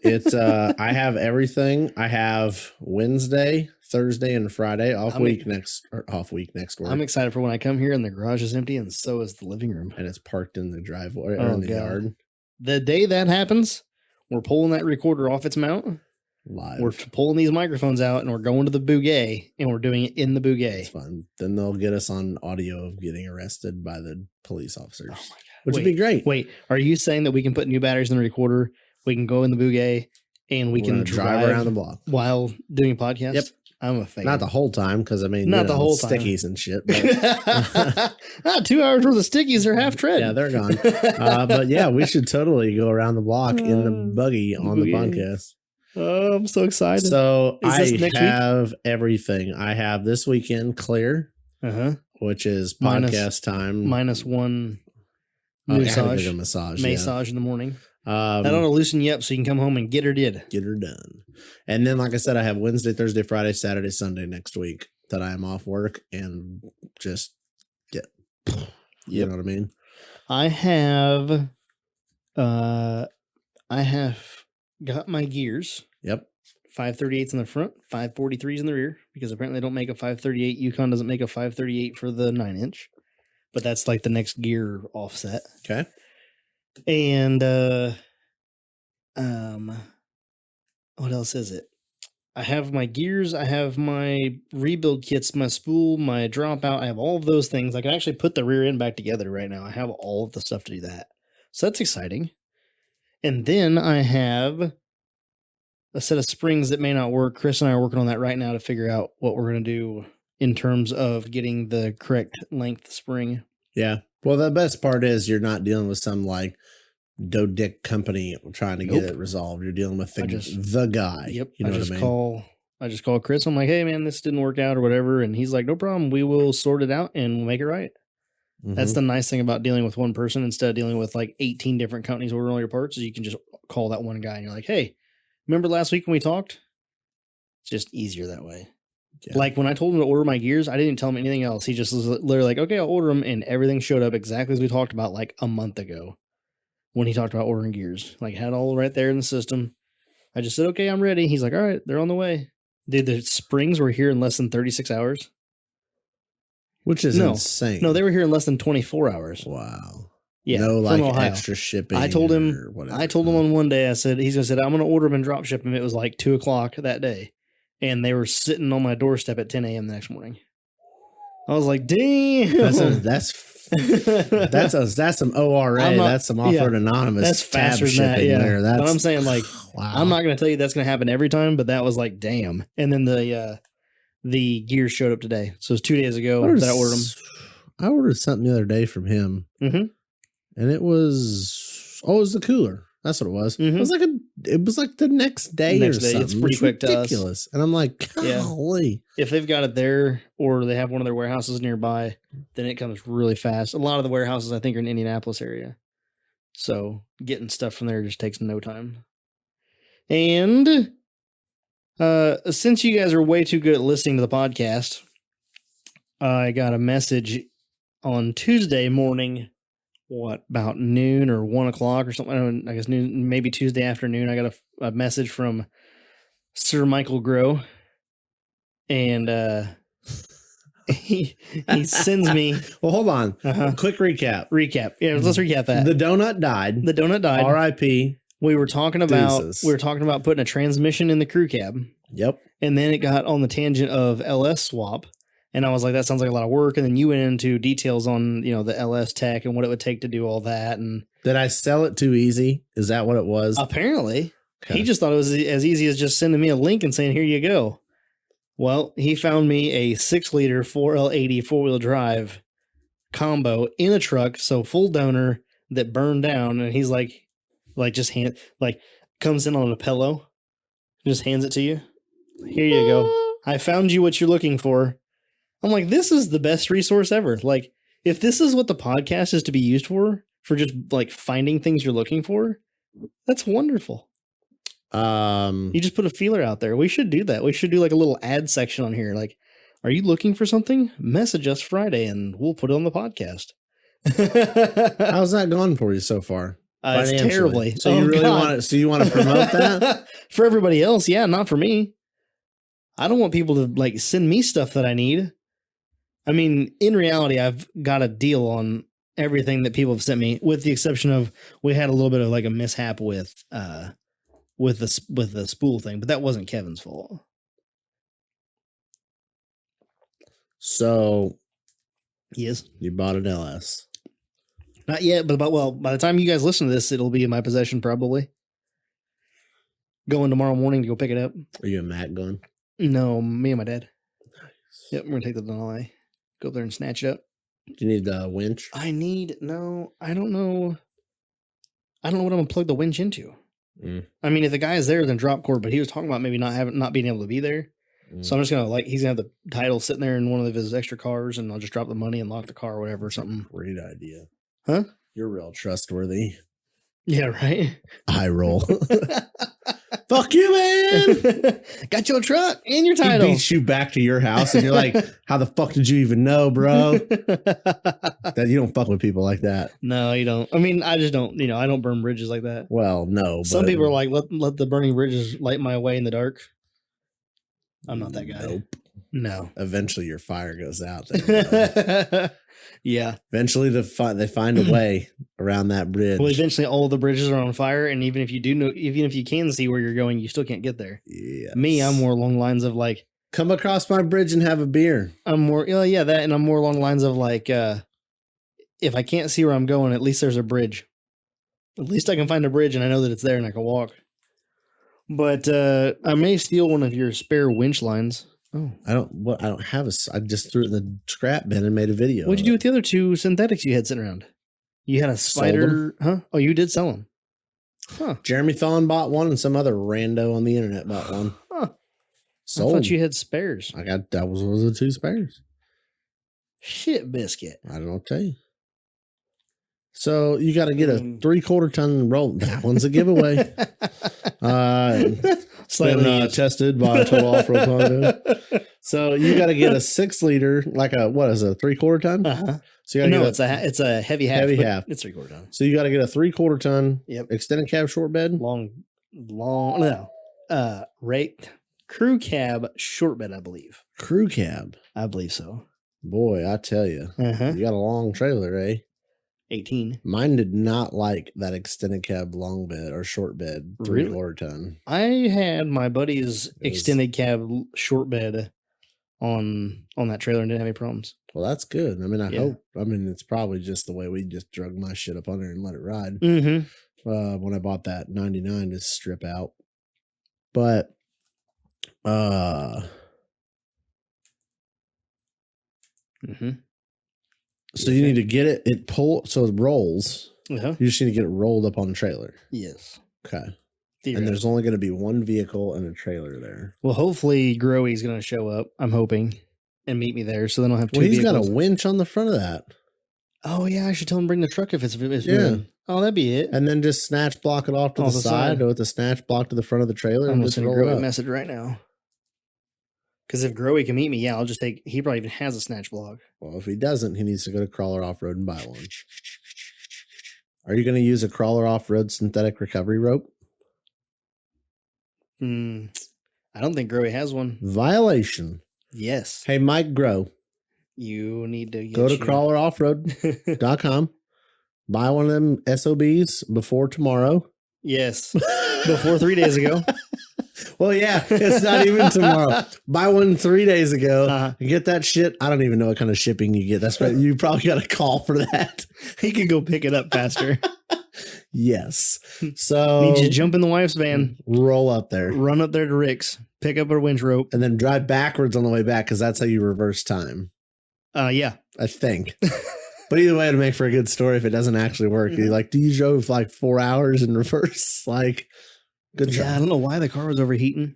It's I have everything. I have Wednesday, Thursday, and Friday off week next week. I'm excited for when I come here and the garage is empty, and so is the living room. And it's parked in the driveway or in the yard. The day that happens, we're pulling that recorder off its mount. Live. We're pulling these microphones out and we're going to the Bugay and we're doing it in the Bugay. It's fun. Then they'll get us on audio of getting arrested by the police officers. Oh my God. Which would be great. Wait, are you saying that we can put new batteries in the recorder? We can go in the Bugay and we can drive around the block while doing podcasts? Yep. I'm a fan. Not the whole time, because I mean, not the whole time. Stickies and shit. But 2 hours worth of stickies are half tread. Yeah, they're gone. But yeah, we should totally go around the block in the buggy on the podcast. Oh, I'm so excited. So I have everything. I have this weekend clear, which is podcast time. Minus one massage in the morning. I don't want to loosen you up so you can come home and get her done. And then, like I said, I have Wednesday, Thursday, Friday, Saturday, Sunday next week that I am off work and just get, you know what I mean? I have got my gears. Yep. 538s in the front, 543s in the rear, because apparently they don't make a 538. Yukon doesn't make a 538 for the 9-inch, but that's like the next gear offset. Okay. And what else is it? I have my gears, I have my rebuild kits, my spool, my dropout. I have all of those things. I can actually put the rear end back together right now. I have all of the stuff to do that. So that's exciting. And then I have a set of springs that may not work. Chris and I are working on that right now to figure out what we're going to do in terms of getting the correct length spring. Yeah. Well, the best part is you're not dealing with some like dick company trying to get it resolved. You're dealing with the guy. Yep. You know what I mean? I just call Chris. I'm like, hey man, this didn't work out or whatever. And he's like, no problem. We will sort it out and we'll make it right. Mm-hmm. That's the nice thing about dealing with one person instead of dealing with like 18 different companies ordering all your parts, is you can just call that one guy and you're like, hey, remember last week when we talked? It's just easier that way. Yeah. Like when I told him to order my gears, I didn't tell him anything else. He just was literally like, okay, I'll order them. And everything showed up exactly as we talked about like a month ago when he talked about ordering gears. Like had all right there in the system. I just said, okay, I'm ready. He's like, all right, they're on the way. Dude, the springs were here in less than 36 hours. Which is insane. No, they were here in less than 24 hours. Wow. Yeah. No like extra shipping. I told him on one day, he's going to say, I'm going to order them and drop ship them. It was like 2:00 that day. And they were sitting on my doorstep at 10 a.m. the next morning. I was like, damn. That's some ORA. That's some Offroad Anonymous. That's faster than that. Yeah. There. But I'm saying, like, wow. I'm not going to tell you that's going to happen every time, but that was like, damn. And then the gears showed up today. So it was 2 days ago that I ordered them. I ordered something the other day from him. Mm-hmm. And it was the cooler. That's what it was. Mm-hmm. It was like the next day or something. It's pretty quick ridiculous. To us. And I'm like, golly. Yeah. If they've got it there or they have one of their warehouses nearby, then it comes really fast. A lot of the warehouses I think are in Indianapolis area. So getting stuff from there just takes no time. And since you guys are way too good at listening to the podcast, I got a message on Tuesday morning. About noon or 1:00 or something? I guess noon, maybe Tuesday afternoon. I got a message from Sir Michael Grow, and he sends me. Well, hold on. Quick recap. Yeah, let's recap that. The donut died. R.I.P. We were talking about putting a transmission in the crew cab. Yep. And then it got on the tangent of LS swap. And I was like, that sounds like a lot of work. And then you went into details on, the LS tech and what it would take to do all that. And did I sell it too easy? Is that what it was? Apparently. Okay. He just thought it was as easy as just sending me a link and saying, here you go. Well, he found me a 6-liter 4L80 4-wheel drive combo in a truck. So full donor that burned down. And he's like just comes in on a pillow, just hands it to you. Here you go. I found you what you're looking for. I'm like, this is the best resource ever. Like, if this is what the podcast is to be used for just like finding things you're looking for, that's wonderful. You just put a feeler out there. We should do that. We should do like a little ad section on here. Like, are you looking for something? Message us Friday and we'll put it on the podcast. How's that going for you so far? It's terribly. So you really want it? So you want to promote that for everybody else? Yeah, not for me. I don't want people to like send me stuff that I need. I mean, in reality, I've got a deal on everything that people have sent me, with the exception of we had a little bit of like a mishap with the spool thing, but that wasn't Kevin's fault. So, yes, you bought an LS. Not yet, but by the time you guys listen to this, it'll be in my possession probably. Going tomorrow morning to go pick it up. Are you and Matt going? No, me and my dad. Yep, we're gonna take the Denali. Go up there and snatch it up. Do you need the winch? I don't know. I don't know what I'm gonna plug the winch into. I mean, if the guy is there, then drop cord. But he was talking about maybe not being able to be there. So I'm just gonna he's gonna have the title sitting there in one of his extra cars, and I'll just drop the money and lock the car or whatever or something. Great idea. Huh? You're real trustworthy. Yeah, right. High roll. Fuck you, man. Got your truck and your title. He beats you back to your house and you're like, how the fuck did you even know, bro? That you don't fuck with people like that. No, you don't. I mean, I just don't, I don't burn bridges like that. Well, no. Some people are like, let the burning bridges light my way in the dark. I'm not that guy. Nope. No. Eventually your fire goes out. Then, yeah. Eventually they find a way around that bridge. Well, eventually all the bridges are on fire, and even if you can see where you're going, you still can't get there. Yes. Me, I'm more along the lines of like, come across my bridge and have a beer. I'm more, that, and I'm more along the lines of like, if I can't see where I'm going, at least there's a bridge. At least I can find a bridge, and I know that it's there, and I can walk. But I may steal one of your spare winch lines. Oh, I don't have I just threw it in the scrap bin and made a video. What'd you do with the other two synthetics you had sitting around? You had a spider, huh? Oh, you did sell them. Huh. Jeremy Thon bought one and some other rando on the internet bought one. Huh. Sold. I thought you had spares. That was the two spares. Shit biscuit. I don't know what to tell you. So you got to get a 3/4 ton roll. That one's a giveaway. Been tested by Total Off-Road Condo. So you got to get a 6 liter, like a 3/4 ton. Uh-huh. So you got to it's a heavy half. Heavy half. It's 3/4 ton. So you got to get a 3/4 ton. Yep. Extended cab short bed. Rate crew cab short bed, I believe. Crew cab. I believe so. Boy, I tell you, uh-huh. You got a long trailer, eh? 18. Mine did not like that extended cab long bed or short bed 3/4 ton. I had my buddy's extended cab short bed on that trailer and didn't have any problems. Well, that's good. I mean, I hope. I mean, it's probably just the way we just drug my shit up on there and let it ride. Mm-hmm. When I bought that 99 to strip out, but mm-hmm. So you need to get it so it rolls. Uh-huh. You just need to get it rolled up on the trailer. Yes. Okay. And there's only going to be one vehicle and a trailer there. Well, hopefully Growy's going to show up, I'm hoping, and meet me there so then I'll have two he's vehicles. Got a winch on the front of that. Oh, yeah, I should tell him to bring the truck if it's moving. Oh, that'd be it. And then just snatch block it off to the side or with the snatch block to the front of the trailer. I'm going to send Growy a message right now. Because if Growy can meet me, I'll just take. He probably even has a snatch block. Well, if he doesn't, he needs to go to Crawler Off-Road and buy one. Are you going to use a Crawler Off-Road synthetic recovery rope? I don't think Growy has one. Violation. Yes. Hey, Mike Grow. You need to go to crawleroffroad.com. Buy one of them SOBs before tomorrow. Yes. Before 3 days ago. Well, yeah, it's not even tomorrow. Buy one 3 days ago. Get that shit. I don't even know what kind of shipping you get. That's right. You probably got to call for that. He could go pick it up faster. Yes. So need you to jump in the wife's van, roll up there, run up there to Rick's, pick up her winch rope, and then drive backwards on the way back because that's how you reverse time. Yeah, I think. But either way, it'll make for a good story if it doesn't actually work. You're like, you drove like 4 hours in reverse, like. Good job. Yeah, I don't know why the car was overheating.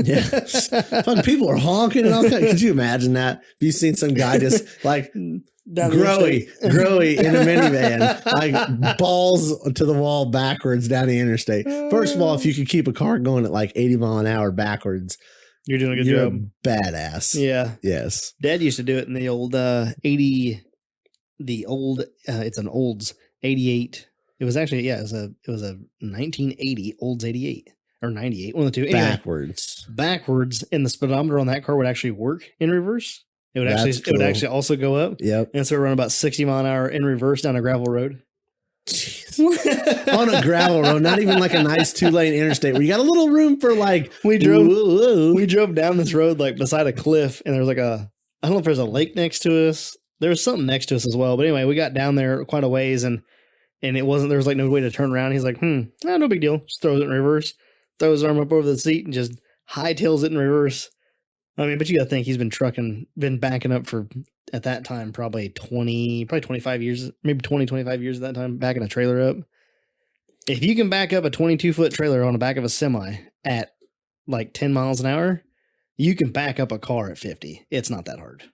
Yeah. Fucking people are honking and all kinds. Could you imagine that? Have you seen some guy just like Growy in a minivan, like balls to the wall backwards down the interstate? First of all, if you could keep a car going at like 80 mile an hour backwards, you're doing a good job. Badass. Yeah. Yes. Dad used to do it in the old it's an Olds 88. It was actually, it was a 1980 Olds 88 or 98, one of the two. Anyway, backwards, and the speedometer on that car would actually work in reverse. It would actually also go up. Yep. And so run about 60 mile an hour in reverse down a gravel road. On a gravel road, not even like a nice 2-lane interstate where you got a little room for like. We drove down this road like beside a cliff, and there was like I don't know if there's a lake next to us. There was something next to us as well. But anyway, we got down there quite a ways, and it wasn't, there was like no way to turn around. He's like, no big deal. Just throws it in reverse, throws his arm up over the seat and just hightails it in reverse. I mean, but you got to think he's been backing up for, at that time, probably 25 years, maybe 20, 25 years at that time, backing a trailer up. If you can back up a 22-foot trailer on the back of a semi at like 10 miles an hour, you can back up a car at 50. It's not that hard.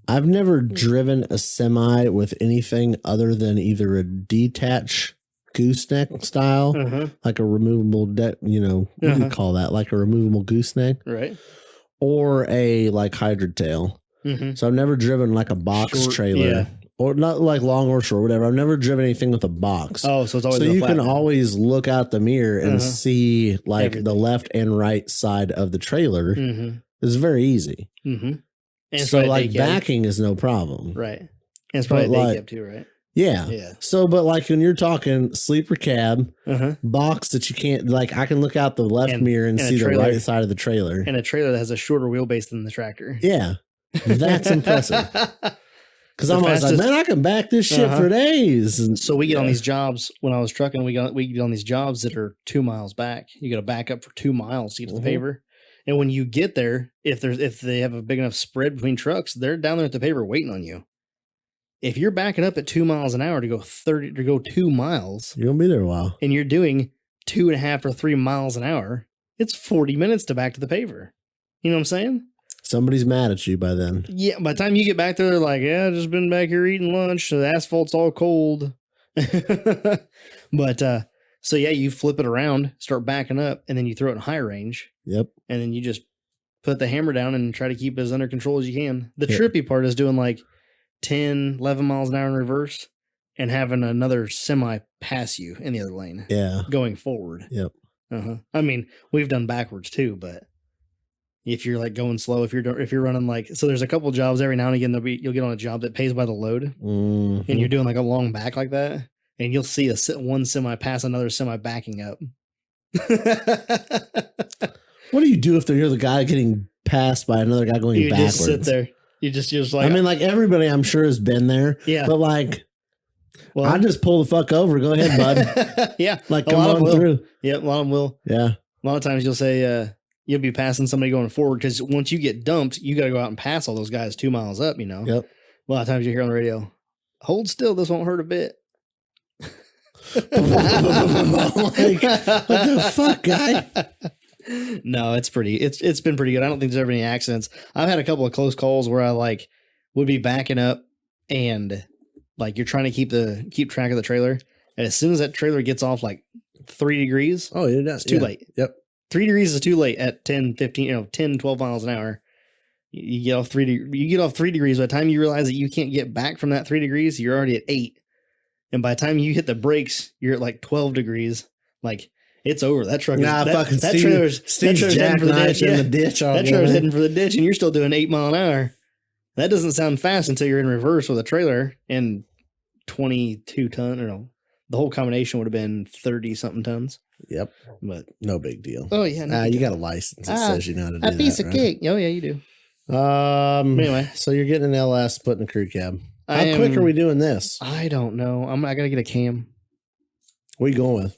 I've never driven a semi with anything other than either a detached gooseneck style, like a removable what do you call that? Like a removable gooseneck, right? Or a like hybrid tail. So I've never driven like a box trailer, or not like long or short, whatever. I've never driven anything with a box. Oh, so it's always so you can always look out the mirror and see like everything. The left and right side of the trailer. It's very easy. And so like backing is no problem, right? And it's probably day cab too, right? Yeah. So, but like when you're talking sleeper cab, box that you can't, like I can look out the left mirror and see the right side of the trailer. And a trailer that has a shorter wheelbase than the tractor. Yeah. That's impressive. Because I'm always like, man, I can back this shit for days. And, so we get on these jobs when I was trucking, we get on these jobs that are 2 miles back. You got to back up for 2 miles to get to the paver. And when you get there, if they have a big enough spread between trucks, they're down there at the paver waiting on you. If you're backing up at 2 miles an hour to go 2 miles, you're gonna be there a while, and you're doing 2.5 or 3 miles an hour, it's 40 minutes to back to the paver. You know what I'm saying? Somebody's mad at you by then. Yeah, by the time you get back there, they're like, yeah, I've just been back here eating lunch. So the asphalt's all cold. But so yeah, you flip it around, start backing up, and then you throw it in high range. Yep. And then you just put the hammer down and try to keep it as under control as you can. The trippy part is doing like 10, 11 miles an hour in reverse and having another semi pass you in the other lane. Yeah. Going forward. Yep. I mean, we've done backwards too, but if you're like going slow, if you're running like, so there's a couple jobs every now and again, you'll get on a job that pays by the load and you're doing like a long back like that. And you'll see one semi pass another semi backing up. What do you do if you're the guy getting passed by another guy going backwards? You just sit there. You just like, I mean, like everybody I'm sure has been there. Yeah. But like, well, I just pull the fuck over. Go ahead, bud. Yeah. Like, come on through. Yeah. A lot of them will. Yeah. A lot of times you'll say, you'll be passing somebody going forward because once you get dumped, you got to go out and pass all those guys 2 miles up, you know? Yep. A lot of times you hear on the radio, hold still. This won't hurt a bit. Like, what the fuck, guy? No, it's been pretty good. I don't think there's ever any accidents. I've had a couple of close calls where I like would be backing up and like you're trying to keep track of the trailer. And as soon as that trailer gets off like 3 degrees, it's too late. Yep. 3 degrees is too late at 10, 15, 10, 12 miles an hour. You get off 3 degrees. By the time you realize that you can't get back from that 3 degrees, you're already at 8. And by the time you hit the brakes, you're at like 12 degrees. Like it's over. That truck is that trailer's heading for the ditch. In the ditch. That trailer's heading for the ditch, and you're still doing 8 mile an hour. That doesn't sound fast until you're in reverse with a trailer and 22 ton. Or no, the whole combination would have been 30 something tons. Yep. But no big deal. Oh yeah. You got a license that says you know how to do that. A piece of cake. Oh yeah, you do. Anyway, so you're getting an LS, putting a crew cab. How quick are we doing this? I don't know. I gotta get a cam. What are you going with?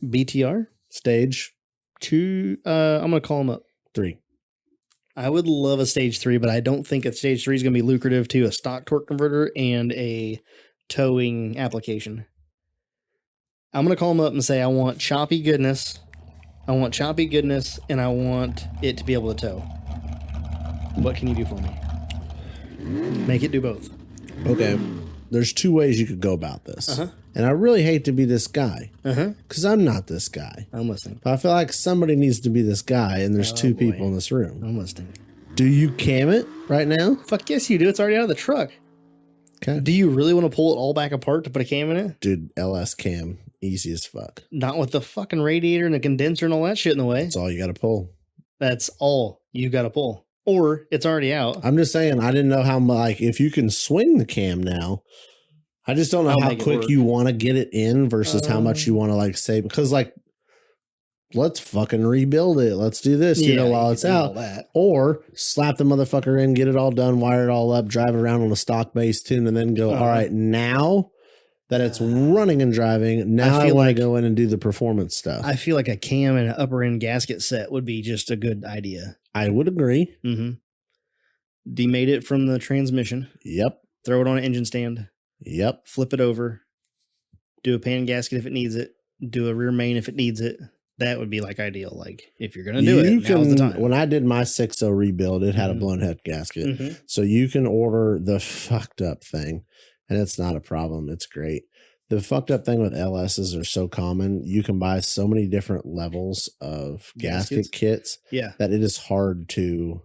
BTR stage 2. I'm gonna call them up 3. I would love a stage 3, but I don't think a stage 3 is gonna be lucrative to a stock torque converter and a towing application. I'm gonna call them up and say I want choppy goodness, and I want it to be able to tow. What can you do for me? Make it do both. Okay. There's 2 ways you could go about this. And I really hate to be this guy. Because I'm not this guy. I'm listening. But I feel like somebody needs to be this guy, and there's 2 people in this room. I'm listening. Do you cam it right now? Fuck yes, you do. It's already out of the truck. Okay. Do you really want to pull it all back apart to put a cam in it? Dude, LS cam, easy as fuck. Not with the fucking radiator and the condenser and all that shit in the way. That's all you got to pull. That's all you got to pull. Or it's already out. I'm just saying, I didn't know how, like, if you can swing the cam now. I just don't know how quick you want to get it in versus how much you want to, like, save. Because, like, let's fucking rebuild it. Let's do this, while it's out. Or slap the motherfucker in, get it all done, wire it all up, drive it around on a stock base tune, and then go, all right, now that it's running and driving, now I want to go in and do the performance stuff. I feel like a cam and an upper end gasket set would be just a good idea. I would agree. Demate it from the transmission. Yep. Throw it on an engine stand. Yep. Flip it over. Do a pan gasket if it needs it. Do a rear main if it needs it. That would be like ideal. Like if you're going to do it, now's the time. When I did my 6.0 rebuild, it had a blown head gasket. So you can order the fucked up thing and it's not a problem. It's great. The fucked up thing with LSs are so common. You can buy so many different levels of gasket kits that it is hard to,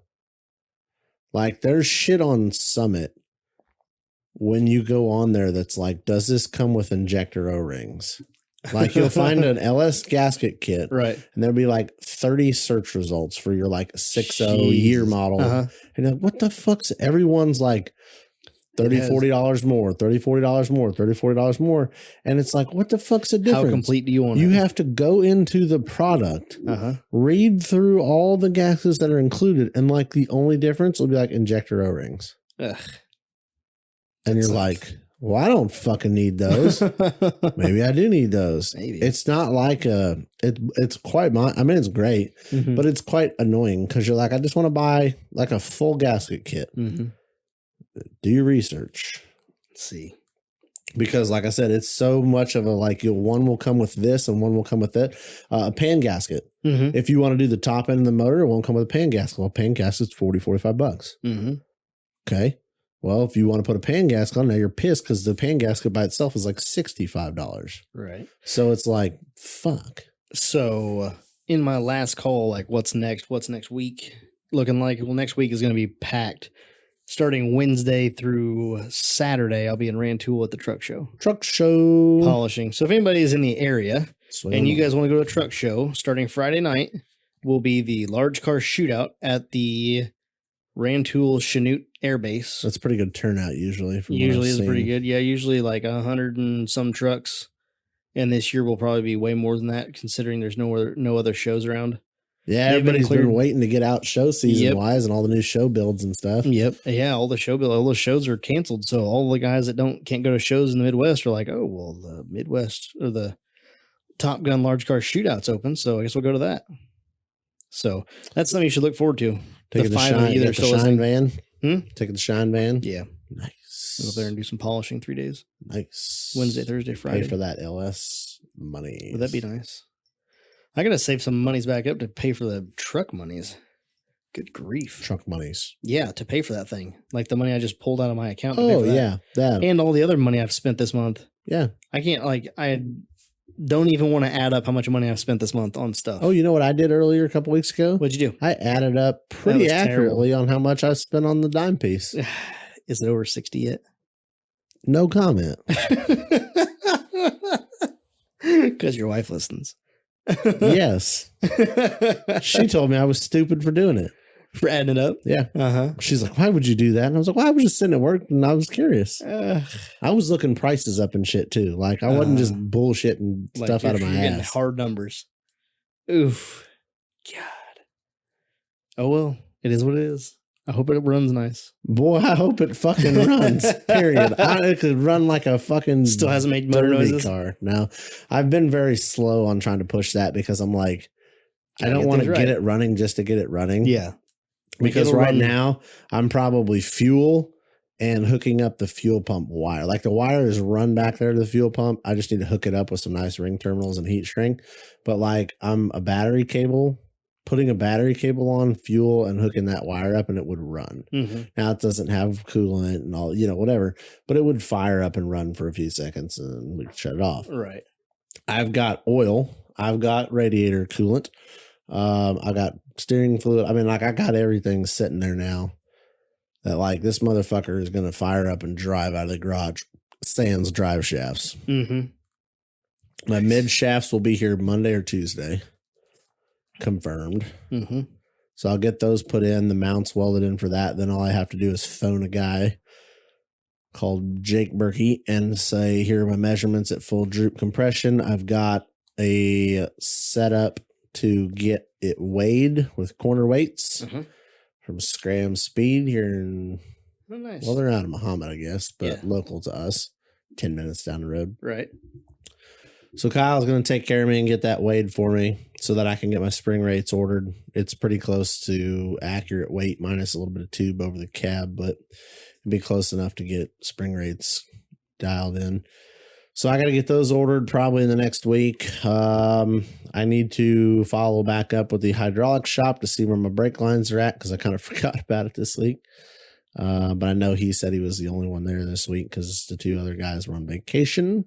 like, there's shit on Summit when you go on there that's like, does this come with injector O-rings? Like, you'll find an LS gasket kit, right? And there'll be like 30 search results for your like 6.0 year model. And you're like, what the fuck's, everyone's like $30-$40 more, $30-$40 more, $30-$40 more. And it's like, what the fuck's the difference? How complete do you want it? You have to go into the product, read through all the gaskets that are included, and like the only difference will be like injector O-rings. Ugh. And you're like, well, I don't fucking need those. Maybe I do need those. Maybe. It's not like it's quite, I mean, it's great, but it's quite annoying because you're like, I just want to buy like a full gasket kit. Do your research. Let's see. Because like I said, it's so much of a, like, one will come with this and one will come with that. A pan gasket. If you want to do the top end of the motor, it won't come with a pan gasket. Well, a pan gasket's $40-$45. Okay. Well, if you want to put a pan gasket on, now you're pissed because the pan gasket by itself is like $65. Right. So it's like, fuck. So in my last call, like, what's next? What's next week looking like? Well, next week is going to be packed. Starting Wednesday through Saturday, I'll be in Rantoul at the truck show. Truck show. Polishing. So if anybody is in the area and you guys want to go to a truck show, starting Friday night will be the large car shootout at the Rantoul Chanute Air Base. That's pretty good turnout usually. Usually is pretty good. Yeah, usually like 100 and some trucks. And this year will probably be way more than that, considering there's no other shows around. Yeah, everybody's been waiting to get out show season wise and all the new show builds and stuff. Yep. Yeah, all the shows are canceled. So all the guys that can't go to shows in the Midwest are like, oh, well, the Midwest or the Top Gun large car shootout's open. So I guess we'll go to that. So that's something you should look forward to. Taking the Shine van. Taking the Shine van. Yeah. Nice. Go up there and do some polishing 3 days. Nice. Wednesday, Thursday, Friday. Pay for that LS money. Would that be nice? I got to save some monies back up to pay for the truck monies. Good grief. Truck monies. Yeah, to pay for that thing. Like the money I just pulled out of my account. Oh, yeah. That. And all the other money I've spent this month. Yeah. I can't, I don't even want to add up how much money I've spent this month on stuff. Oh, you know what I did earlier a couple weeks ago? What'd you do? I added up pretty accurately on how much I spent on the dime piece. Is it over 60 yet? No comment. Because your wife listens. Yes. She told me I was stupid for doing it. For adding it up? Yeah. She's like, why would you do that? And I was like, well, I was just sitting at work and I was curious. I was looking prices up and shit too. Like, I wasn't just bullshitting stuff out of my ass. Hard numbers. Oof. God. Oh, well, it is what it is. I hope it runs nice. Boy, I hope it fucking runs. Period. It could run like a fucking still hasn't made motor noises car. No, I've been very slow on trying to push that because I'm like, I don't want to get it running just to get it running. Yeah. Because right now I'm probably fuel and hooking up the fuel pump wire. Like the wire is run back there to the fuel pump. I just need to hook it up with some nice ring terminals and heat shrink. But like I'm a battery cable. Putting a battery cable on fuel and hooking that wire up and it would run. Now it doesn't have coolant and all, whatever, but it would fire up and run for a few seconds and we could shut it off. Right. I've got oil. I've got radiator coolant. I got steering fluid. I mean, like I got everything sitting there now that like this motherfucker is going to fire up and drive out of the garage. Sans drive shafts. My mid shafts will be here Monday or Tuesday. Confirmed. So I'll get those put in, the mounts welded in for that. Then all I have to do is phone a guy called Jake Berkey and say, here are my measurements at full droop compression. I've got a setup to get it weighed with corner weights from Scram Speed here in, well, they're out of Muhammad, I guess, but local to us, 10 minutes down the road. Right. So Kyle's going to take care of me and get that weighed for me so that I can get my spring rates ordered. It's pretty close to accurate weight minus a little bit of tube over the cab, but it'd be close enough to get spring rates dialed in. So I got to get those ordered probably in the next week. I need to follow back up with the hydraulic shop to see where my brake lines are at because I kind of forgot about it this week. But I know he said he was the only one there this week because the two other guys were on vacation.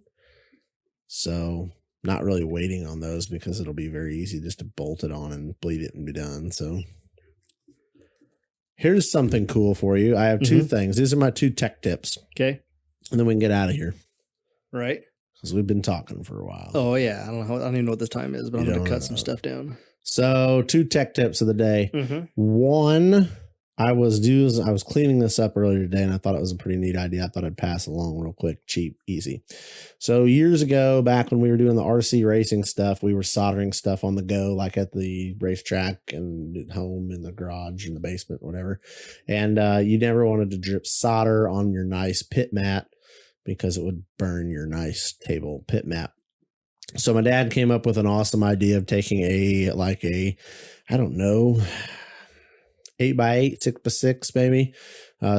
So not really waiting on those because it'll be very easy just to bolt it on and bleed it and be done. So here's something cool for you. I have two things. These are my 2 tech tips. Okay. And then we can get out of here. Right. Because we've been talking for a while. Oh, yeah. I don't even know what this time is, but I'm going to cut some stuff down. So 2 tech tips of the day. One, I was cleaning this up earlier today, and I thought it was a pretty neat idea. I thought I'd pass along real quick, cheap, easy. So years ago, back when we were doing the RC racing stuff, we were soldering stuff on the go, like at the racetrack and at home in the garage, in the basement, whatever. And you never wanted to drip solder on your nice pit mat because it would burn your nice table pit mat. So my dad came up with an awesome idea of taking I don't know, 8x8, 6x6, maybe,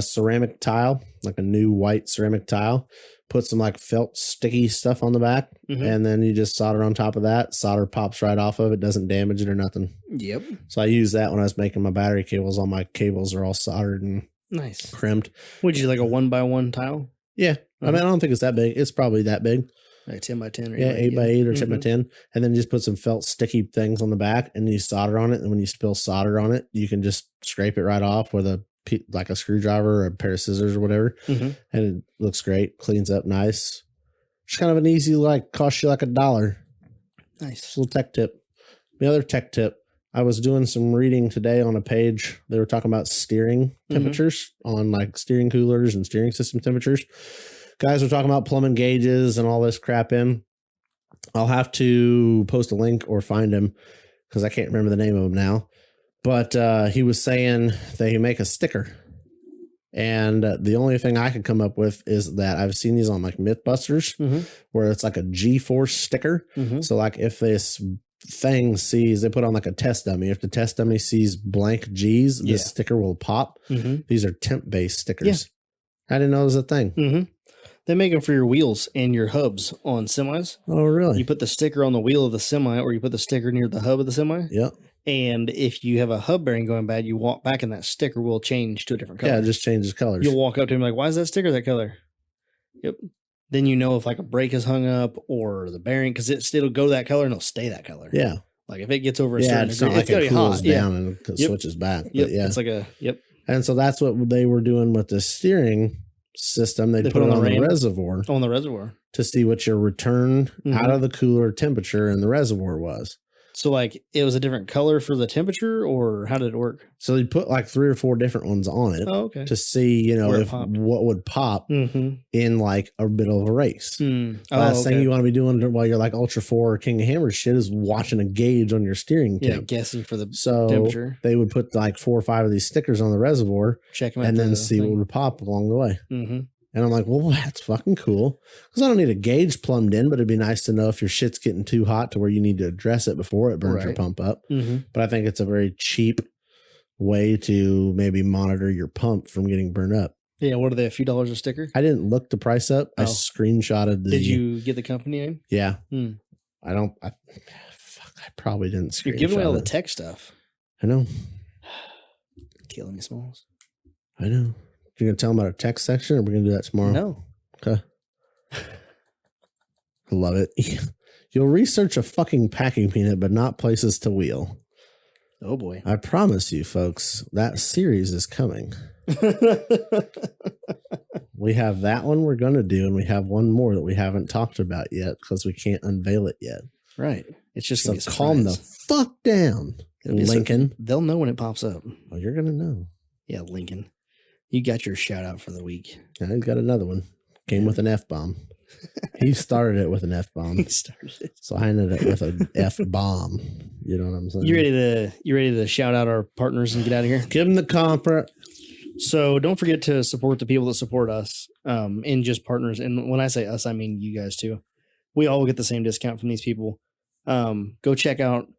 ceramic tile, like a new white ceramic tile, put some like felt sticky stuff on the back, and then you just solder on top of that. Solder pops right off of it, doesn't damage it or nothing. Yep. So I used that when I was making my battery cables. All my cables are all soldered and crimped. Would you like a 1x1 tile? Yeah. I mean, I don't think it's that big. It's probably that big. Like 10x10 or 8x8 or 10x10. And then just put some felt sticky things on the back and you solder on it. And when you spill solder on it, you can just scrape it right off with a screwdriver or a pair of scissors or whatever. And it looks great. Cleans up nice. Just kind of an easy, cost you like $1. Nice. Little tech tip. The other tech tip, I was doing some reading today on a page. They were talking about steering temperatures on like steering coolers and steering system temperatures. Guys were talking about plumbing gauges and all this crap in. I'll have to post a link or find him because I can't remember the name of him now. But he was saying they make a sticker. And the only thing I could come up with is that I've seen these on like Mythbusters where it's like a G-force sticker. So like if this thing sees, they put on like a test dummy. If the test dummy sees blank G's, this sticker will pop. These are temp-based stickers. I didn't know it was a thing. They make them for your wheels and your hubs on semis. Oh, really? You put the sticker on the wheel of the semi, or you put the sticker near the hub of the semi. Yep. And if you have a hub bearing going bad, you walk back and that sticker will change to a different color. Yeah, it just changes colors. You'll walk up to him like, why is that sticker that color? Yep. Then you know if like a brake is hung up or the bearing, because it'll go that color and it'll stay that color. Yeah. Like if it gets over a certain degree, it's going to be hot. Down and switches back. Yep. But yeah. It's like And so that's what they were doing with the steering system. They put it on the reservoir. On the reservoir. To see what your return out of the cooler temperature in the reservoir was. So like it was a different color for the temperature, or how did it work? So they put like 3 or 4 different ones on it to see, if what would pop in like a middle of a race. Last thing you want to be doing while you're like Ultra 4 or King of Hammers shit is watching a gauge on your steering temp. Guessing for the temperature. They would put like 4 or 5 of these stickers on the reservoir, check them out, and then see what would pop along the way. And I'm like, well, that's fucking cool. Because I don't need a gauge plumbed in, but it'd be nice to know if your shit's getting too hot to where you need to address it before it burns your pump up. But I think it's a very cheap way to maybe monitor your pump from getting burned up. Yeah, what are they, a few dollars a sticker? I didn't look the price up. I screenshotted the... Did you get the company name? Yeah. I probably didn't screenshot. You're giving away all the tech stuff. I know. Killing me, Smalls. I know. You're going to tell them about our text section, or we're going to do that tomorrow? No. Okay. I love it. You'll research a fucking packing peanut, but not places to wheel. Oh, boy. I promise you, folks, that series is coming. We have that one we're going to do, and we have one more that we haven't talked about yet because we can't unveil it yet. Right. It's just so calm the fuck down, Lincoln. They'll know when it pops up. Oh, you're going to know. Yeah, Lincoln. You got your shout out for the week. Yeah, he's got another one. Came with an F-bomb. He started it with an F-bomb. He started it. So I ended it with an F-bomb. You know what I'm saying? You ready to shout out our partners and get out of here? Give them the comfort. So don't forget to support the people that support us, and just partners. And when I say us, I mean you guys too. We all get the same discount from these people. Go check out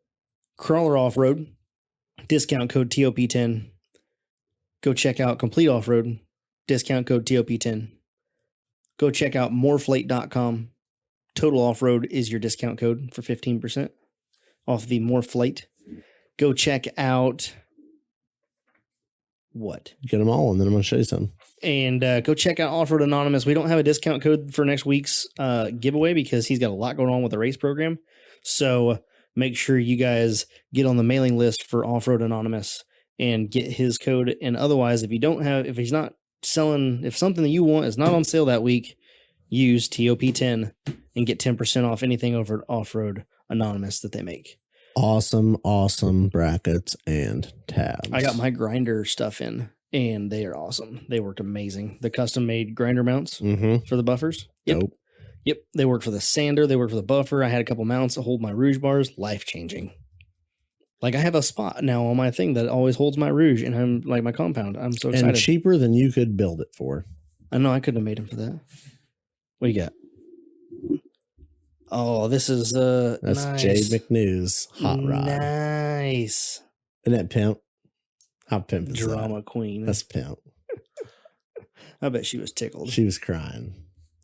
Crawler Offroad, discount code TOP10. Go check out Complete Offroad, discount code TOP10. Go check out moreflate.com. Total Offroad is your discount code for 15% off the Moreflate. Go check out what? Get them all, and then I'm going to show you something. And go check out Offroad Anonymous. We don't have a discount code for next week's giveaway because he's got a lot going on with the race program. So make sure you guys get on the mailing list for Offroad Anonymous and get his code. And otherwise, if he's not selling, if something that you want is not on sale that week, use TOP10 and get 10% off anything over at Offroad Anonymous that they make. Awesome brackets and tabs. I got my grinder stuff in, and they are awesome. They worked amazing. The custom made grinder mounts for the buffers. Yep. Dope. Yep. They work for the sander. They work for the buffer. I had a couple mounts to hold my rouge bars. Life changing. Like I have a spot now on my thing that always holds my rouge, and I'm like my compound. I'm so excited. And cheaper than you could build it for. I know I couldn't have made him for that. What do you got? Oh, this is that's nice. Jay McNew's hot rod. Nice. Isn't that pimp? How pimp is Drama that? queen. That's pimp. I bet she was tickled. She was crying.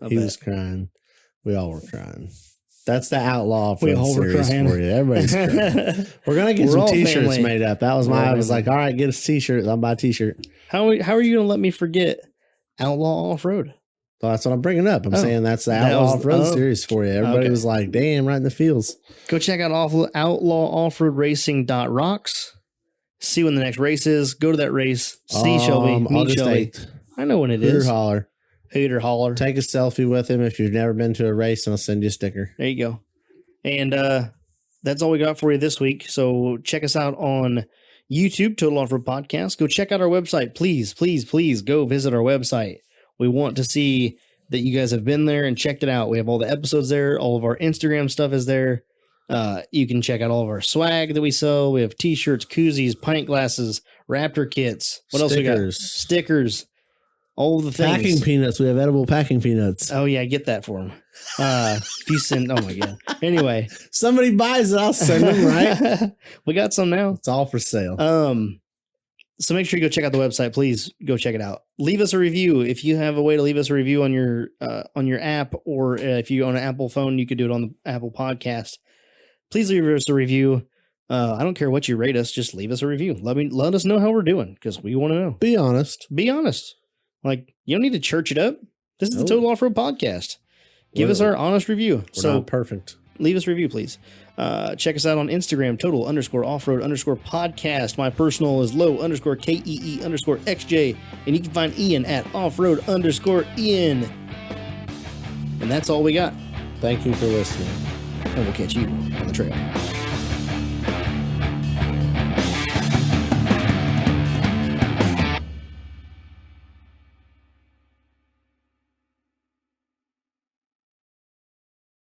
He was crying. We all were crying. That's the Outlaw Offroad series for you. Everybody's crying. We're gonna get some t-shirts made up. That was I was like, all right, get us t-shirts. I'll buy a t-shirt. How are you gonna let me forget Outlaw Offroad? Well, that's what I'm bringing up. I'm saying that's the Outlaw Offroad series for you. Everybody was like, damn, right in the fields. Go check out outlawoffroadracing.rocks. See when the next race is. Go to that race. See Shelby. Meet August Shelby. 8th. I know when it is. Hooter holler. Hooter. Take a selfie with him if you've never been to a race, and I'll send you a sticker. There you go. And that's all we got for you this week. So check us out on YouTube, Total Offroad Podcast. Go check out our website. Please go visit our website. We want to see that you guys have been there and checked it out. We have all the episodes there. All of our Instagram stuff is there. You can check out all of our swag that we sell. We have t-shirts, koozies, pint glasses, Raptor kits. What else we got? Stickers. All the things. Packing peanuts. We have edible packing peanuts. Oh, yeah. Get that for them. If you send, oh, my God. Anyway. Somebody buys it, I'll send them, right? We got some now. It's all for sale. So make sure you go check out the website. Please go check it out. Leave us a review. If you have a way to leave us a review on your app, or if you own an Apple phone, you could do it on the Apple Podcast. Please leave us a review. I don't care what you rate us. Just leave us a review. Let us know how we're doing because we want to know. Be honest. Be honest. Like, you don't need to church it up. This is the Total Offroad Podcast. Give us our honest review. We're not perfect. Leave us a review, please. Check us out on Instagram, total_offroad_podcast. My personal is low_KEE_XJ. And you can find Ian at offroad_Ian. And that's all we got. Thank you for listening. And we'll catch you on the trail.